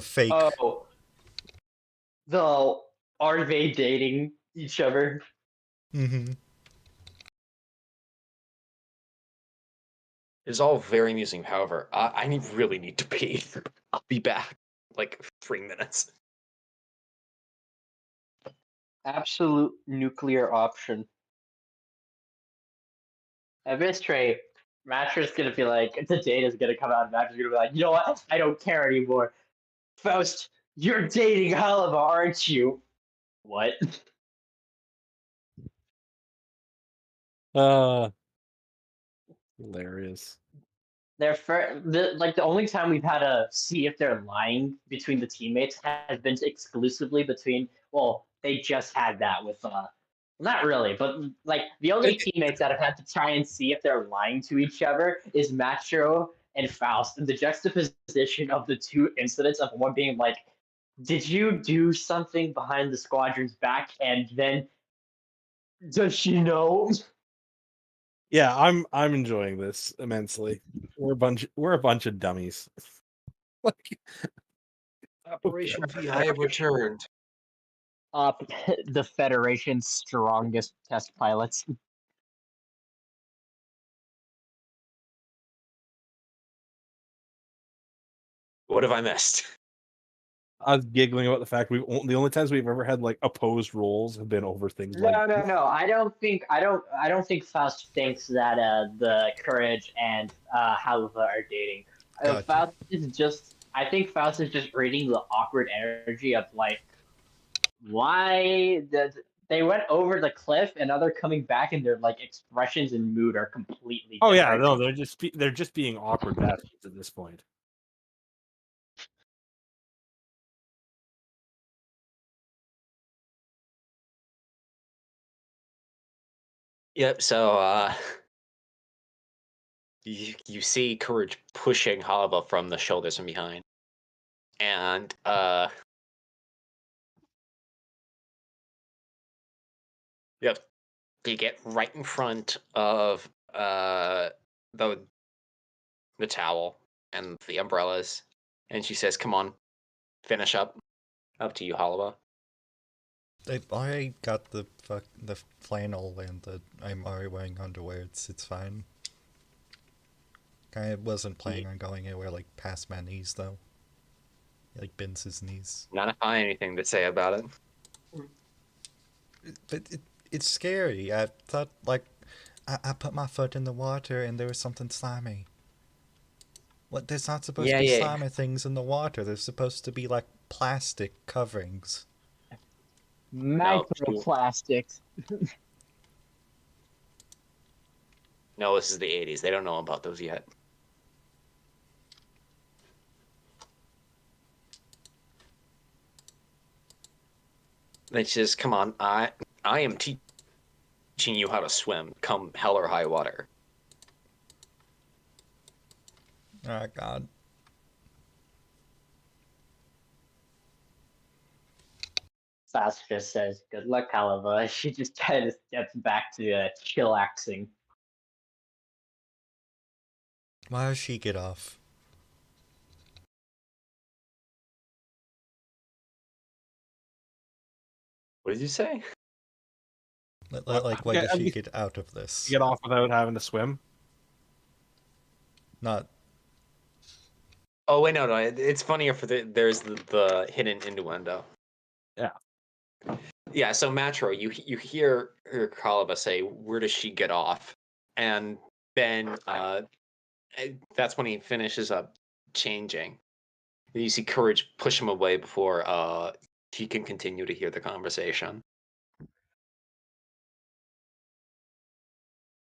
fake. Oh, are they dating each other? Mm-hmm. It's all very amusing. However, really need to pee. I'll be back like 3 minutes. Absolute nuclear option. At this rate, Matcher's gonna be like, the data's gonna come out, and Matcher's gonna be like, you know what? I don't care anymore. Faust, you're dating Halima, aren't you? What? Hilarious. The only time we've had to see if they're lying between the teammates has been exclusively between. Well, they just had that with not really, but like the only teammates that have had to try and see if they're lying to each other is Macho and Faust. And the juxtaposition of the two incidents of one being like, "Did you do something behind the squadron's back?" and then, "Does she know?" Yeah, I'm enjoying this immensely. We're a bunch of dummies. Like, Operation VI have returned. The Federation's strongest test pilots. What have I missed? I was giggling about the fact the only times we've ever had like opposed roles have been over things like No. I don't think Faust thinks that the Courage and Halva are dating. Gotcha. Faust is just. I think Faust is just reading the awkward energy of like, why they went over the cliff and now they're coming back and their like expressions and mood are completely. Oh yeah, different. no, they're just being awkward bastards at this point. Yep. So you see Courage pushing Halva from the shoulders from behind, and yep, you get right in front of the towel and the umbrellas, and she says, "Come on, finish up. Up to you, Halva." I got the flannel and I'm already wearing underwear. It's fine. I wasn't planning on going anywhere like past my knees though. Like Bince's knees. Not if I have anything to say about it. But it's scary. I thought like I put my foot in the water and there was something slimy. What? There's not supposed to be slimy things in the water. There's supposed to be like plastic coverings. Microplastics. No, this is the 80s. They don't know about those yet. It's just, come on, I am teaching you how to swim, come hell or high water. Oh God. Faust just says, "Good luck, Halva." She just kind of steps back to chillaxing. Why does she get off? What did you say? Like, why does she get out of this? Get off without having to swim. Not. Oh wait, no. It's funnier for there's the hidden innuendo. Yeah. Yeah. So Matro, you hear Kalava say, "Where does she get off?" And then that's when he finishes up changing. And you see Courage push him away before he can continue to hear the conversation.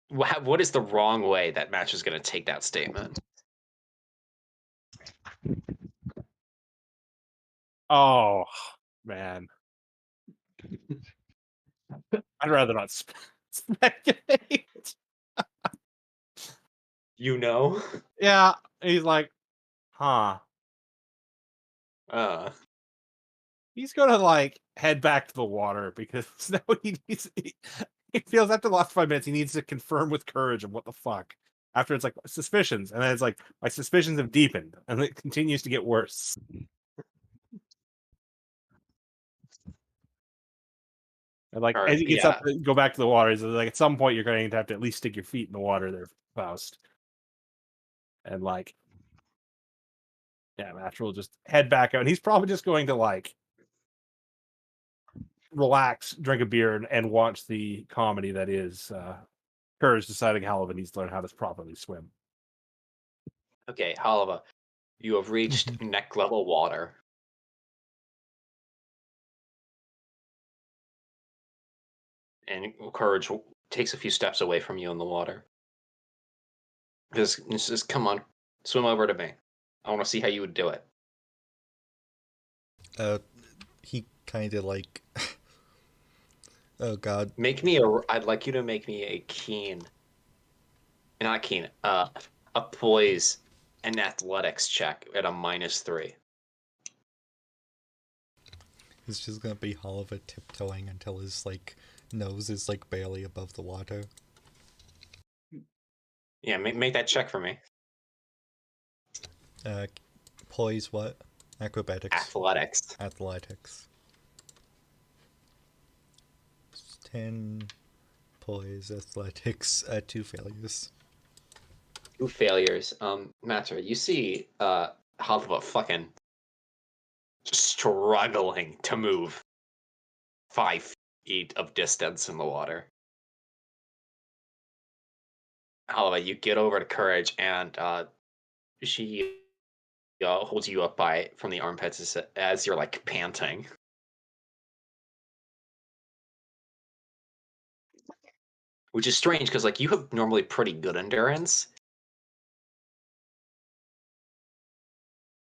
What is the wrong way that Match is going to take that statement? Oh man, I'd rather not speculate. You know? Yeah, he's like, huh. Uh, He's gonna like head back to the water because now he needs. He feels after the last 5 minutes he needs to confirm with courage of what the fuck. After it's like suspicions, and then it's like my suspicions have deepened, and it continues to get worse. And like all as right, he gets up, yeah. to go back to the water. He's like, at some point you're going to have to at least stick your feet in the water, there, Faust. And like, yeah, Natural will just head back out, and he's probably just going to like relax, drink a beer, and watch the comedy that is Courage deciding Halivan needs to learn how to properly swim. Okay, Halva, you have reached neck level water. And Courage takes a few steps away from you in the water. Just come on, swim over to me. I want to see how you would do it. He kind of like, oh god, I'd like you to make me a not keen, a poise and athletics check at a -3. he's just gonna be Oliver tiptoeing until his like nose is like barely above the water. Yeah, make that check for me. Poise what? Acrobatics. Athletics. Athletics. 10 poise athletics, 2 failures. 2 failures. Matter, you see Halva fucking struggling to move 5 feet of distance in the water. Halva, you get over to Courage, and she holds you up from the armpits as you're like panting. Which is strange because like you have normally pretty good endurance.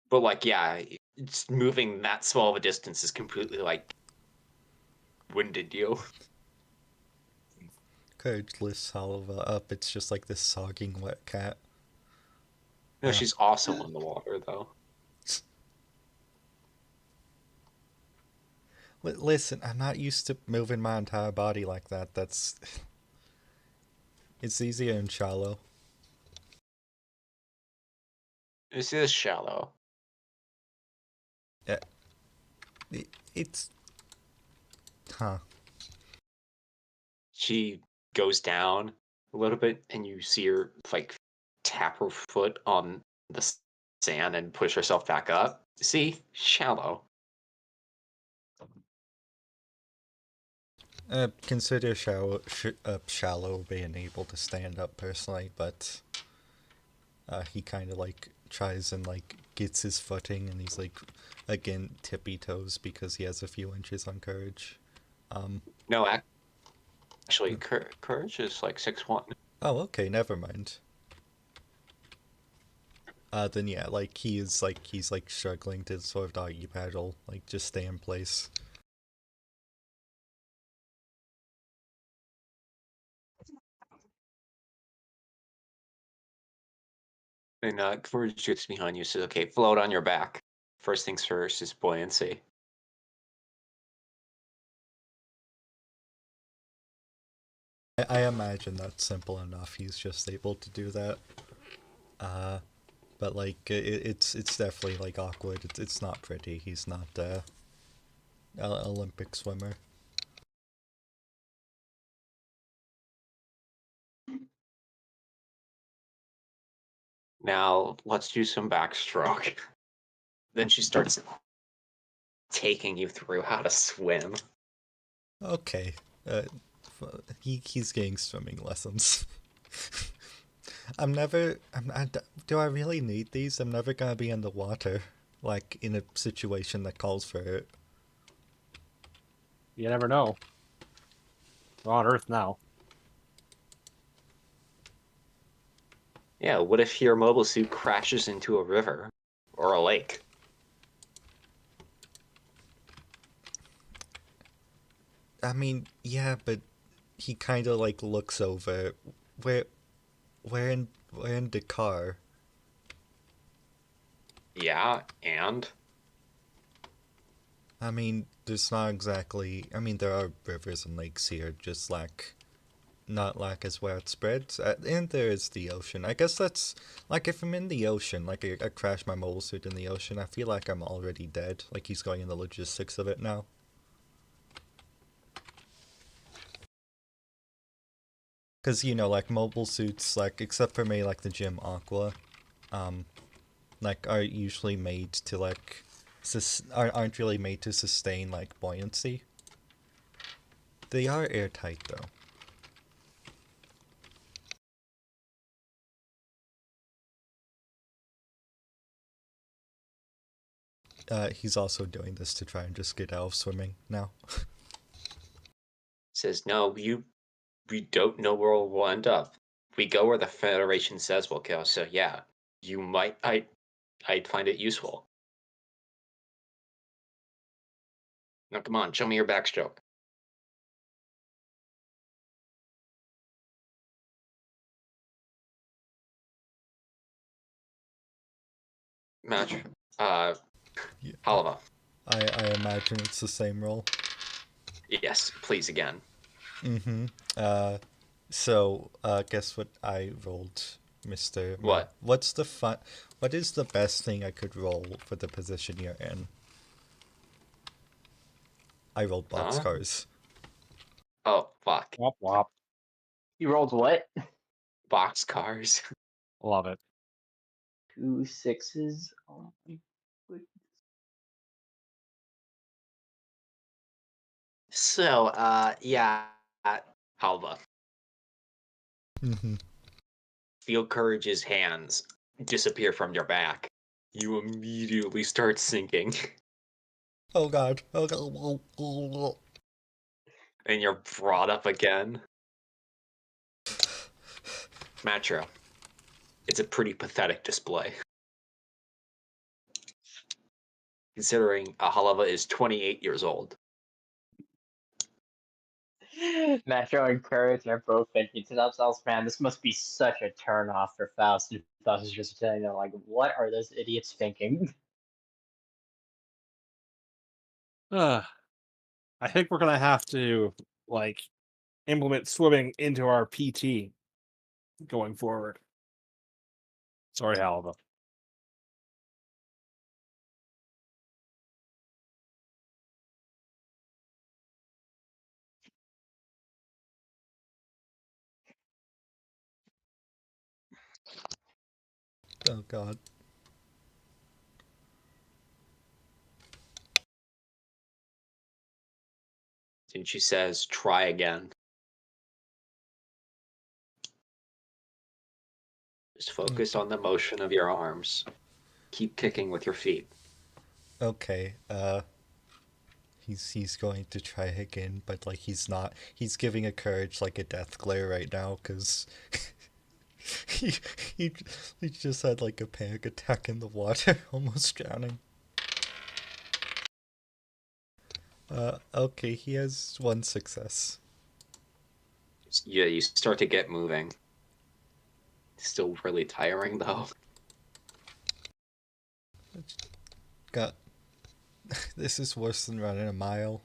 But like yeah, it's moving that small of a distance is completely like winded you. Courage lifts Oliver up. It's just like this sogging wet cat. No, she's also in the water though. Listen, I'm not used to moving my entire body like that. That's. It's easier and shallow. This is shallow. Yeah. It's. Huh. She goes down a little bit, and you see her like tap her foot on the sand and push herself back up. See, shallow. Consider shallow being able to stand up personally, but he kind of like tries and like gets his footing, and he's like again tippy toes because he has a few inches on courage. No, actually, Courage is like 6'1". Oh, okay, never mind. Then yeah, like he's like struggling to sort of doggy paddle, like just stay in place. And Courage gets behind you, says, "Okay, float on your back. First things first is buoyancy." I imagine that's simple enough. He's just able to do that. But like it's definitely like awkward. It's not pretty. He's not Olympic swimmer. Now let's do some backstroke. Then she starts taking you through how to swim. Okay. Uh, he's getting swimming lessons. Do I really need these? I'm never gonna be in the water, like in a situation that calls for it. You never know. We're on Earth now. Yeah, what if your mobile suit crashes into a river or a lake? I mean, yeah, but he kind of like looks over. Where, where in the car? Yeah, and I mean, there's not exactly. I mean, there are rivers and lakes here, just not like as widespread. And there is the ocean. I guess that's like if I'm in the ocean, like I crash my mobile suit in the ocean, I feel like I'm already dead. Like he's going in the logistics of it now. Because, like mobile suits, like except for maybe like the Gym Aqua, um, like are usually made to like, aren't really made to sustain like buoyancy. They are airtight though. He's also doing this to try and just get out of swimming now. says, no, we don't know where we'll end up. We go where the Federation says we'll go, so yeah, I'd find it useful. Now come on, show me your backstroke. Match, Yeah, Halava. I imagine it's the same role. Yes, please again. Mm-hmm. So, guess what I rolled, Mr. What? What is the best thing I could roll for the position you're in? I rolled Huh? boxcars. Oh, fuck. Wop wop. You rolled what? Boxcars. Love it. 2 6s. Oh my goodness. So, yeah, Halva. Mm-hmm. Feel Courage's hands disappear from your back. You immediately start sinking, Oh god. Oh god. and you're brought up again. Matro. It's a pretty pathetic display. Considering Halava is 28 years old. Metro and Courage are both thinking to themselves, man, this must be such a turn off for Faust. And Faust is just saying, like, what are those idiots thinking? I think we're gonna have to like implement swimming into our PT going forward. Sorry, Halva. Oh god. And she says, try again. Just focus on the motion of your arms. Keep kicking with your feet. Okay. He's going to try again, but like he's not. He's giving a Courage like a death glare right now because he, he he just had like a panic attack in the water, almost drowning. Okay, he has one success. Yeah, you start to get moving. Still really tiring though. Got. This is worse than running a mile.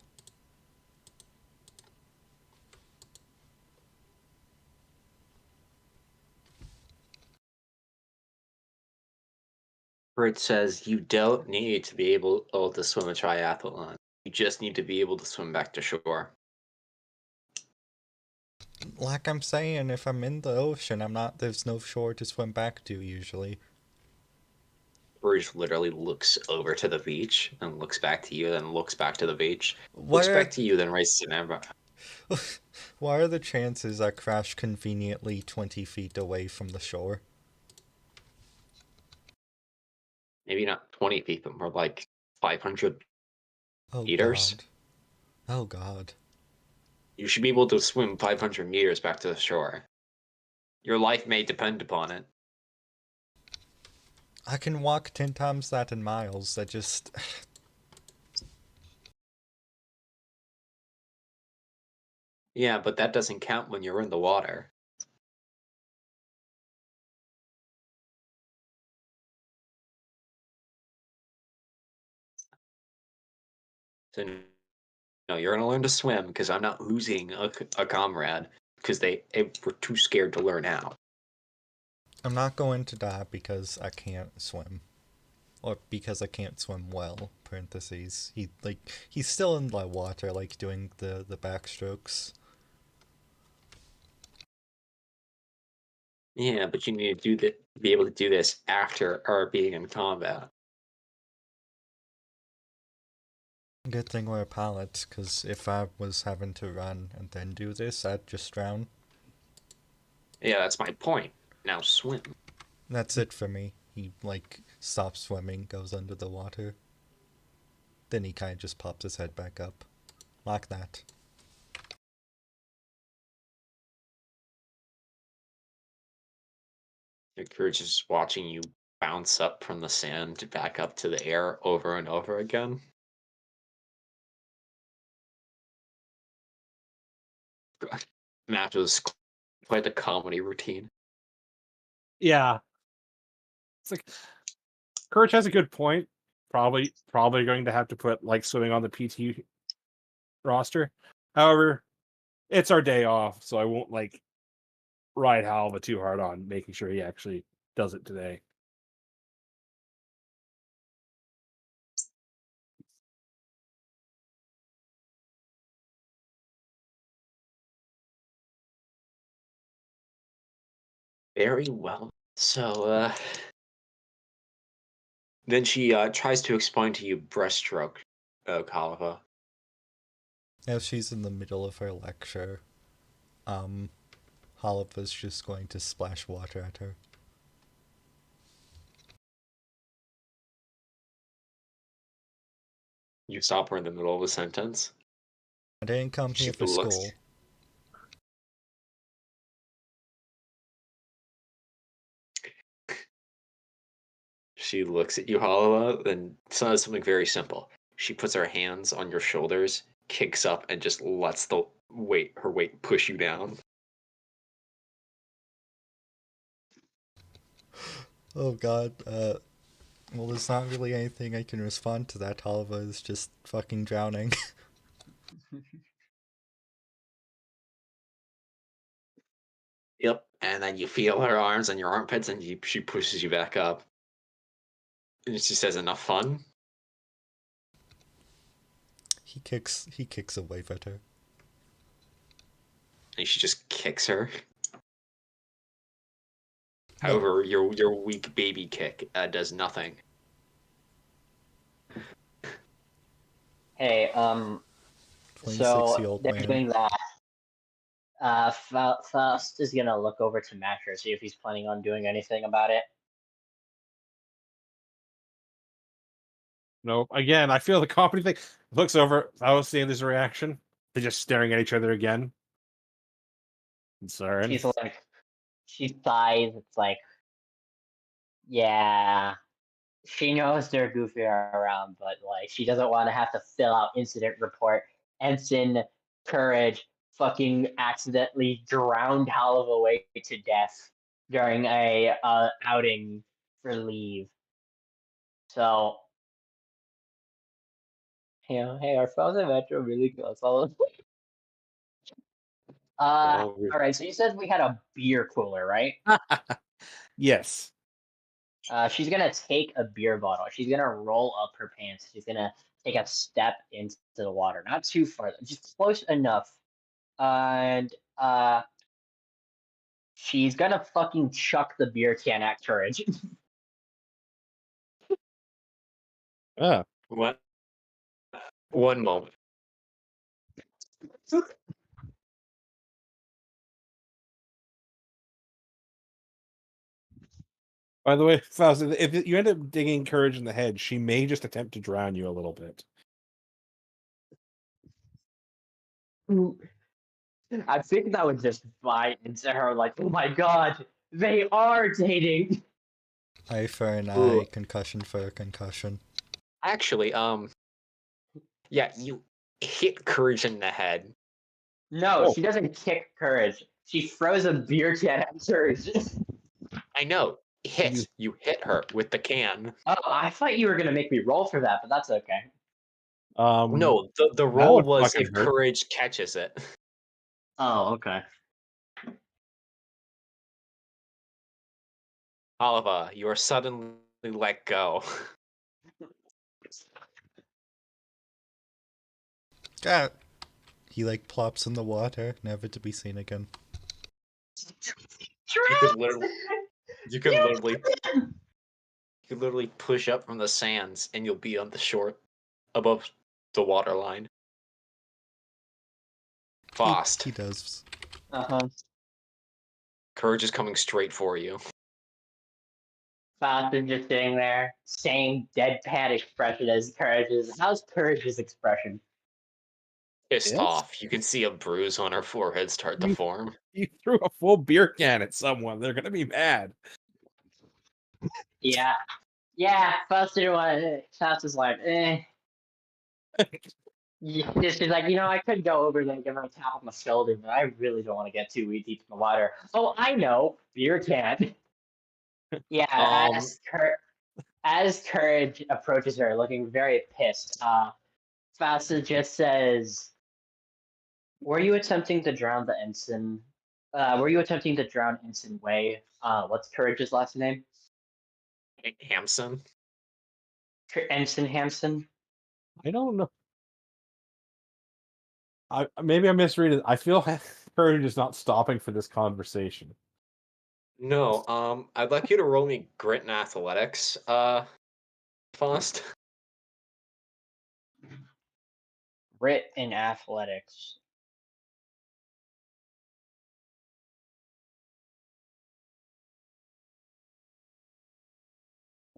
Where it says you don't need to be able to swim a triathlon. You just need to be able to swim back to shore. Like I'm saying, if I'm in the ocean, I'm not. There's no shore to swim back to usually. Bruce literally looks over to the beach and looks back to you, then looks back to the beach, What looks are back to you, then races an ever. What are the chances I crash conveniently 20 feet away from the shore? Maybe not 20 feet, but more like 500 Oh meters. god. Oh god. You should be able to swim 500 meters back to the shore. Your life may depend upon it. I can walk 10 times that in miles. I just. Yeah, but that doesn't count when you're in the water. So no, you're gonna learn to swim because I'm not losing a comrade because they were too scared to learn how. I'm not going to die because I can't swim. Or because I can't swim well, parentheses. He's still in the water, like, doing the backstrokes. Yeah, but you need to be able to do this after or being in combat. Good thing we're pilots, because if I was having to run and then do this, I'd just drown. Yeah, that's my point. Now swim. That's it for me. He, like, stops swimming, goes under the water. Then he kind of just pops his head back up. Like that. Your courage is watching you bounce up from the sand back up to the air over and over again. Matches quite the comedy routine. Yeah. It's like Courage has a good point. Probably going to have to put like swimming on the PT roster. However, it's our day off, so I won't like ride Halva too hard on making sure he actually does it today. Very well. So, then she tries to explain to you breaststroke, Kaliva. As she's in the middle of her lecture, Holipa's just going to splash water at her. You stop her in the middle of a sentence. I didn't come She here for looks. school. She looks at you, Hollowa, then says something very simple. She puts her hands on your shoulders, kicks up, and just lets her weight push you down. Oh god, well, there's not really anything I can respond to that. Holipa is just fucking drowning. Yep. And then you feel her arms on your armpits, and she pushes you back up. And she says, "Enough fun." He kicks a wave at her. And she just kicks her. No. However, your weak baby kick does nothing. Hey, 26-year-old they're man. doing that. Faust is gonna look over to Matcher, see if he's planning on doing anything about it. Nope. Again, I feel the comedy thing. Looks over. I was seeing this reaction. They're just staring at each other again. Concerned. She's like, she sighs. It's like, yeah, she knows they're goofy around, but like, she doesn't want to have to fill out incident report. Ensign Courage fucking accidentally drowned Holloway to death during a outing for leave. So, hey, our phones and Metro really close. All right. So you said we had a beer cooler, right? Yes. She's gonna take a beer bottle. She's gonna roll up her pants. She's gonna take a step into the water, not too far, just close enough, and she's gonna fucking chuck the beer can at Courage. Ah. What? One moment. By the way, Faust, if you end up digging Courage in the head, she may just attempt to drown you a little bit. I think that would just bite into her, like, oh my god, they are dating. Eye for an Ooh. eye, concussion for a concussion. Actually, yeah, you hit Courage in the head, No, Oh. she doesn't kick Courage. She throws a beer can at Courage. I know. You hit her with the can. Oh, I thought you were gonna make me roll for that, but that's okay. No, the that roll would was fucking if hurt. Courage catches it. Oh, okay. Oliva, you are suddenly let go. Ah! He like plops in the water, never to be seen again. You could literally, you can literally, you could literally push up from the sands, and you'll be on the shore, above the water line. Fast. He does. Uh-huh. Courage is coming straight for you. Faust is just sitting there, same deadpan expression as Courage's. How's Courage's expression? Pissed Yes? off. You can see a bruise on her forehead start to You- form. You threw a full beer can at someone. They're gonna be mad. Yeah. Yeah, Faust didn't want to. Faust is like, eh. Yeah, she's like, I could go over there and give her a tap on the shoulder, but I really don't want to get too deep in the water. Oh, I know, beer can. Yeah, Um, as Courage approaches her, looking very pissed, Fausta just says, "Were you attempting to drown the ensign? Were you attempting to drown Ensign Wei? What's Courage's last name? Hamson. Ensign Hampson." I don't know. Maybe I misread it. I feel Courage is not stopping for this conversation. No, I'd like you to roll me grit and athletics, Faust. Grit in athletics.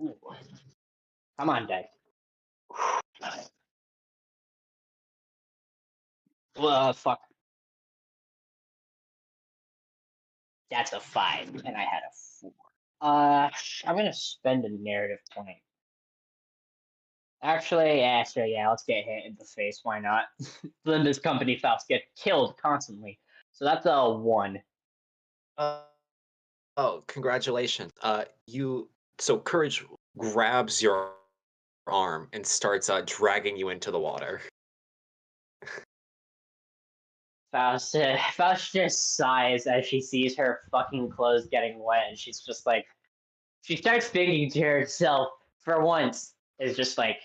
Ooh. Come on, Dice. Fuck. That's a 5, and I had a 4. I'm gonna spend a narrative point. Actually, yeah, let's get hit in the face. Why not? Linda's company Faust get killed constantly. So that's a 1. Oh, congratulations. So Courage grabs your arm and starts dragging you into the water. Faust just sighs as she sees her fucking clothes getting wet, and she's just like, she starts thinking to herself for once, is just like,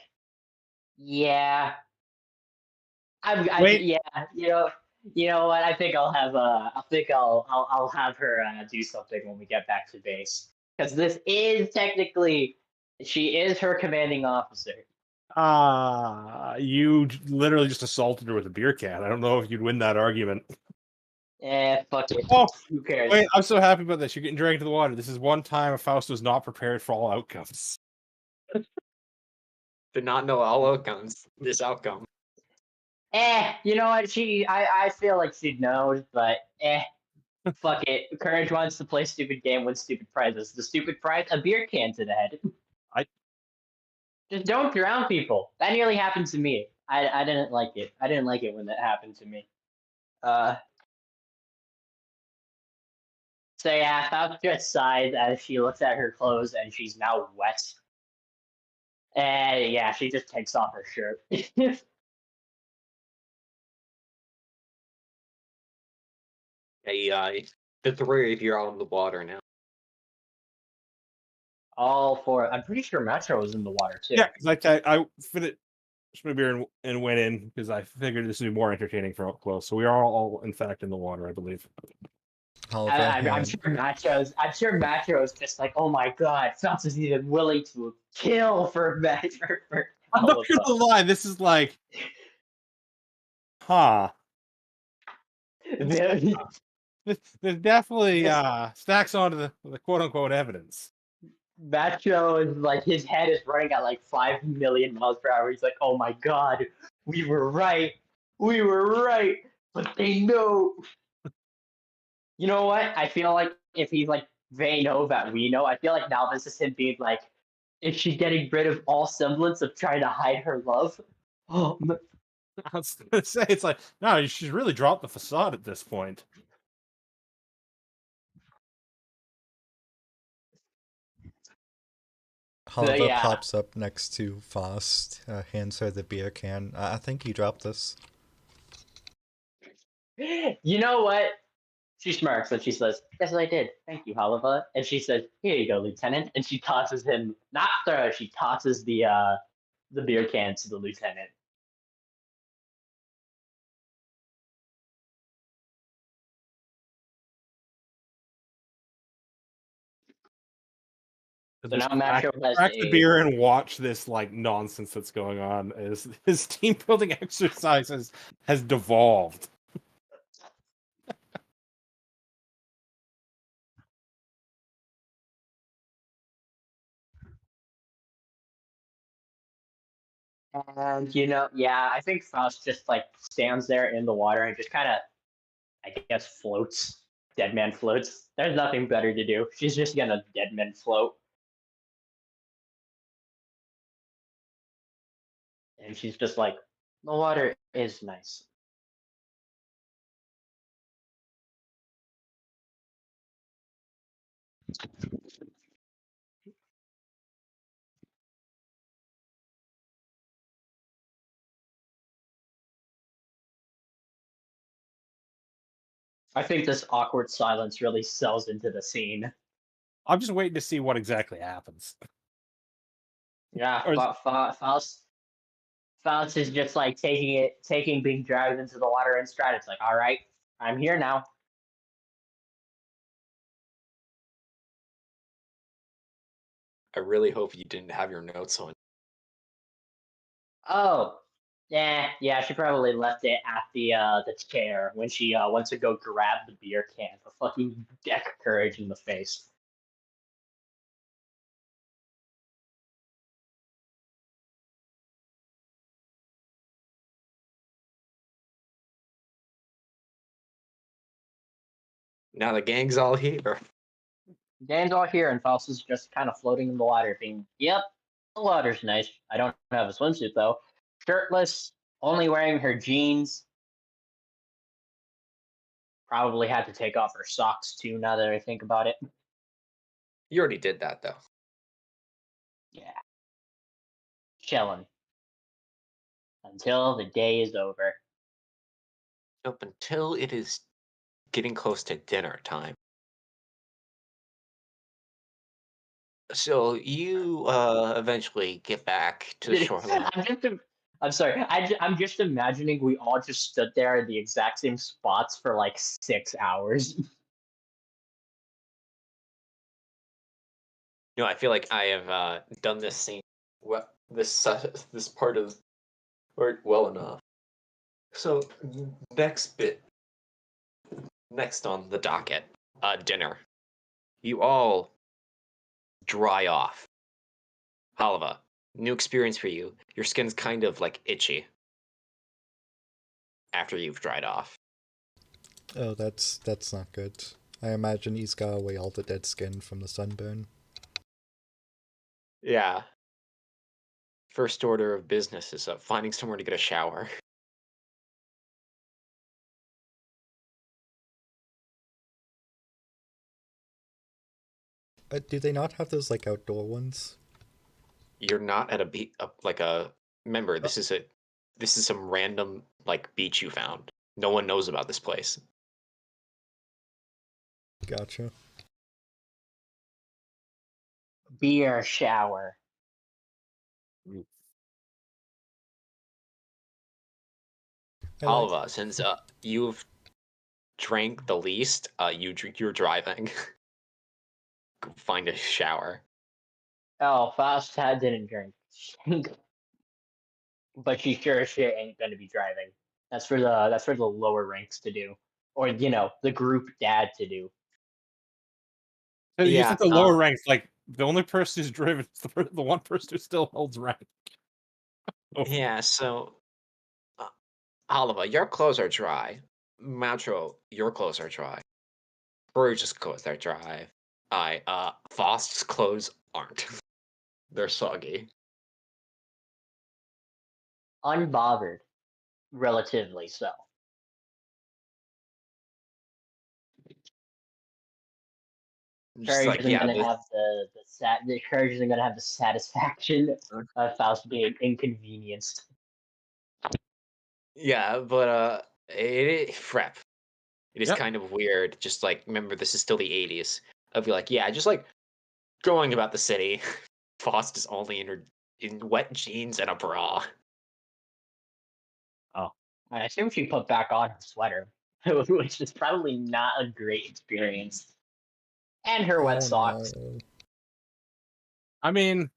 yeah, Wait. yeah, you know what? I think I'll have her do something when we get back to base, because this is technically, she is her commanding officer. You literally just assaulted her with a beer can. I don't know if you'd win that argument. Fuck it. Oh, Who cares? wait, I'm so happy about this. You're getting dragged into the water. This is one time Faust was not prepared for all outcomes. Did not know all outcomes. This outcome. You know what? I feel like she knows, but fuck it. Courage wants to play stupid game, win stupid prizes. The stupid prize, a beer can to the head. Just don't drown people. That nearly happened to me. I didn't like it. I didn't like it when that happened to me. So yeah, Faust just sighs as she looks at her clothes and she's now wet. And yeah, she just takes off her shirt. Hey, the three of you are on the water now. All four. I'm pretty sure Metro was in the water too. Yeah, like I finished my beer and went in because I figured this would be more entertaining from up close. So we are all in fact in the water, I believe. Oliver, I'm sure Macho's just like, oh my god, Faust is even willing to kill for Metro. I'm not gonna lie, this is like, huh? There's definitely stacks onto the quote unquote evidence. Macho is like, his head is running at like 5 million miles per hour. He's like, oh my god, we were right, but they know. You know what? I feel like if he's like, they know that we know, I feel like now this is him being like, is she getting rid of all semblance of trying to hide her love? Oh, I was gonna say, it's like, no, you should really drop the facade at this point. Holiva yeah. pops up next to Faust, hands her the beer can. I think you dropped this. You know what? She smirks and she says, "Yes, I did. Thank you, Holiva." And she says, "Here you go, Lieutenant." And she tosses him, not throw, she tosses the beer can to the lieutenant. So now Just Macho has crack the a beer and watch this like nonsense that's going on as his team building exercises has devolved. and yeah, I think Faust just like stands there in the water and just kind of, I guess, floats. Dead man floats. There's nothing better to do. She's just gonna dead man float. And she's just like, the water is nice. I think this awkward silence really sells into the scene. I'm just waiting to see what exactly happens. Yeah, Or Faust is just like taking being dragged into the water in stride. It's like, all right, I'm here now. I really hope you didn't have your notes on. Oh, yeah. She probably left it at the chair when she went to go grab the beer can. For fucking deck courage in the face. Now the gang's all here. Dan's all here, and Faust is just kind of floating in the water, being, "Yep, the water's nice. I don't have a swimsuit though. Shirtless, only wearing her jeans. Probably had to take off her socks too. Now that I think about it, You already did that though. yeah, chilling until the day is over." Up until it is getting close to dinner time. So you eventually get back to the shoreline. I'm sorry. I'm just imagining we all just stood there in the exact same spots for like 6 hours. You know, I feel like I have done this scene, this part of work well enough. So next on the docket, dinner. You all dry off. Halva, new experience for you. Your skin's kind of like itchy after you've dried off. Oh, that's not good. I imagine he's got away all the dead skin from the sunburn. Yeah. First order of business is finding somewhere to get a shower. Do they not have those like outdoor ones? You're not at a beach, like a. Remember, this is some random like beach you found. No one knows about this place. Gotcha. Beer shower. Halva, since you've drank the least, you're driving. Go find a shower. Oh, Faust had didn't drink, but she sure as shit ain't gonna be driving. That's for the lower ranks to do, or the group dad to do. So you Yeah, think the lower ranks, like the only person who's driven is the one person who still holds rank. Oh. Yeah, so Halva, your clothes are dry. Matro, your clothes are dry. Bruge's clothes are dry. Faust's clothes aren't. They're soggy. Unbothered. relatively so. Just Courage like, isn't yeah, going to have the Courage isn't going to have the satisfaction of Faust being inconvenienced. yeah, but Frep. It is Yep. kind of weird. Just like, remember, this is still the 80s. I'd be like, yeah, just like going about the city. Faust is only in wet jeans and a bra. I assume she put back on her sweater, which is probably not a great experience. And her wet Oh socks. no. I mean,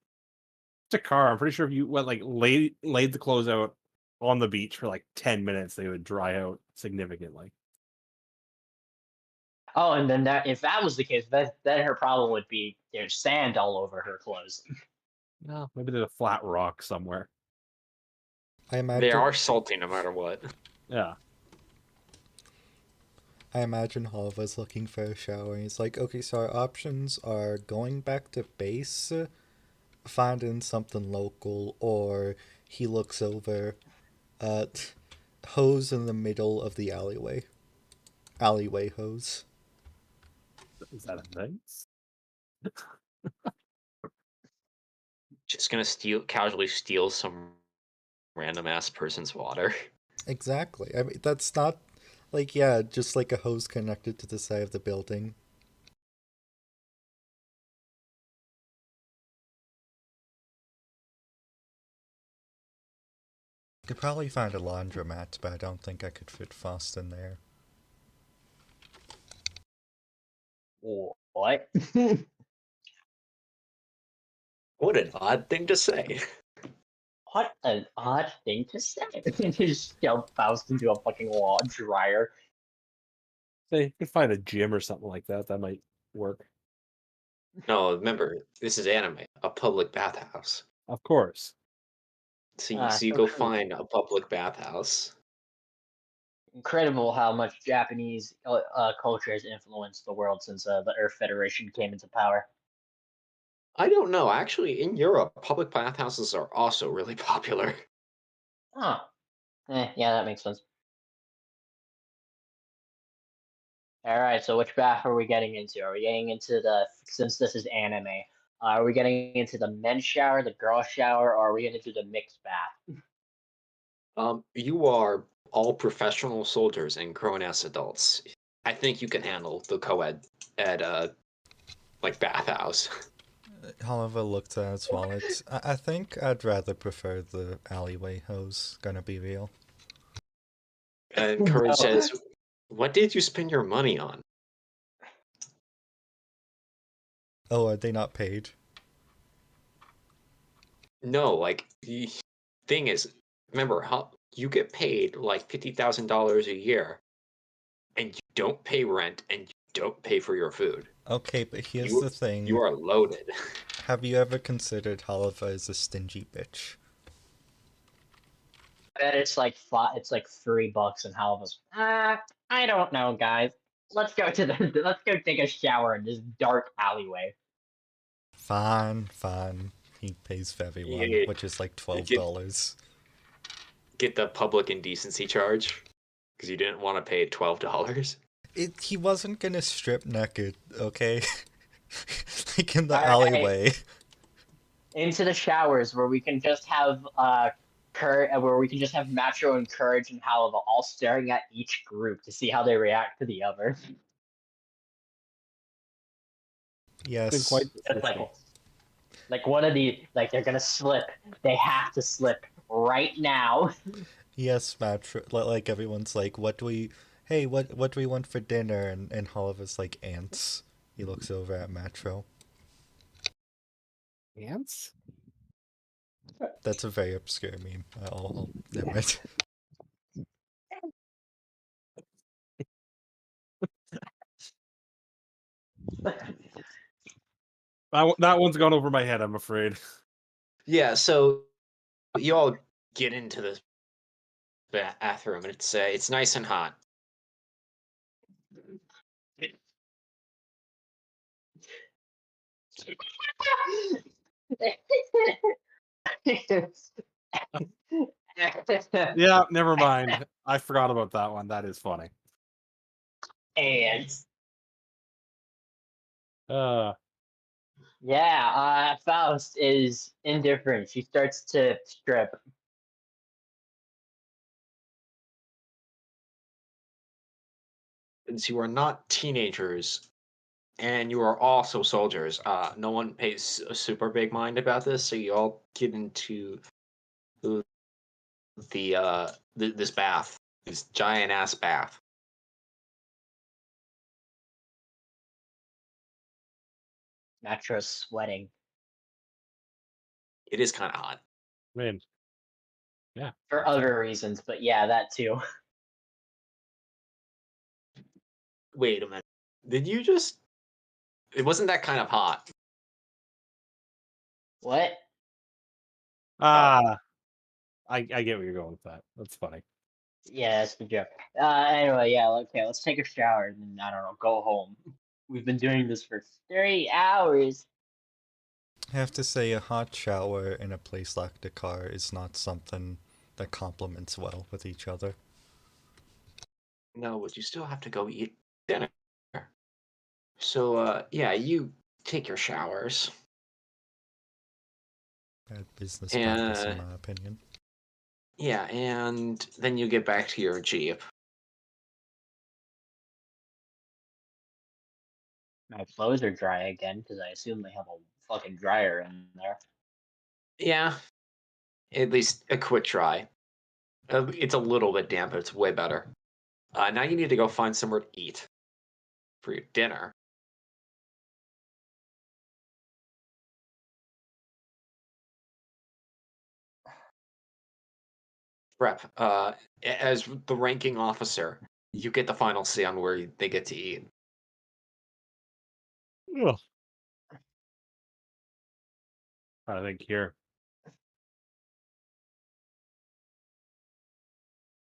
it's a car. I'm pretty sure if you laid the clothes out on the beach for like 10 minutes, they would dry out significantly. Oh, and then if that was the case, then her problem would be there's sand all over her clothes. No, maybe there's a flat rock somewhere. I They imagine are salty no matter what. Yeah. Hava's looking for a shower. He's like, okay, so our options are going back to base, finding something local, or he looks over at hose in the middle of the alleyway. Alleyway hose. Is that a thing? Just gonna casually steal some random ass person's water. Exactly. I mean, that's not like, yeah, just like a hose connected to the side of the building. Could probably find a laundromat, but I don't think I could fit Faust in there. What? What an odd thing to say. What an odd thing to say. Just shove Faust into a fucking wall dryer. Say, you could find a gym or something like that. That might work. No, remember, this is anime. A public bathhouse. Of course. So you So go true. find a public bathhouse. Incredible how much Japanese culture has influenced the world since the Earth Federation came into power. I don't know. Actually, in Europe, public bathhouses are also really popular. Huh. Yeah, that makes sense. All right, so which bath are we getting into? Are we getting into since this is anime, are we getting into the men's shower, the girl shower, or are we going to do the mixed bath? You are all professional soldiers and grown-ass adults. I think you can handle the co-ed at like bathhouse. Hava looked at his wallet. I think I'd rather prefer the alleyway hose, gonna be real. And Courage No. says, "What did you spend your money on?" Oh, are they not paid? No, like the thing is, remember how you get paid like $50,000 a year, and you don't pay rent and you don't pay for your food. Okay, but here's You the thing. you are loaded. Have you ever considered Hava as a stingy bitch? I bet it's like it's like $3, and Halva's. I don't know, guys. Let's go to the. Let's go take a shower in this dark alleyway. Fine, fine. He pays for everyone, You- which is like you $12. Get the public indecency charge because you didn't want to pay $12. He wasn't gonna strip naked, okay? Like in the All right. alleyway. Into the showers where we can just have where we can just have Macho and Courage and Halva all staring at each group to see how they react to the other. Yes. Been quite It's like one of the they're gonna slip. They have to slip right now. Yes, Matt. Like everyone's like, what do we want for dinner? And Hava's like ants. He looks over at Matro. Ants? That's a very obscure meme. I'll never mind. That one's gone over my head, I'm afraid. Yeah, so you all get into the bathroom and it's nice and hot. Yeah, never mind. I forgot about that one. That is funny. And Uh, yeah, Faust is indifferent. She starts to strip. Since you are not teenagers and you are also soldiers, no one pays a super big mind about this, so you all get into this bath, this giant ass bath. Metro's sweating It is kind of hot. man, yeah. for other reasons, but yeah, that too. Wait a minute. Did you just? It wasn't that kind of hot. What? Ah, I get where you're going with that. That's funny. Yeah, that's the joke. Anyway, yeah, okay, let's take a shower and then, I don't know, go home. We've been doing this for 3 hours. I have to say, a hot shower in a place like the car is not something that complements well with each other. No, but you still have to go eat dinner. So, yeah, you take your showers. Bad business practice, in And my opinion. yeah, and then you get back to your Jeep. My clothes are dry again because I assume they have a fucking dryer in there. Yeah, at least a quick dry. It's a little bit damp, but it's way better. Now you need to go find somewhere to eat for your dinner. Prep. As the ranking officer, you get the final say on where they get to eat. Ugh. I think here.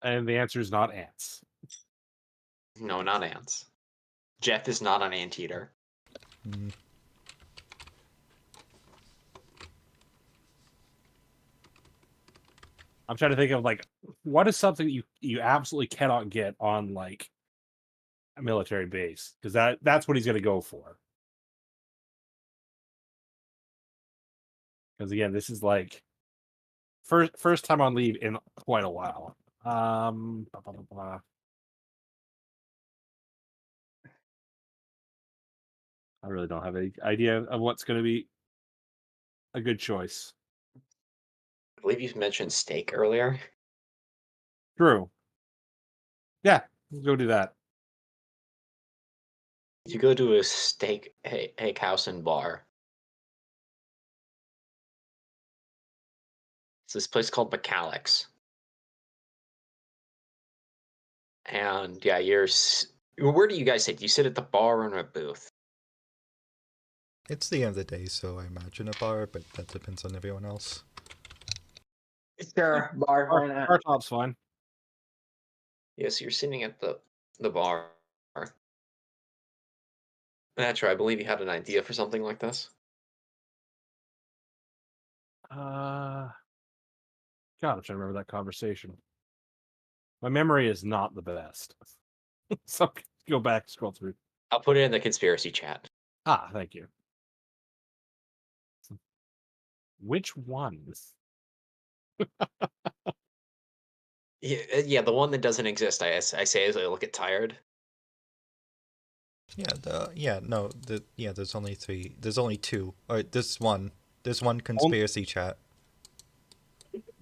And the answer is not ants. No, not ants. Jeff is not an anteater. Mm. I'm trying to think of like what is something you absolutely cannot get on like a military base, because that's what he's going to go for. Because again, this is like first time on leave in quite a while. Blah, blah, blah, blah. I really don't have any idea of what's going to be a good choice. I believe you mentioned steak earlier. True. Yeah, let's go do that. You go to a steak house and bar. It's this place called McCallick's. And yeah, where do you guys sit? Do you sit at the bar or in a booth? It's the end of the day, so I imagine a bar, but that depends on everyone else. Sure, bar, why not? Our top's fine. Yeah, so you're sitting at the bar. That's right. I believe you had an idea for something like this. God, I'm trying to remember that conversation. My memory is not the best. So go back, scroll through. I'll put it in the conspiracy chat. Ah, thank you. Which ones? Yeah, the one that doesn't exist. I say as I look at tired. There's only three. There's only two. Or this one. There's one conspiracy chat.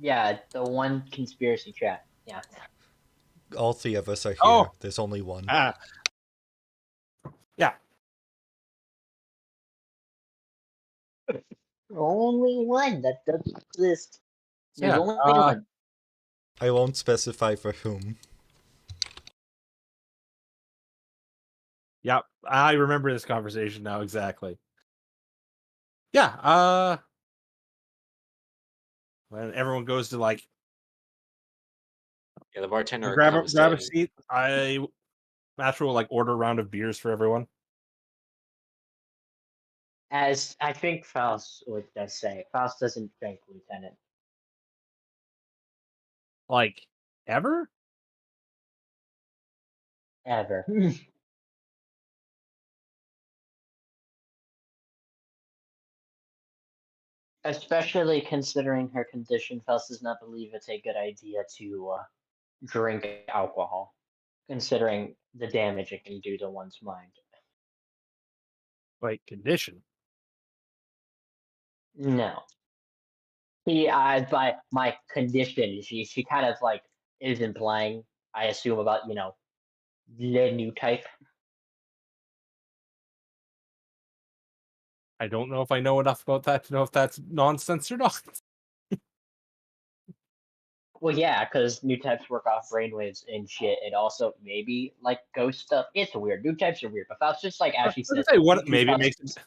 Yeah, the one conspiracy chat. Yeah. All three of us are here. Oh. There's only one. Ah. Yeah. Only one that doesn't exist. There's Yeah, only one. I won't specify for whom. Yep. I remember this conversation now exactly. Yeah, when everyone goes to like Yeah, the bartender grab comes a in. seat, Matthew will like order a round of beers for everyone. As I think Faust would say, Faust doesn't drink, Lieutenant. Like, ever? Ever. Especially considering her condition, Faust does not believe it's a good idea to drink alcohol, considering the damage it can do to one's mind. Like, condition? No. She, by my condition, she kind of like is implying, I assume, about, the new type. I don't know if I know enough about that to know if that's nonsense or not. Well, yeah, because new types work off brainwaves and shit, and also maybe like ghost stuff. It's weird. New types are weird, but Faust just like I as she was gonna says, say, what? you Faust,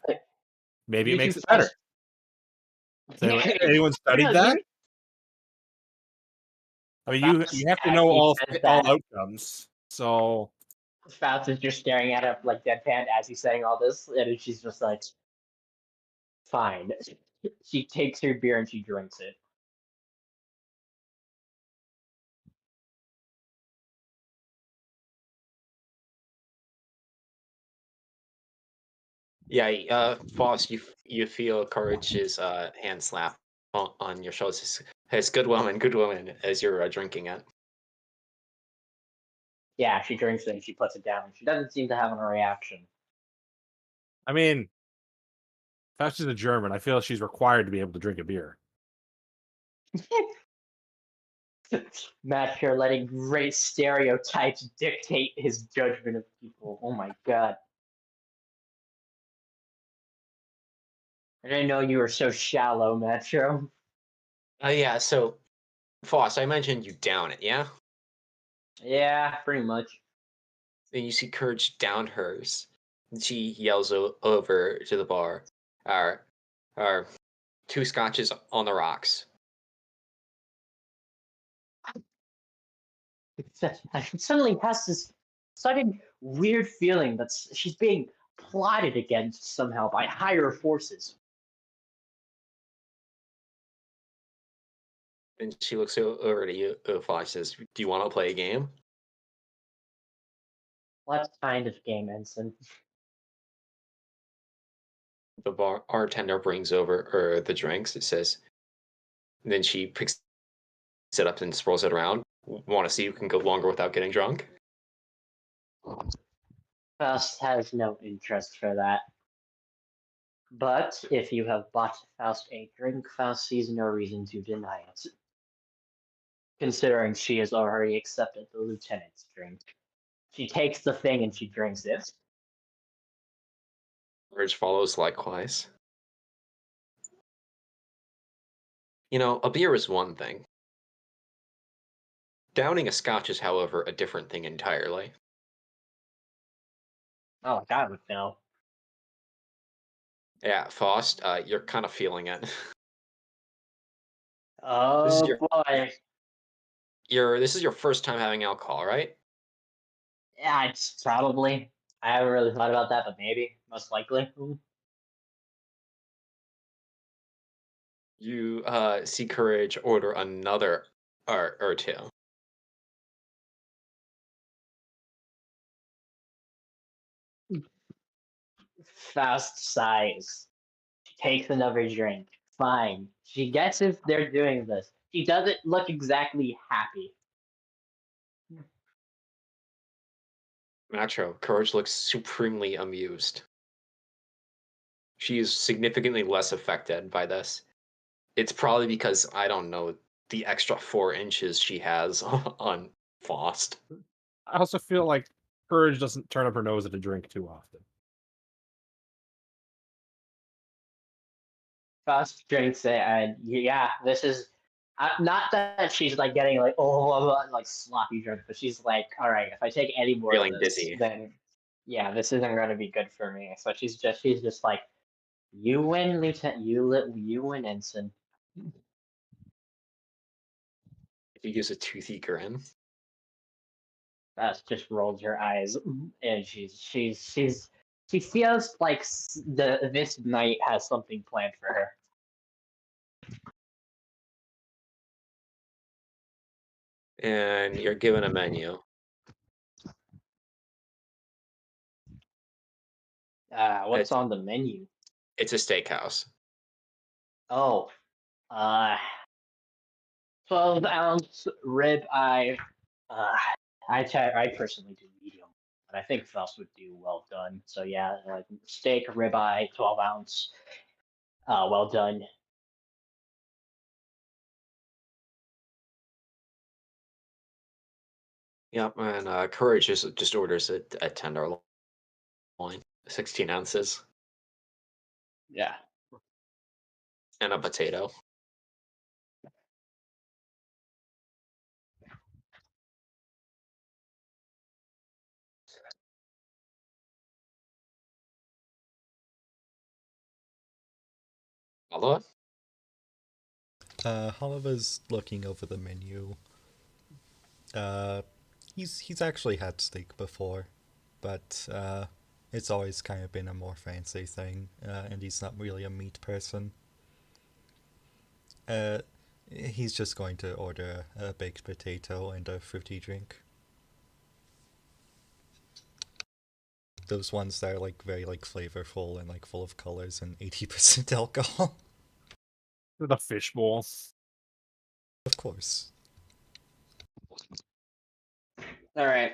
Maybe it you makes it better. Faust. So, anyone studied that? I mean, you have to know actually all says all that. outcomes. So Faust is just staring at him like deadpan as he's saying all this, and she's just like, "Fine." She takes her beer and she drinks it. Yeah, Foss, you feel Courage's hand slap on your shoulders. Says, good woman, as you're drinking it. Yeah, she drinks it and she puts it down. She doesn't seem to have a reaction. I mean, Faust is a German. I feel she's required to be able to drink a beer. Matt here letting great stereotypes dictate his judgment of people. Oh my god. I didn't know you were so shallow, Metro. Yeah, so Foss, I mentioned you down it, yeah? Yeah, pretty much. Then you see Courage down hers. And she yells over to the bar. Are 2 scotches on the rocks. I suddenly has this sudden weird feeling that she's being plotted against somehow by higher forces. And she looks over to you, Foss, says, do you want to play a game? What kind of game, Ensign? The bartender brings over the drinks. It says, and then she picks it up and swirls it around. Want to see who can go longer without getting drunk? Faust has no interest for that. But if you have bought Faust a drink, Faust sees no reason to deny it, considering she has already accepted the lieutenant's drink. She takes the thing and she drinks it. Courage follows likewise. You know, a beer is one thing. Downing a scotch is, however, a different thing entirely. Oh, God would know. Yeah, Faust, you're kind of feeling it. This is Oh boy. this is your first time having alcohol, right? Yeah, it's probably. I haven't really thought about that, but maybe, most likely. You see Courage order another or 2. Faust sighs. She takes another drink. Fine. She gets if they're doing this. She doesn't look exactly happy. Metro, Courage looks supremely amused. She is significantly less affected by this. It's probably because, I don't know, the extra 4 inches she has on Faust. I also feel like Courage doesn't turn up her nose at a drink too often. Faust drinks it, and yeah, this is not that she's like getting like like sloppy drunk, but she's like, all right, if I take any more of Feeling this, dizzy. then yeah, this isn't going to be good for me. So she's just like, you win, Lieutenant. You win, Ensign. She gives a toothy grin. Faust just rolls her eyes, and she feels like this night has something planned for her. and you're given a menu. What's It's on the menu? it's a steakhouse. Oh, uh, 12-ounce rib eye. Uh, I personally do medium, but I think Faust would do well done. So yeah, like steak, rib eye, 12-ounce, well done. Yep, and Courage just orders it a tenderloin, 16 ounces, Yeah. and a potato. Although, Oliver's looking over the menu. Uh, he's actually had steak before, but it's always kind of been a more fancy thing, and he's not really a meat person. Uh, he's just going to order a baked potato and a fruity drink. Those ones that are like very like flavorful and like full of colors and 80% alcohol. The fishbowl. Of course. All right.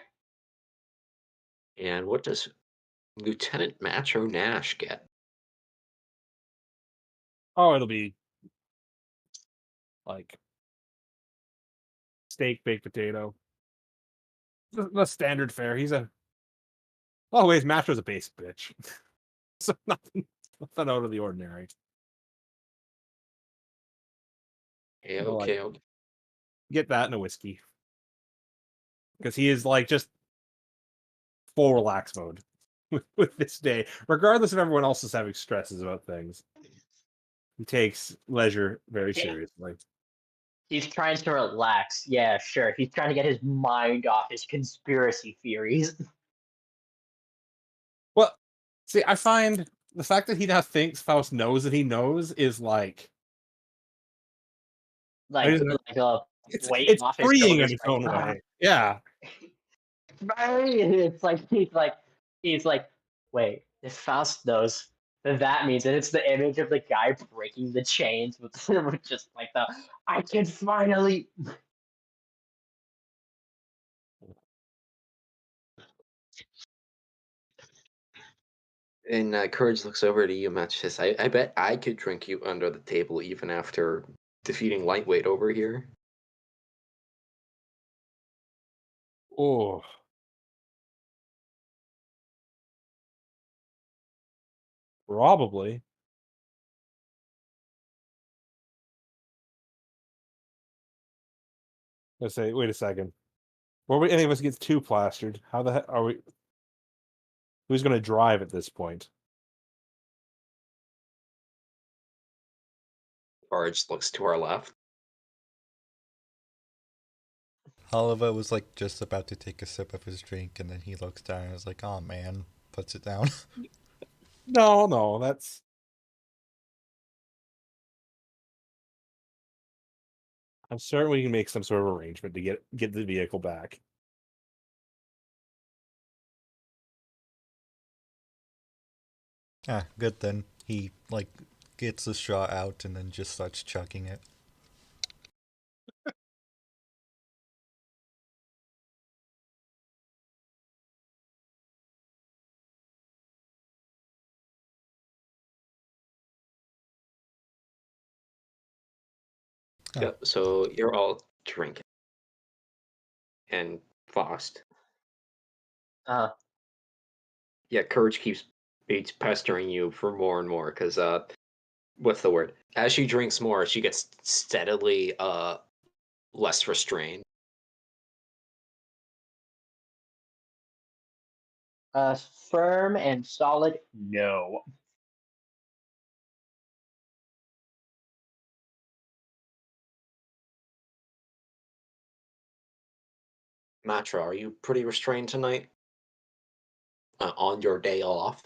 and what does Lieutenant Macho Nash get? Oh, it'll be like steak, baked potato. The standard fare. He's a always Macho's a base bitch. So nothing out of the ordinary. Yeah, Well, okay, like, okay. get that and a whiskey. Because he is like just full relax mode with this day. Regardless if everyone else is having stresses about things. He takes leisure very seriously. He's trying to relax. Yeah, sure. He's trying to get his mind off his conspiracy theories. Well, see, I find the fact that he now thinks Faust knows that he knows is like Like, weight it's off his freeing in shoulders. its Like, own way. Yeah. right. It's like he's like, wait, if Faust knows, then that means that it's the image of the guy breaking the chains with, with just like the I can finally. And Courage looks over to you, Match says, I bet I could drink you under the table even after defeating Lightweight over here. Oh. Probably. Let's say, wait a second. Before any of us gets too plastered, how the heck are we? Who's going to drive at this point? Courage looks to our left. Oliver was like just about to take a sip of his drink, and then he looks down and is like, "Oh man," puts it down. No, that's. I'm certain we can make some sort of arrangement to get the vehicle back. Ah, good then. He like gets the straw out and then just starts chugging it. Oh. Yep, so you're all drinking. And Faust. Yeah, Courage keeps pestering you for more and more, because, what's the word? As she drinks more, she gets steadily, less restrained. Firm and solid. No. Matra, are you pretty restrained tonight? On your day off?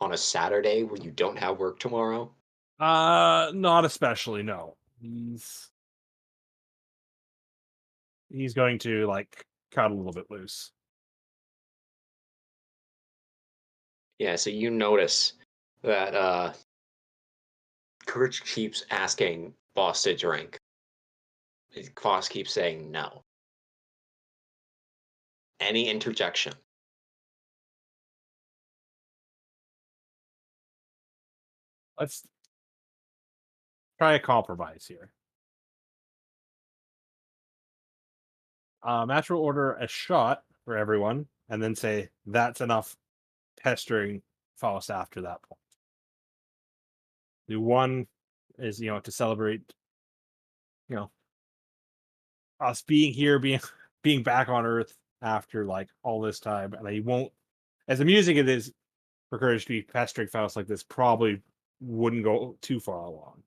On a Saturday where you don't have work tomorrow? Not especially. No, he's he's going to like cut a little bit loose. Yeah, so you notice that Courage keeps asking Boss to drink. Boss keeps saying no. Any interjection? Let's try a compromise here. Match will order a shot for everyone, and then say that's enough pestering Faust after that point. The one is, to celebrate, us being here, being back on Earth after like all this time, and he won't. As amusing it is for Courage to be pestering Faust like this, probably wouldn't go too far along.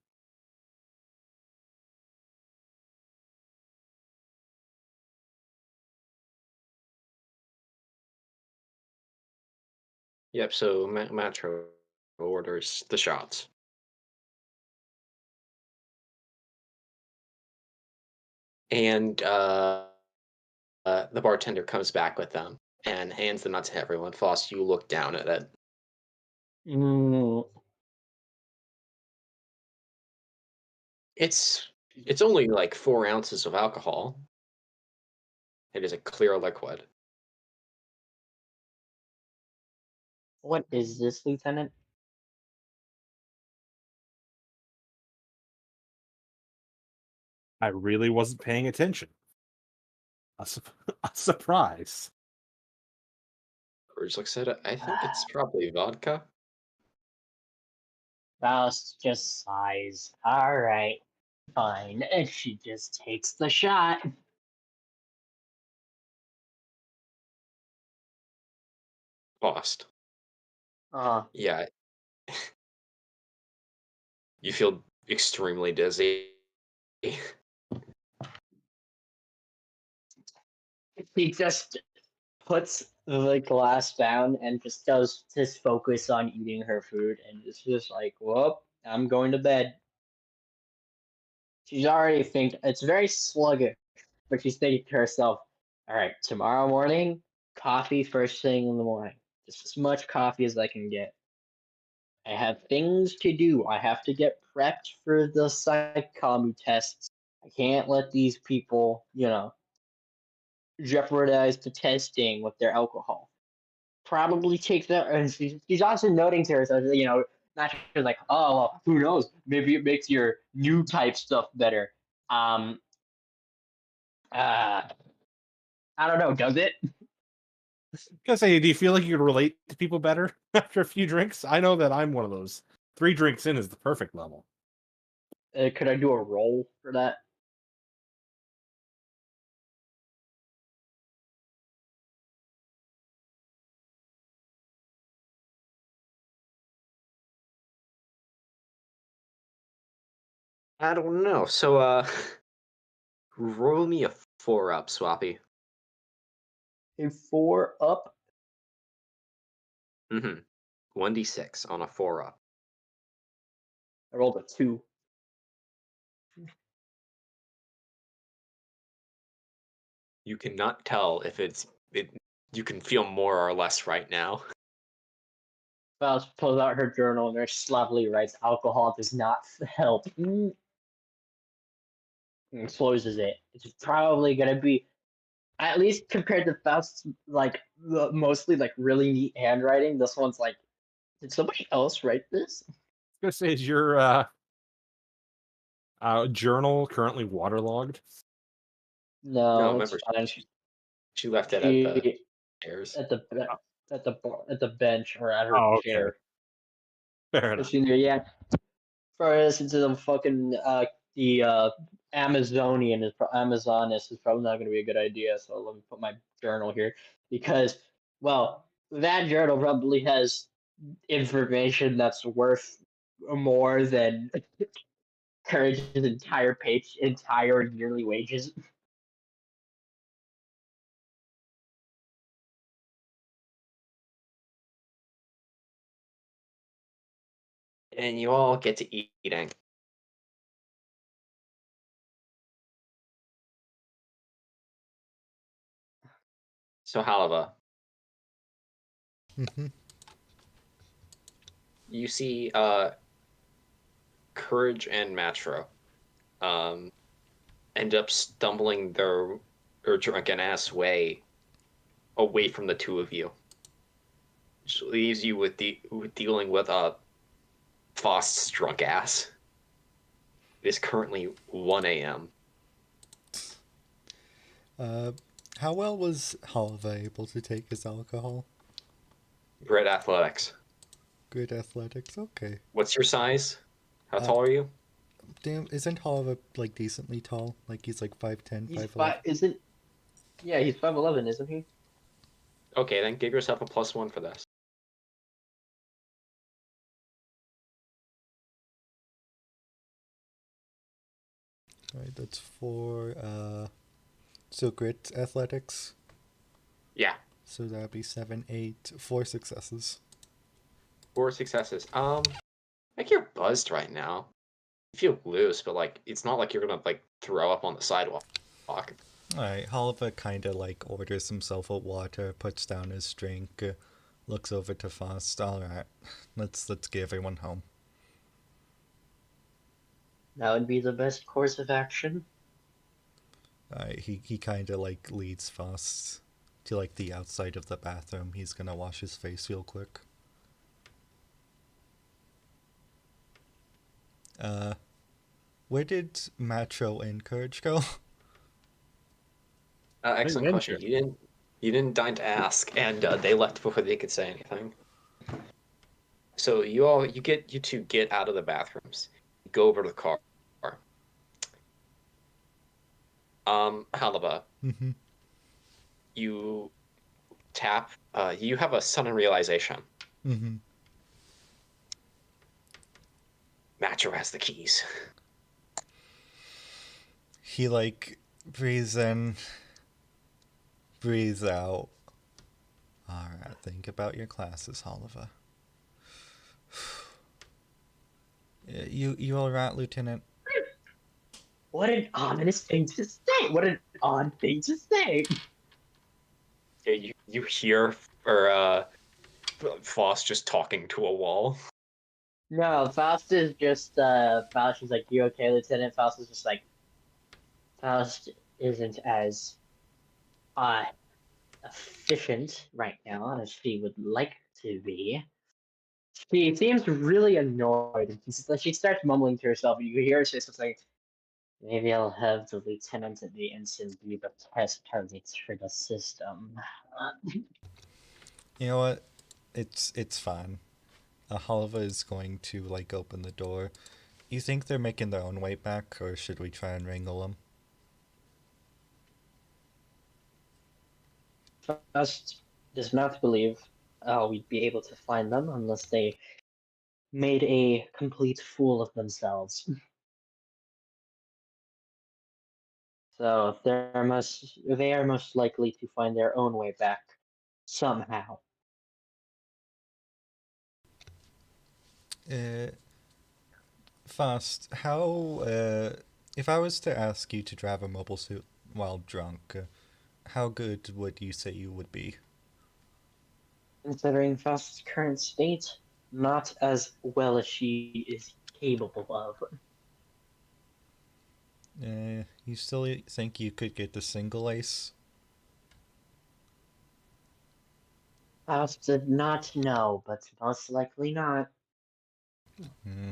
Yep, so Matro orders the shots. And the bartender comes back with them and hands them out to everyone. Foss, you look down at it. Mm, It's only like 4 ounces of alcohol. It is a clear liquid. what is this, Lieutenant? I really wasn't paying attention. A surprise. Courage looks at it. I think it's probably vodka. Faust just sighs. All right, fine. And she just takes the shot. Lost. Uh, Yeah. You feel extremely dizzy. he just puts the glass down and just does his focus on eating her food, and it's just like, whoop, I'm going to bed. She's already thinking, it's very sluggish, but she's thinking to herself, all right, tomorrow morning, coffee first thing in the morning. Just as much coffee as I can get. I have things to do. I have to get prepped for the psychomy tests. I can't let these people, jeopardize the testing with their alcohol. Probably take that, and she's also noting to herself, not just like, oh, well, who knows? Maybe it makes your new type stuff better. Um, uh, I don't know. Does it? Gonna say, do you feel like you could relate to people better after a few drinks? I know that I'm one of those. 3 drinks in is the perfect level. Could I do a roll for that? I don't know. So, roll me a 4 up, Swappy. A 4 up. 1d6 on a 4 up. I rolled a 2. You cannot tell if you can feel more or less right now. Faust pulls out her journal and very sloppily writes, "Alcohol does not help." And closes it. It's probably gonna be, at least compared to Faust's like mostly like really neat handwriting. This one's like, did somebody else write this? I was gonna say, is your journal currently waterlogged? No, it's remember, fine. she left it at the She stairs. at the at the bench or at her Oh, okay. chair. Fair enough. She knew, yeah. For instance, the fucking the Amazoness is probably not going to be a good idea. So let me put my journal here because, well, that journal probably has information that's worth more than Courage's entire yearly wages. And you all get to eating. So Halava, Mm-hmm. you see Courage and Matro end up stumbling their drunken ass way away from the two of you. Which leaves you with dealing with Faust's drunk ass. It is currently 1 a.m. How well was Halva able to take his alcohol? Great athletics. Good athletics. Okay. What's your size? How Uh, tall are you? Damn, isn't Halva like decently tall? Like he's like 5'10", He's 5'11"? isn't? Yeah, he's 5'11", isn't he? Okay, then give yourself a +1 for this. Right, that's 4. So grit athletics. Yeah, So that'd be 7, 8, 4 successes. 4 successes. Like you're buzzed right now. You feel loose, but like it's not like you're gonna like throw up on the sidewalk. Alright, Halva kinda like orders himself a water, puts down his drink, looks over to Faust. Alright, let's get everyone home. That would be the best course of action. Alright, he kinda like leads Faust to like the outside of the bathroom. He's gonna wash his face real quick. Where did Matro and Courage go? Excellent question. You didn't deign to ask, and they left before they could say anything. So you two get out of the bathrooms, go over to the car. Halaba, Mm-hmm. you tap. You have a sudden realization. Mm-hmm. Matro has the keys. He like breathes in, breathes out. Alright, think about your classes, Oliver. You alright, Lieutenant? What an ominous thing to say! What an odd thing to say! You hear or Foss just talking to a wall. No, Faust is just, Faust is like, you okay, Lieutenant? Faust is just like, Faust isn't as, efficient right now as she would like to be. She seems really annoyed. She starts mumbling to herself, and you hear her say something like, maybe I'll have the lieutenant and the ensign be the test targets for the system. You know what? It's fine. Halva is going to like open the door. You think they're making their own way back, or should we try and wrangle them? Faust does not believe we'd be able to find them unless they made a complete fool of themselves. So they are most likely to find their own way back somehow. Uh, Fast, how, if I was to ask you to drive a mobile suit while drunk, how good would you say you would be? Considering Faust's current state, not as well as she is capable of. You still think you could get the single ace? Faust did not know, but most likely not. Hmm.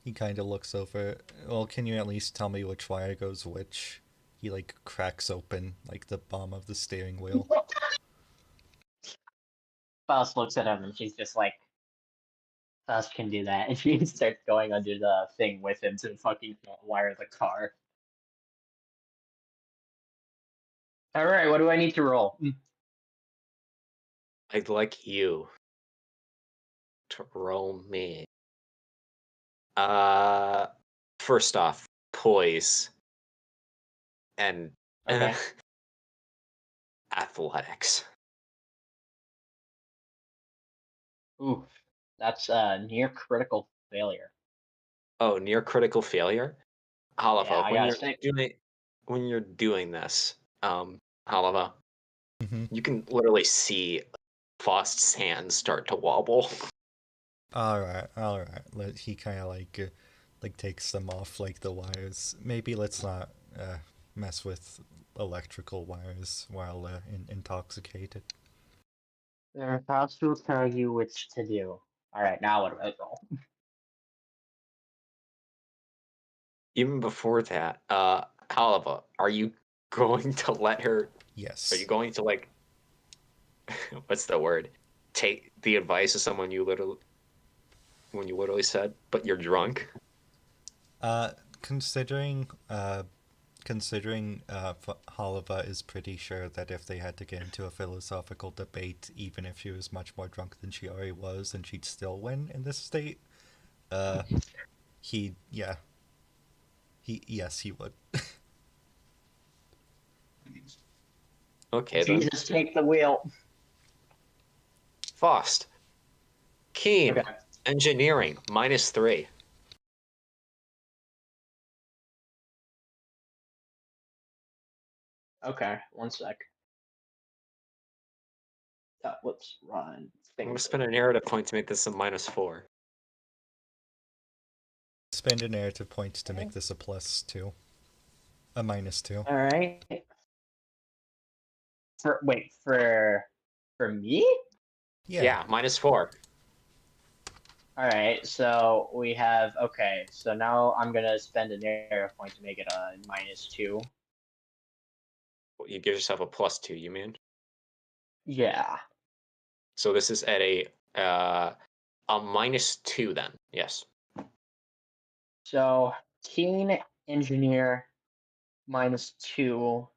He kind of looks over. Well, can you at least tell me which wire goes which? He like cracks open like the bottom of the steering wheel. Faust looks at him and she's just like, Faust can do that. And she starts going under the thing with him to fucking wire the car. Alright, what do I need to roll? I'd like you to roll me. First off, poise and Okay. athletics. Ooh, that's near critical failure. Oh, near critical failure. Yeah, Halava, I got a 6. when you're doing this, Halava, You can literally see Faust's hands start to wobble. All right, all right. He kind of like takes them off like the wires. Maybe let's not mess with electrical wires while intoxicated. The Faust will tell you which to do. All right, now what do I roll? Even before that, Halva, are you going to let her? Yes. Are you going to like? What's the word? Take the advice of someone you literally said, but you're drunk. Uh, considering Holiva is pretty sure that if they had to get into a philosophical debate, even if she was much more drunk than she already was, then she'd still win in this state. Uh, yes, he would. Okay then. Jesus, take the wheel. Faust. Keen. Okay. Engineering -3. Okay, one sec. Whoops, run. I'm gonna spend a narrative point to make this a -4. Spend a narrative point to make this a +2. A -2. All right. For me? Yeah, -4. All right. So we have okay. So now I'm gonna spend a narrative point to make it a -2. You give yourself a +2. You mean? Yeah. So this is at a -2 then. Yes. So keen engineer -2.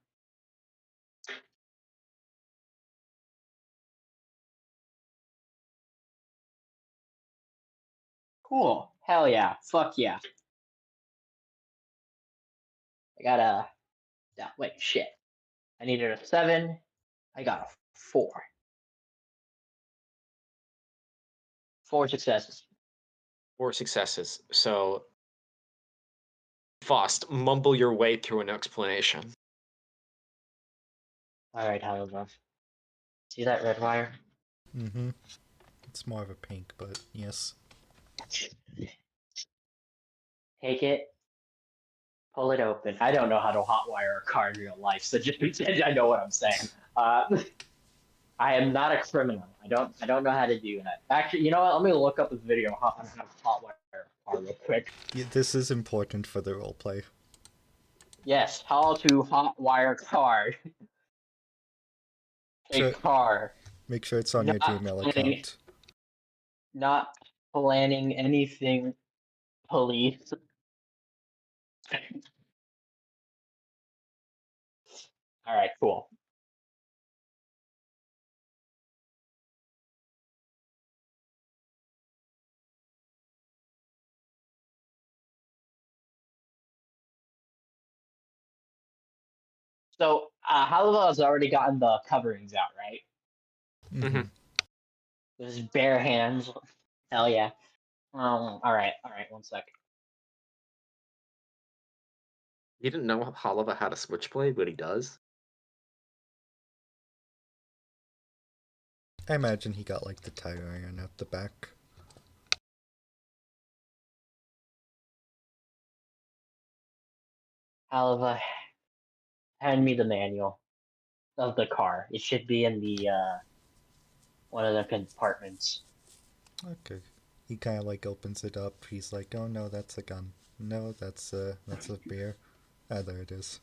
Cool. Hell yeah. Fuck yeah. I got a. Wait, shit. I needed a 7. I got a 4. 4 successes. 4 successes. So Faust, mumble your way through an explanation. All right, however. See that red wire? Mm-hmm. It's more of a pink, but yes. Take it, pull it open. I don't know how to hotwire a car in real life, so just pretend I know what I'm saying. I am not a criminal. I don't know how to do that. Actually, you know what? Let me look up this video on how to hotwire a car real quick. Yeah, this is important for the roleplay. Yes, how to hotwire car. A car. Make sure it's on your Gmail account. Not planning anything, police. All right, cool. So, Halva has already gotten the coverings out, right? Mm-hmm. With his bare hands. Hell yeah. All right, one sec. You didn't know Halva had a switchblade, but he does? I imagine he got like the tire iron out the back. Halva, hand me the manual of the car. It should be in the one of the compartments. Okay. He kind of like opens it up. He's like, "Oh no, that's a gun. No, that's a beer. Ah, there it is."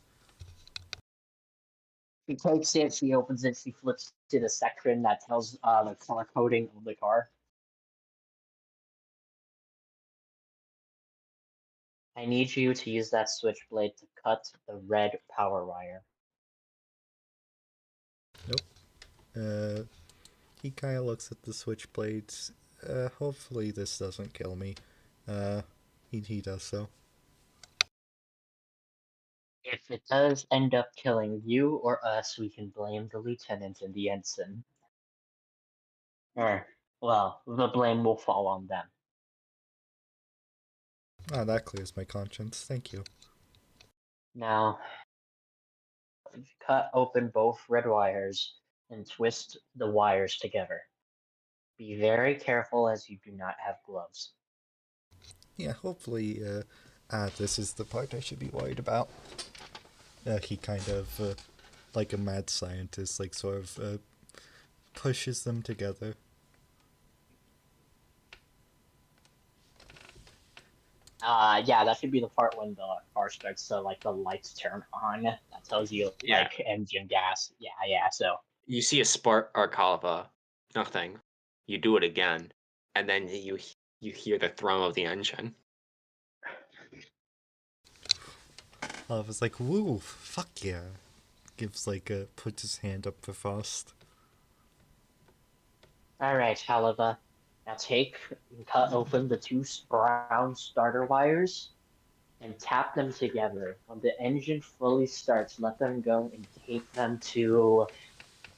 She takes it, she opens it, she flips to the section that tells the color coding of the car. I need you to use that switchblade to cut the red power wire. He kind of looks at the switchblades. Hopefully this doesn't kill me. He does so. If it does end up killing you or us, we can blame the lieutenant and the ensign. Well, the blame will fall on them. Ah, that clears my conscience. Thank you. Now, cut open both red wires. and twist the wires together. Be very careful as you do not have gloves. Yeah, hopefully, this is the part I should be worried about. He kind of, like a mad scientist, like, sort of, pushes them together. Yeah, that should be the part when the car starts to like the lights turn on. That tells you Yeah. like engine gas. Yeah. So You see a spark or Kalava, nothing. You do it again, and then you hear the thrum of the engine. Oliver's like, woo, fuck yeah. Gives, like, puts his hand up for Faust. all right, Halava. Now take and cut open the two brown starter wires and tap them together. When the engine fully starts, let them go and tape them to.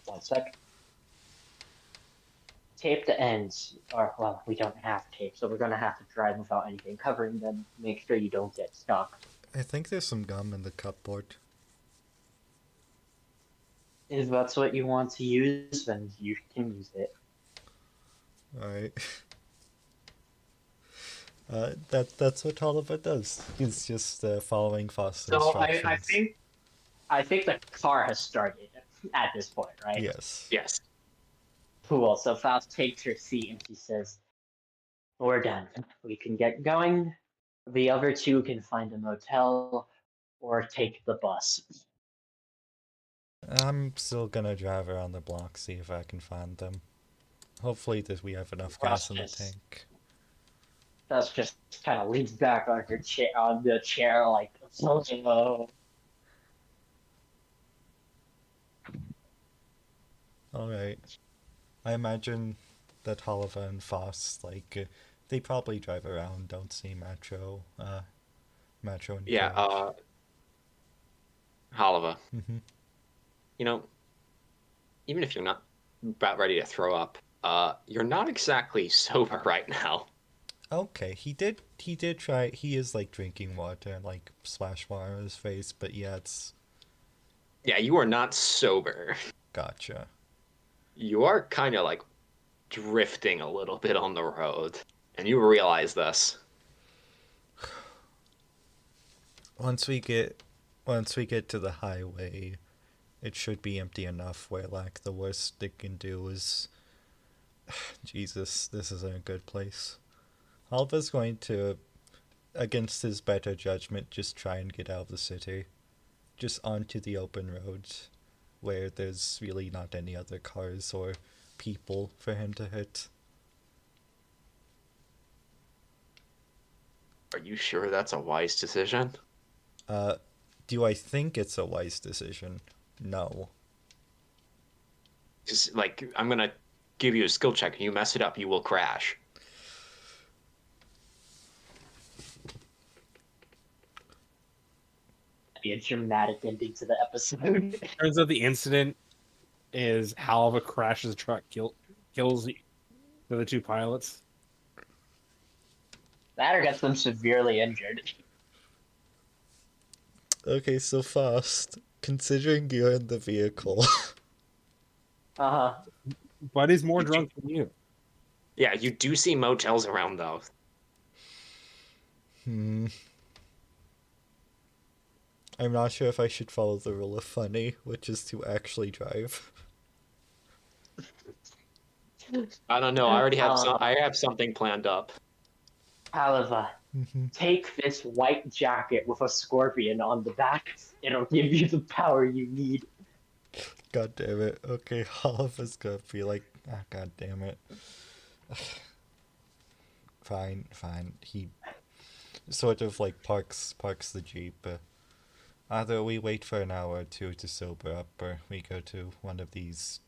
One sec. Tape the ends, or well, we don't have tape, so we're gonna have to drive without anything covering them. Make sure you don't get stuck. I think there's some gum in the cupboard. If that's what you want to use, then you can use it. Alright. That's what Oliver does. He's just following Faust's So instructions. I think the car has started at this point, right? Yes. Yes. Cool. So Faust takes her seat and she says, "We're done. We can get going. The other two can find a motel or take the bus." I'm still gonna drive around the block, see if I can find them. Hopefully that we have enough Russ gas in the just tank. Faust just kind of leans back on her chair on the chair like, "Oh." Alright. I imagine that Oliver and Faust, like, they probably drive around, don't see Metro, Metro and Yeah. Courage. Halava. Mm-hmm. You know, even if you're not about ready to throw up, you're not exactly sober right now. Okay, he did try, he is, like, drinking water and, like, splash water on his face, but yeah, it's, Yeah, you are not sober. gotcha. You are kind of like drifting a little bit on the road, and you realize this. Once we get to the highway, it should be empty enough where, like, the worst it can do is, Jesus, this isn't a good place. Alva's going to, against his better judgment, just try and get out of the city. Just onto the open roads, where there's really not any other cars or people for him to hit. Are you sure that's a wise decision? Do I think it's a wise decision? No. Just like I'm gonna give you a skill check, and you mess it up, you will crash. Be a dramatic ending to the episode. Turns out the incident is Halva crashes the truck, kills the other two pilots. That or gets them severely injured. Okay, so Faust, considering you're in the vehicle. Uh-huh. But he's more drunk than you. Yeah, you do see motels around though. I'm not sure if I should follow the rule of funny, which is to actually drive. I don't know. I already have I have something planned up. However, take this white jacket with a scorpion on the back. It'll give you the power you need. God damn it. Okay, Oliver's gonna be like, ah, god damn it. Fine. He sort of like parks the Jeep. Either we wait for an hour or two to sober up, or we go to one of these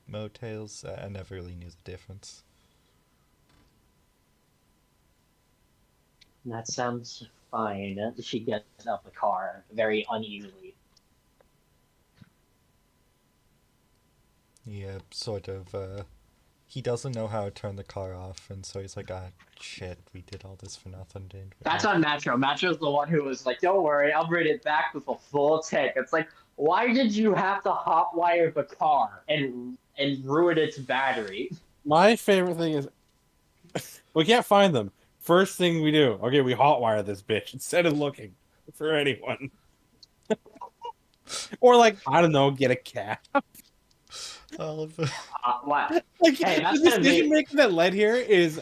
motels. I never really knew the difference. That sounds fine. She gets out the car very uneasily. Yeah, sort of, he doesn't know how to turn the car off, and so he's like, ah, shit, we did all this for nothing, didn't we? That's on Metro. Metro's the one who was like, "Don't worry, I'll bring it back with a full tank." It's like, Why did you have to hotwire the car and ruin its battery? My favorite thing is we can't find them. First thing we do, okay, we hotwire this bitch instead of looking for anyone. Or like, I don't know, get a cab. Oliver. What? Like Hey, that's the gonna decision be making that led here is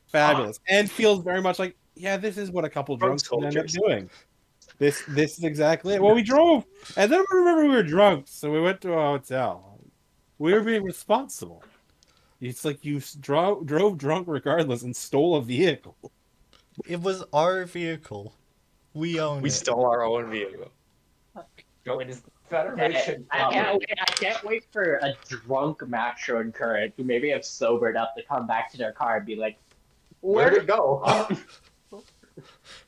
fabulous and feels very much like, yeah, this is what a couple Drunk drunks would end up soldiers. doing. This is exactly it. Well, we drove, and then we remember we were drunk, so we went to a hotel. We were being responsible. It's like you drove drunk regardless and stole a vehicle. It was our vehicle. We own We it. stole our own vehicle. Go in Federation. I can't wait for a drunk Macho and Current who maybe have sobered up to come back to their car and be like, Where'd it go?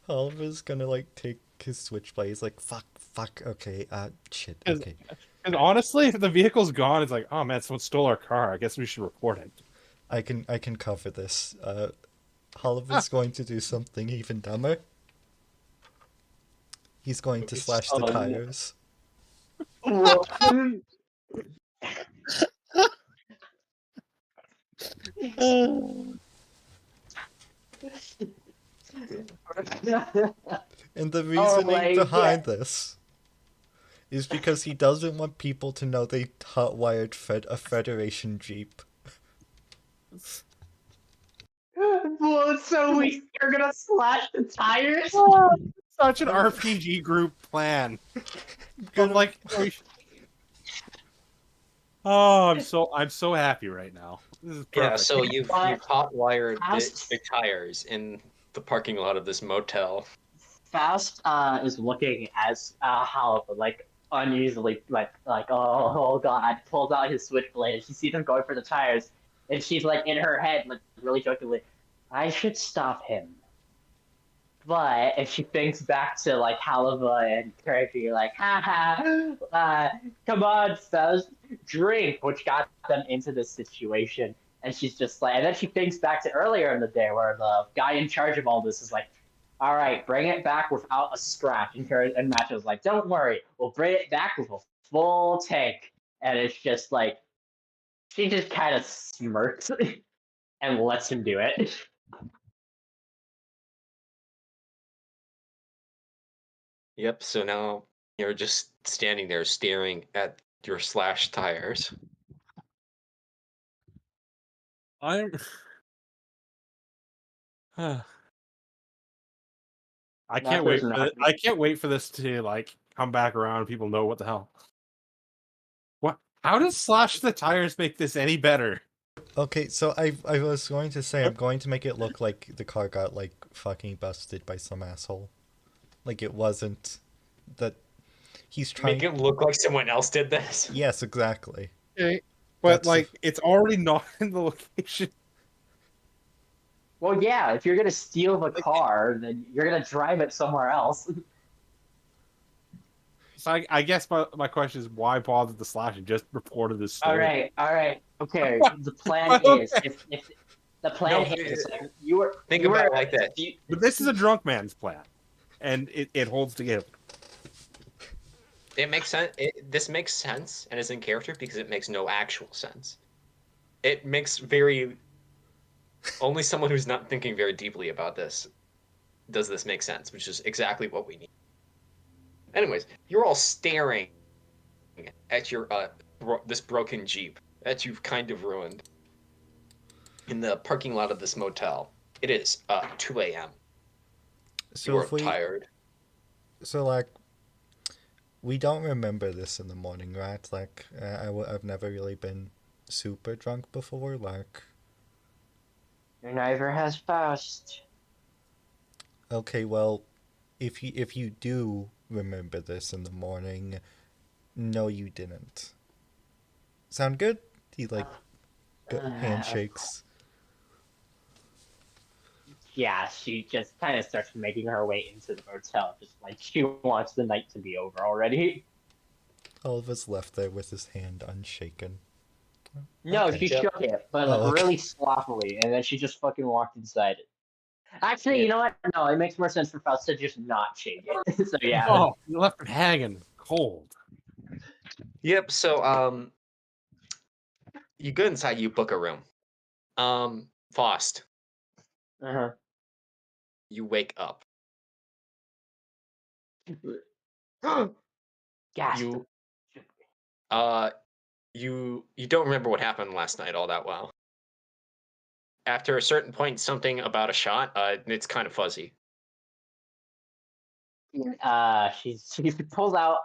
Oliver's gonna like take his switchblade. He's like, fuck, okay, shit, As- okay. And honestly, if the vehicle's gone, it's like, oh man, someone stole our car. I guess we should report it. I can cover this. Oliver's going to do something even dumber. He's going to slash the tires. And the reasoning my behind this is because he doesn't want people to know they hotwired a Federation Jeep. Well, so we're gonna slash the tires? Such an RPG group plan. I'm like, oh, I'm so happy right now. This is perfect. Yeah, so you've hot-wired Faust- the tires in the parking lot of this motel. Faust is looking as Halifa, like uneasily, like oh god, pulls out his switchblade. She sees him going for the tires, and she's like in her head, like really jokingly, I should stop him. But if she thinks back to like Halifa and Kirby, like, come on, Faust, drink, which got them into this situation. And she's just like, and then she thinks back to earlier in the day where the guy in charge of all this is like, all right, bring it back without a scratch. And Macho's like, don't worry, we'll bring it back with a full tank. And it's just like, she just kind of smirks and lets him do it. Yep, so now you're just standing there staring at your slashed tires. I'm. I can't wait. I can't wait for this to like come back around. And people know what the hell. What? How does slash the tires make this any better? Okay, so I was going to say I'm going to make it look like the car got like fucking busted by some asshole. Like it wasn't that he's trying. Make it look like someone else did this. Yes, exactly. Okay. But like it's already not in the location. Well, yeah, if you're gonna steal the car, then you're gonna drive it somewhere else. So I guess my question is why bother the slashing? Just reported this story. All right, okay. The plan Okay. is if the plan No, is you were Think you about were, it like that. But this is a drunk man's plan, and it holds together. It makes sense. This makes sense and is in character because it makes no actual sense. It makes very. Only someone who's not thinking very deeply about this does this make sense, which is exactly what we need. Anyways, you're all staring at your this broken Jeep that you've kind of ruined in the parking lot of this motel. It is 2 a.m. So You're if we, tired. so like, we don't remember this in the morning, right? Like, I've never really been super drunk before. Like, neither has Faust. okay, well, if you do remember this in the morning, no, you didn't. Sound good? He like handshakes. Yeah, she just kind of starts making her way into the motel, just like she wants the night to be over already. Oliver's left there with his hand unshaken. No, Okay. she shook it, but like, Oh, okay. really sloppily, and then she just fucking walked inside it. Actually, you know what? No, it makes more sense for Faust to just not shake it. So yeah. Oh, you left it hanging cold. Yep. So you go inside. You book a room. Faust, Uh you wake up. huh. Gasp. You uh you don't remember what happened last night all that well. After a certain point, something about a shot. It's kind of fuzzy. She pulls out.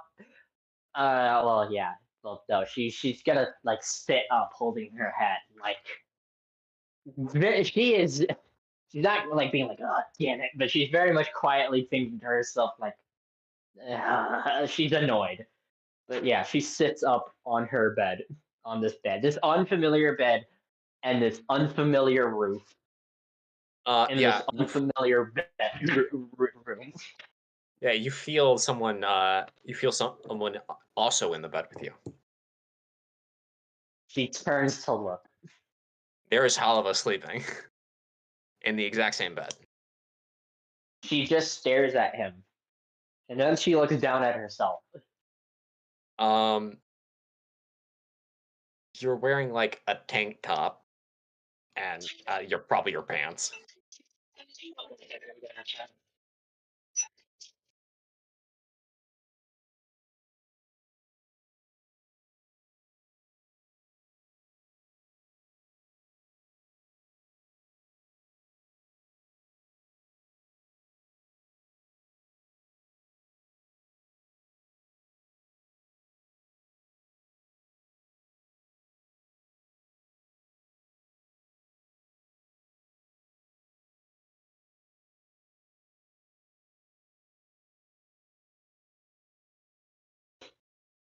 Well, yeah. Well, no, she's gonna like sit up, holding her head, like she is. She's not like being like, oh damn it, but she's very much quietly thinking to herself like, she's annoyed. But yeah, she sits up on her bed, on this unfamiliar bed, and this unfamiliar roof, in this Yeah, unfamiliar room. yeah. You feel someone. You feel someone also in the bed with you. She turns to look. There is Halava sleeping in the exact same bed. She just stares at him, and then she looks down at herself. Um, you're wearing like a tank top, and you're probably your pants.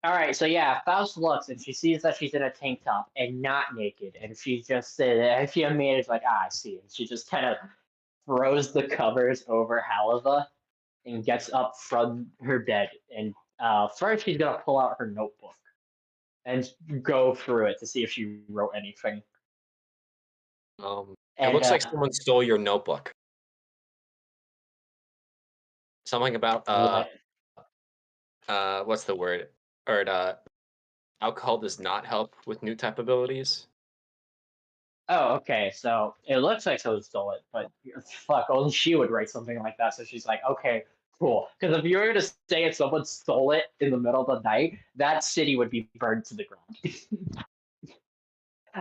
All right, so yeah, Faust looks and she sees that she's in a tank top and not naked, and she's just and she immediately is like, I see, and she just kind of throws the covers over Halava and gets up from her bed. And first, she's gonna pull out her notebook and go through it to see if she wrote anything. It And looks like someone stole your notebook. Something about what? what's the word? Or alcohol does not help with new type abilities. Oh, okay. So it looks like someone stole it, but fuck, only she would write something like that. So she's like, okay, cool. Because if you were to say if someone stole it in the middle of the night, that city would be burned to the ground.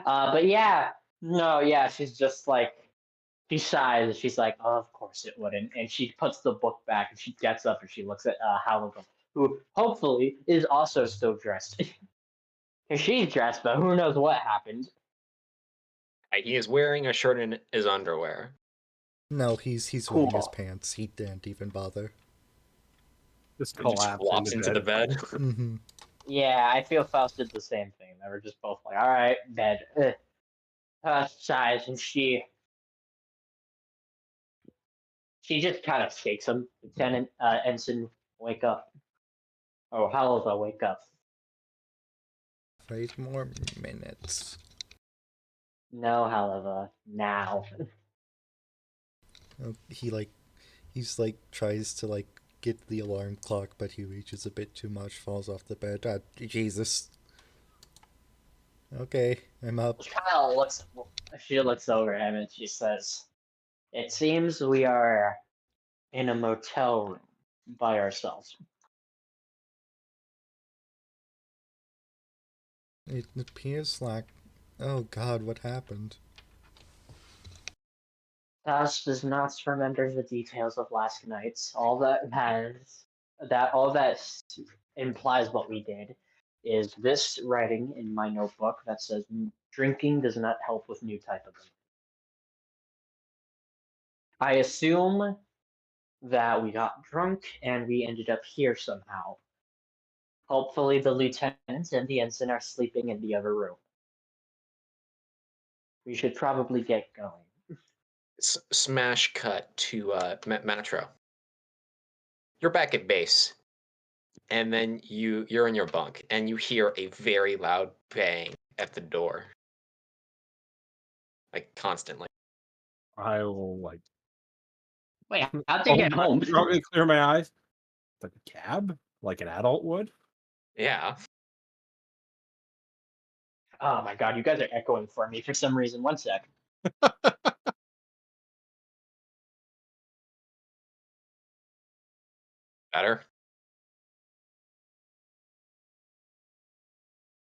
But yeah, no, yeah, she's just like, she sighs and she's like, oh, of course it wouldn't. And she puts the book back and she gets up and she looks at Halligan, who hopefully is also still dressed. Because she's dressed, but who knows what happened. He is wearing a shirt and his underwear. No, he's wearing his Cool. pants. He didn't even bother. Just And just collapse flops into the bed. Mm-hmm. Yeah, I feel Faust did the same thing. They were just both like, all right, bed. Sighs, and she just kind of shakes him. Lieutenant Ensign, wake up. Oh, Halva, wake up. 5 more minutes. No, Halva, now. Oh, he's like tries to like get the alarm clock, but he reaches a bit too much, falls off the bed. Ah, Jesus. Okay, I'm up. She looks over him and she says, it seems we are in a motel room by ourselves. It appears like... Oh god, what happened? Faust does not remember the details of last night's. All that implies what we did is this writing in my notebook that says drinking does not help with new type ability. I assume that we got drunk and we ended up here somehow. Hopefully the lieutenant and the ensign are sleeping in the other room. We should probably get going. Smash cut to Metro. You're back at base, and then you're in your bunk, and you hear a very loud bang at the door, like constantly. I will like. Wait, how'd they get home? You want me to clear my eyes? Like a cab, like an adult would. Yeah, Oh my god, you guys are echoing for me for some reason. One sec. Better?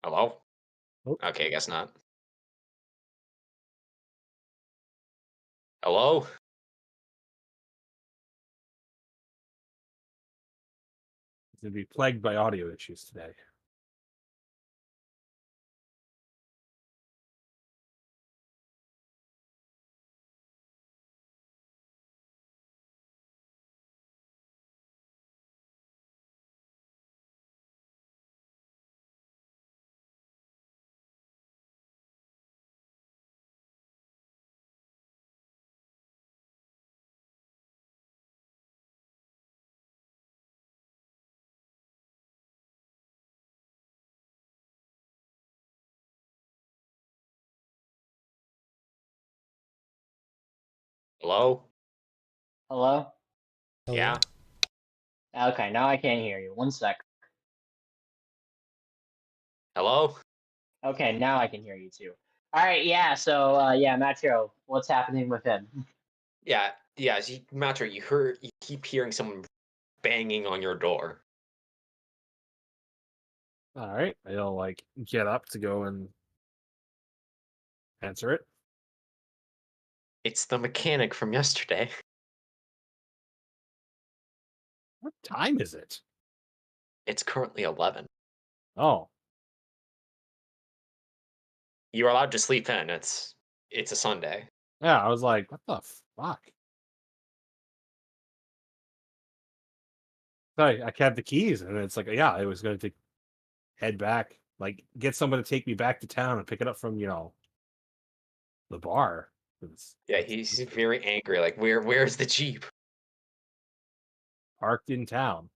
Hello? Oh. Okay, guess not. Hello? It's going to be plagued by audio issues today. Hello? Hello? Hello? Yeah? Okay, now I can't hear you. One sec. Hello? Okay, now I can hear you too. All right, yeah. So, yeah, Macho, what's happening with him? Yeah, yeah, Matro, you keep hearing someone banging on your door. All right. I'll like get up to go and answer it. It's the mechanic from yesterday. What time is it? It's currently 11. Oh, You're allowed to sleep in. It's a Sunday. yeah. I was like, what the fuck? Sorry, I had the keys, and it's like, yeah, I was going to head back, like get someone to take me back to town and pick it up from the bar. Yeah, It's he's very angry. Like, where's the Jeep? parked in town.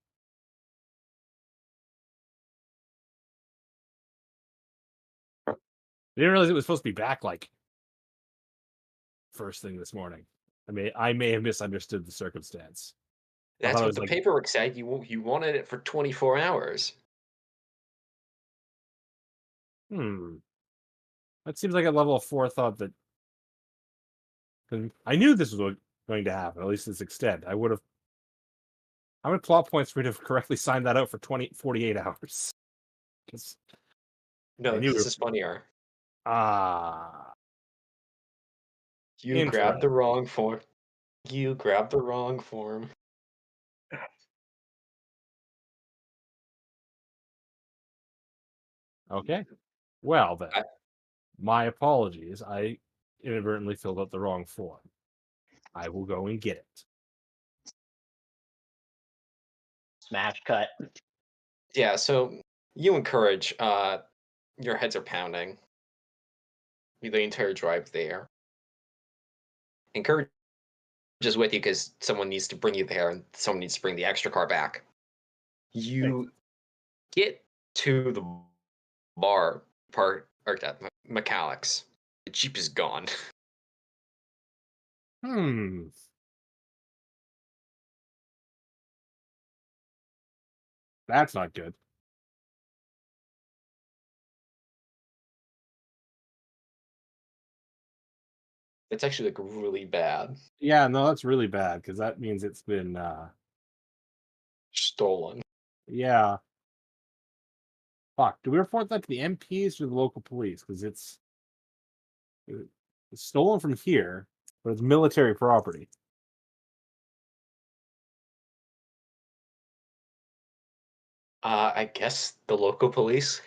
I didn't realize it was supposed to be back like first thing this morning. I may have misunderstood the circumstance. I That's thought it what was the like, paperwork said. You wanted it for 24 hours. that seems like a level of forethought that 'cause I knew this was going to happen, at least this extent. How many plot points would have correctly signed that out for 48 hours? 'Cause I No, knew this is funnier. ah, You grabbed interesting. the wrong form. You grabbed the wrong form. Okay. Well then, I, my apologies. I inadvertently filled out the wrong form. I will go and get it. Smash cut. yeah, so you encourage, your heads are pounding. The entire drive there. Encourage is with you because someone needs to bring you there and someone needs to bring the extra car back. Thanks. You get to the bar part or that mechanics. The Jeep is gone. Hmm. That's not good. It's actually like really bad. Yeah, no, that's really bad because that means it's been Stolen. yeah. Fuck. Do we report that to the MPs or the local police? Because it's stolen from here, but it's military property. I guess the local police.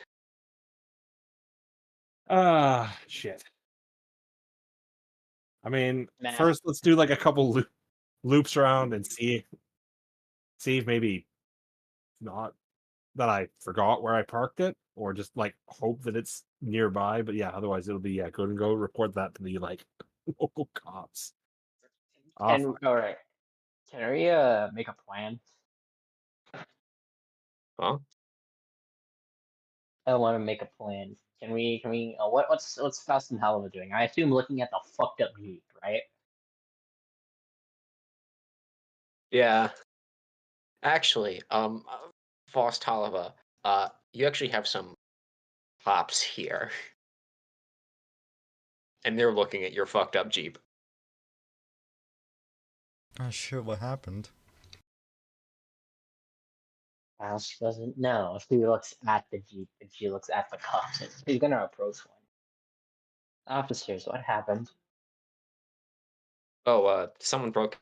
Ah, shit. I mean, Mash. first let's do like a couple loops around and see if maybe not that I forgot where I parked it, or just like hope that it's nearby. But yeah, otherwise it'll be go and go report that to the like local cops. Off. All right. Can we make a plan? Huh? I want to make a plan. Can we what's Faust and Halima doing? I assume looking at the fucked up Jeep, right? Yeah. Actually, Faust Halava, you actually have some props here. and they're looking at your fucked up Jeep. Not sure what happened. Faust doesn't know. She looks at the Jeep and she looks at the cops. She's gonna approach one. Officers, what happened? Oh, someone broke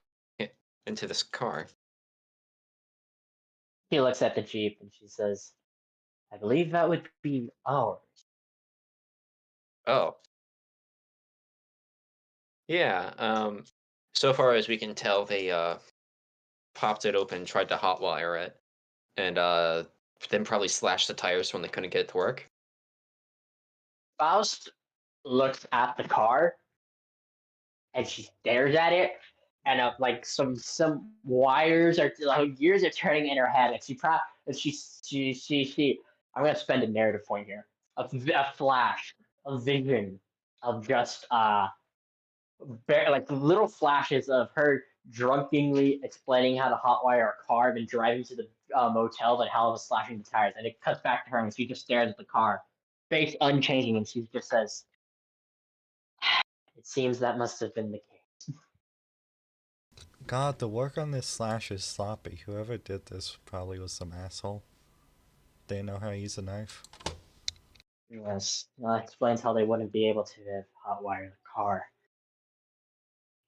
into this car. She looks at the Jeep and she says, I believe that would be ours. Oh. Yeah, so far as we can tell, they popped it open, tried to hotwire it, and then probably slashed the tires when they couldn't get it to work. Faust looks at the car and she stares at it, and like some wires are like gears are turning in her head, and she I'm gonna spend a narrative point here, a flash, a vision of just like little flashes of her drunkenly explaining how to hotwire a car and then driving to the motel, but how it was slashing the tires, and it cuts back to her and she just stares at the car, face unchanging, and she just says, it seems that must have been the case. God, the work on this slash is sloppy. Whoever did this probably was some asshole. They know how to use a knife. Yes, that explains how they wouldn't be able to have hotwired the car.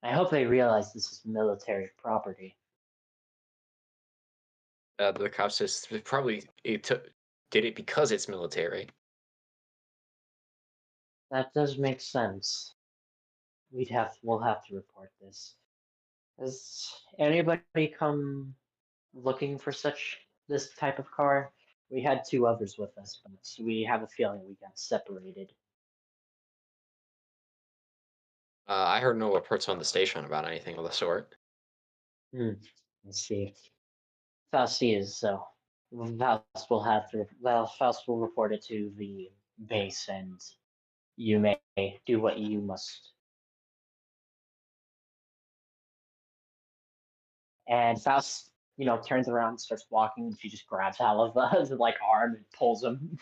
I hope they realize this is military property. The cop says probably did it because it's military. That does make sense. We'll have to report this. Has anybody come looking for this type of car? We had two others with us, but we have a feeling we got separated. I heard no reports on the station about anything of the sort. Let's see. Faust is so. Faust will report it to the base, and you may do what you must. And Faust, turns around and starts walking, and she just grabs Haliva's like arm and pulls him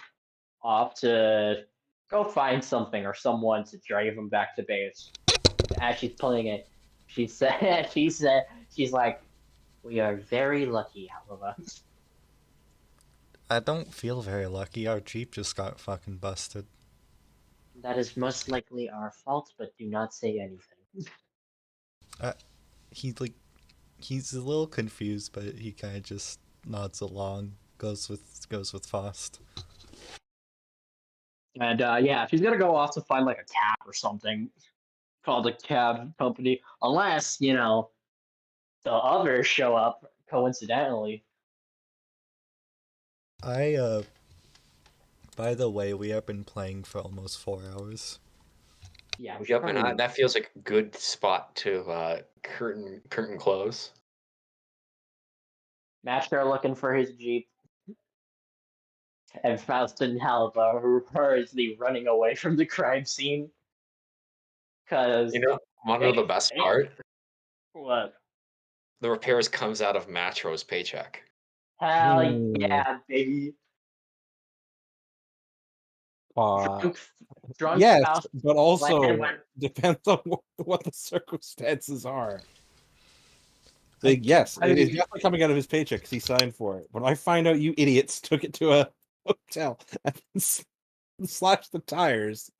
off to go find something or someone to drive him back to base. As she's pulling it, she said, she's like, "We are very lucky, Haliva." I don't feel very lucky. Our Jeep just got fucking busted. That is most likely our fault, but do not say anything. He's a little confused, but he kind of just nods along, goes with Faust. And yeah, she's gonna go off to find like a cab or something, called a cab company, unless the others show up coincidentally. By the way, we have been playing for almost 4 hours. Yeah, we should Yep, probably... and that feels like a good spot to curtain close. Master are looking for his Jeep, and Faust and Haliva are hurriedly running away from the crime scene. Cause Want to know the best part? What? The repairs comes out of Matro's paycheck. Hell yeah, baby. Drunk yes, Faust but also depends on what the circumstances are. Yes, it is definitely coming out of his paycheck because he signed for it. When I find out you idiots took it to a hotel and slashed the tires.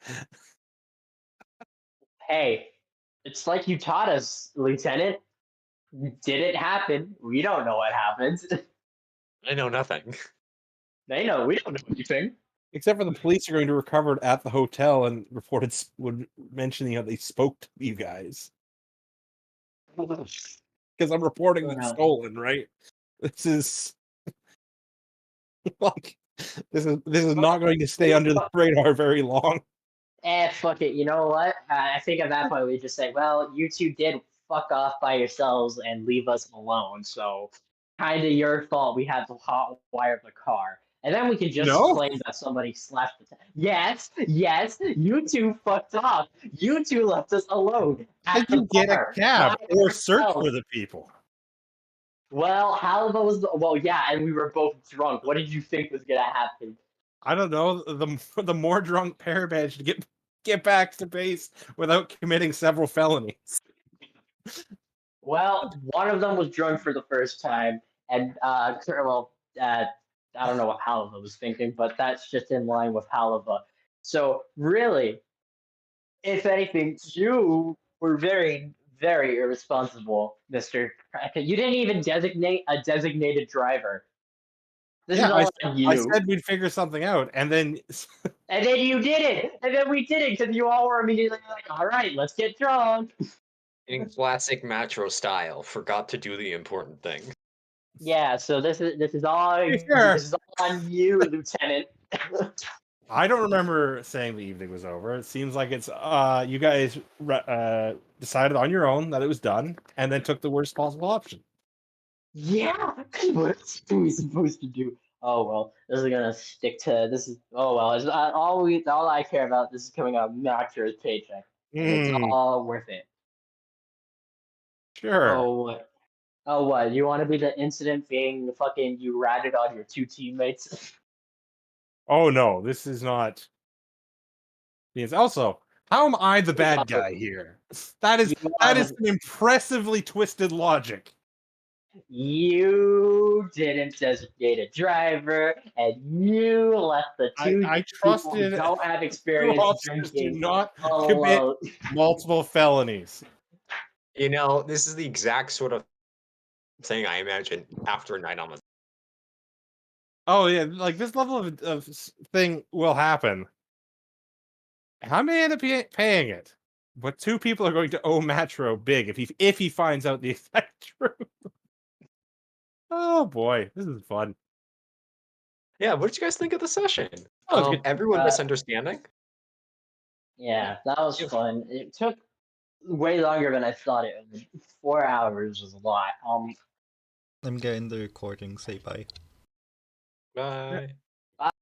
Hey, it's like you taught us, Lieutenant. Did it happen? We don't know what happened. I know nothing. They know. We don't know anything. Except for the police are going to recover it at the hotel and would mention they spoke to you guys. Because I'm reporting it stolen, right? This is like this is not going to stay under the radar very long. Fuck it. You know what? I think at that point we just say, well, you two did fuck off by yourselves and leave us alone. So kind of your fault. We had to hotwire the car. And then we can just claim that somebody slashed the Yes, you two fucked off. You two left us alone. Did you get a cab or search for the people? Well, Haliva was yeah, and we were both drunk. What did you think was gonna happen? I don't know. The more drunk pair managed to get get back to base without committing several felonies. Well, one of them was drunk for the first time, and I don't know what Halava was thinking, but that's just in line with Halava. So really, if anything, you were very, very irresponsible, Mister. You didn't even designate a designated driver. This is all on I you. said we'd figure something out, and then And then you did it, and then we did it because you all were immediately like, "All right, let's get drunk." In classic Matro style, forgot to do the important thing. Yeah, so this is all Sure. this is all on you, Lieutenant. I don't remember saying the evening was over. It seems like it's you guys decided on your own that it was done, and then took the worst possible option. Yeah, what are we supposed to do? Oh well, this is gonna stick to this is. Oh well, it's all I care about. This is coming out of Macher's paycheck, and it's all worth it. Sure. Oh what? Oh what? You want to be the incident being the fucking you ratted on your two teammates? Oh no, this is not. Because also, how am I the bad guy here? That is an impressively twisted logic. You didn't designate a driver, and you left the two I people who trusted don't have two experience officers do drinking not commit alone. multiple felonies. You know, this is the exact sort of thing I imagine after a night on the. Oh yeah, like this level of thing will happen. I may end up paying it, but two people are going to owe Matro big if he finds out the exact truth. Oh boy, this is fun. Yeah, what did you guys think of the session? Oh, it's good. Everyone misunderstanding? Yeah, that was fun. It took way longer than I thought it would. 4 hours was a lot. I'm getting the recording. Say bye. Bye.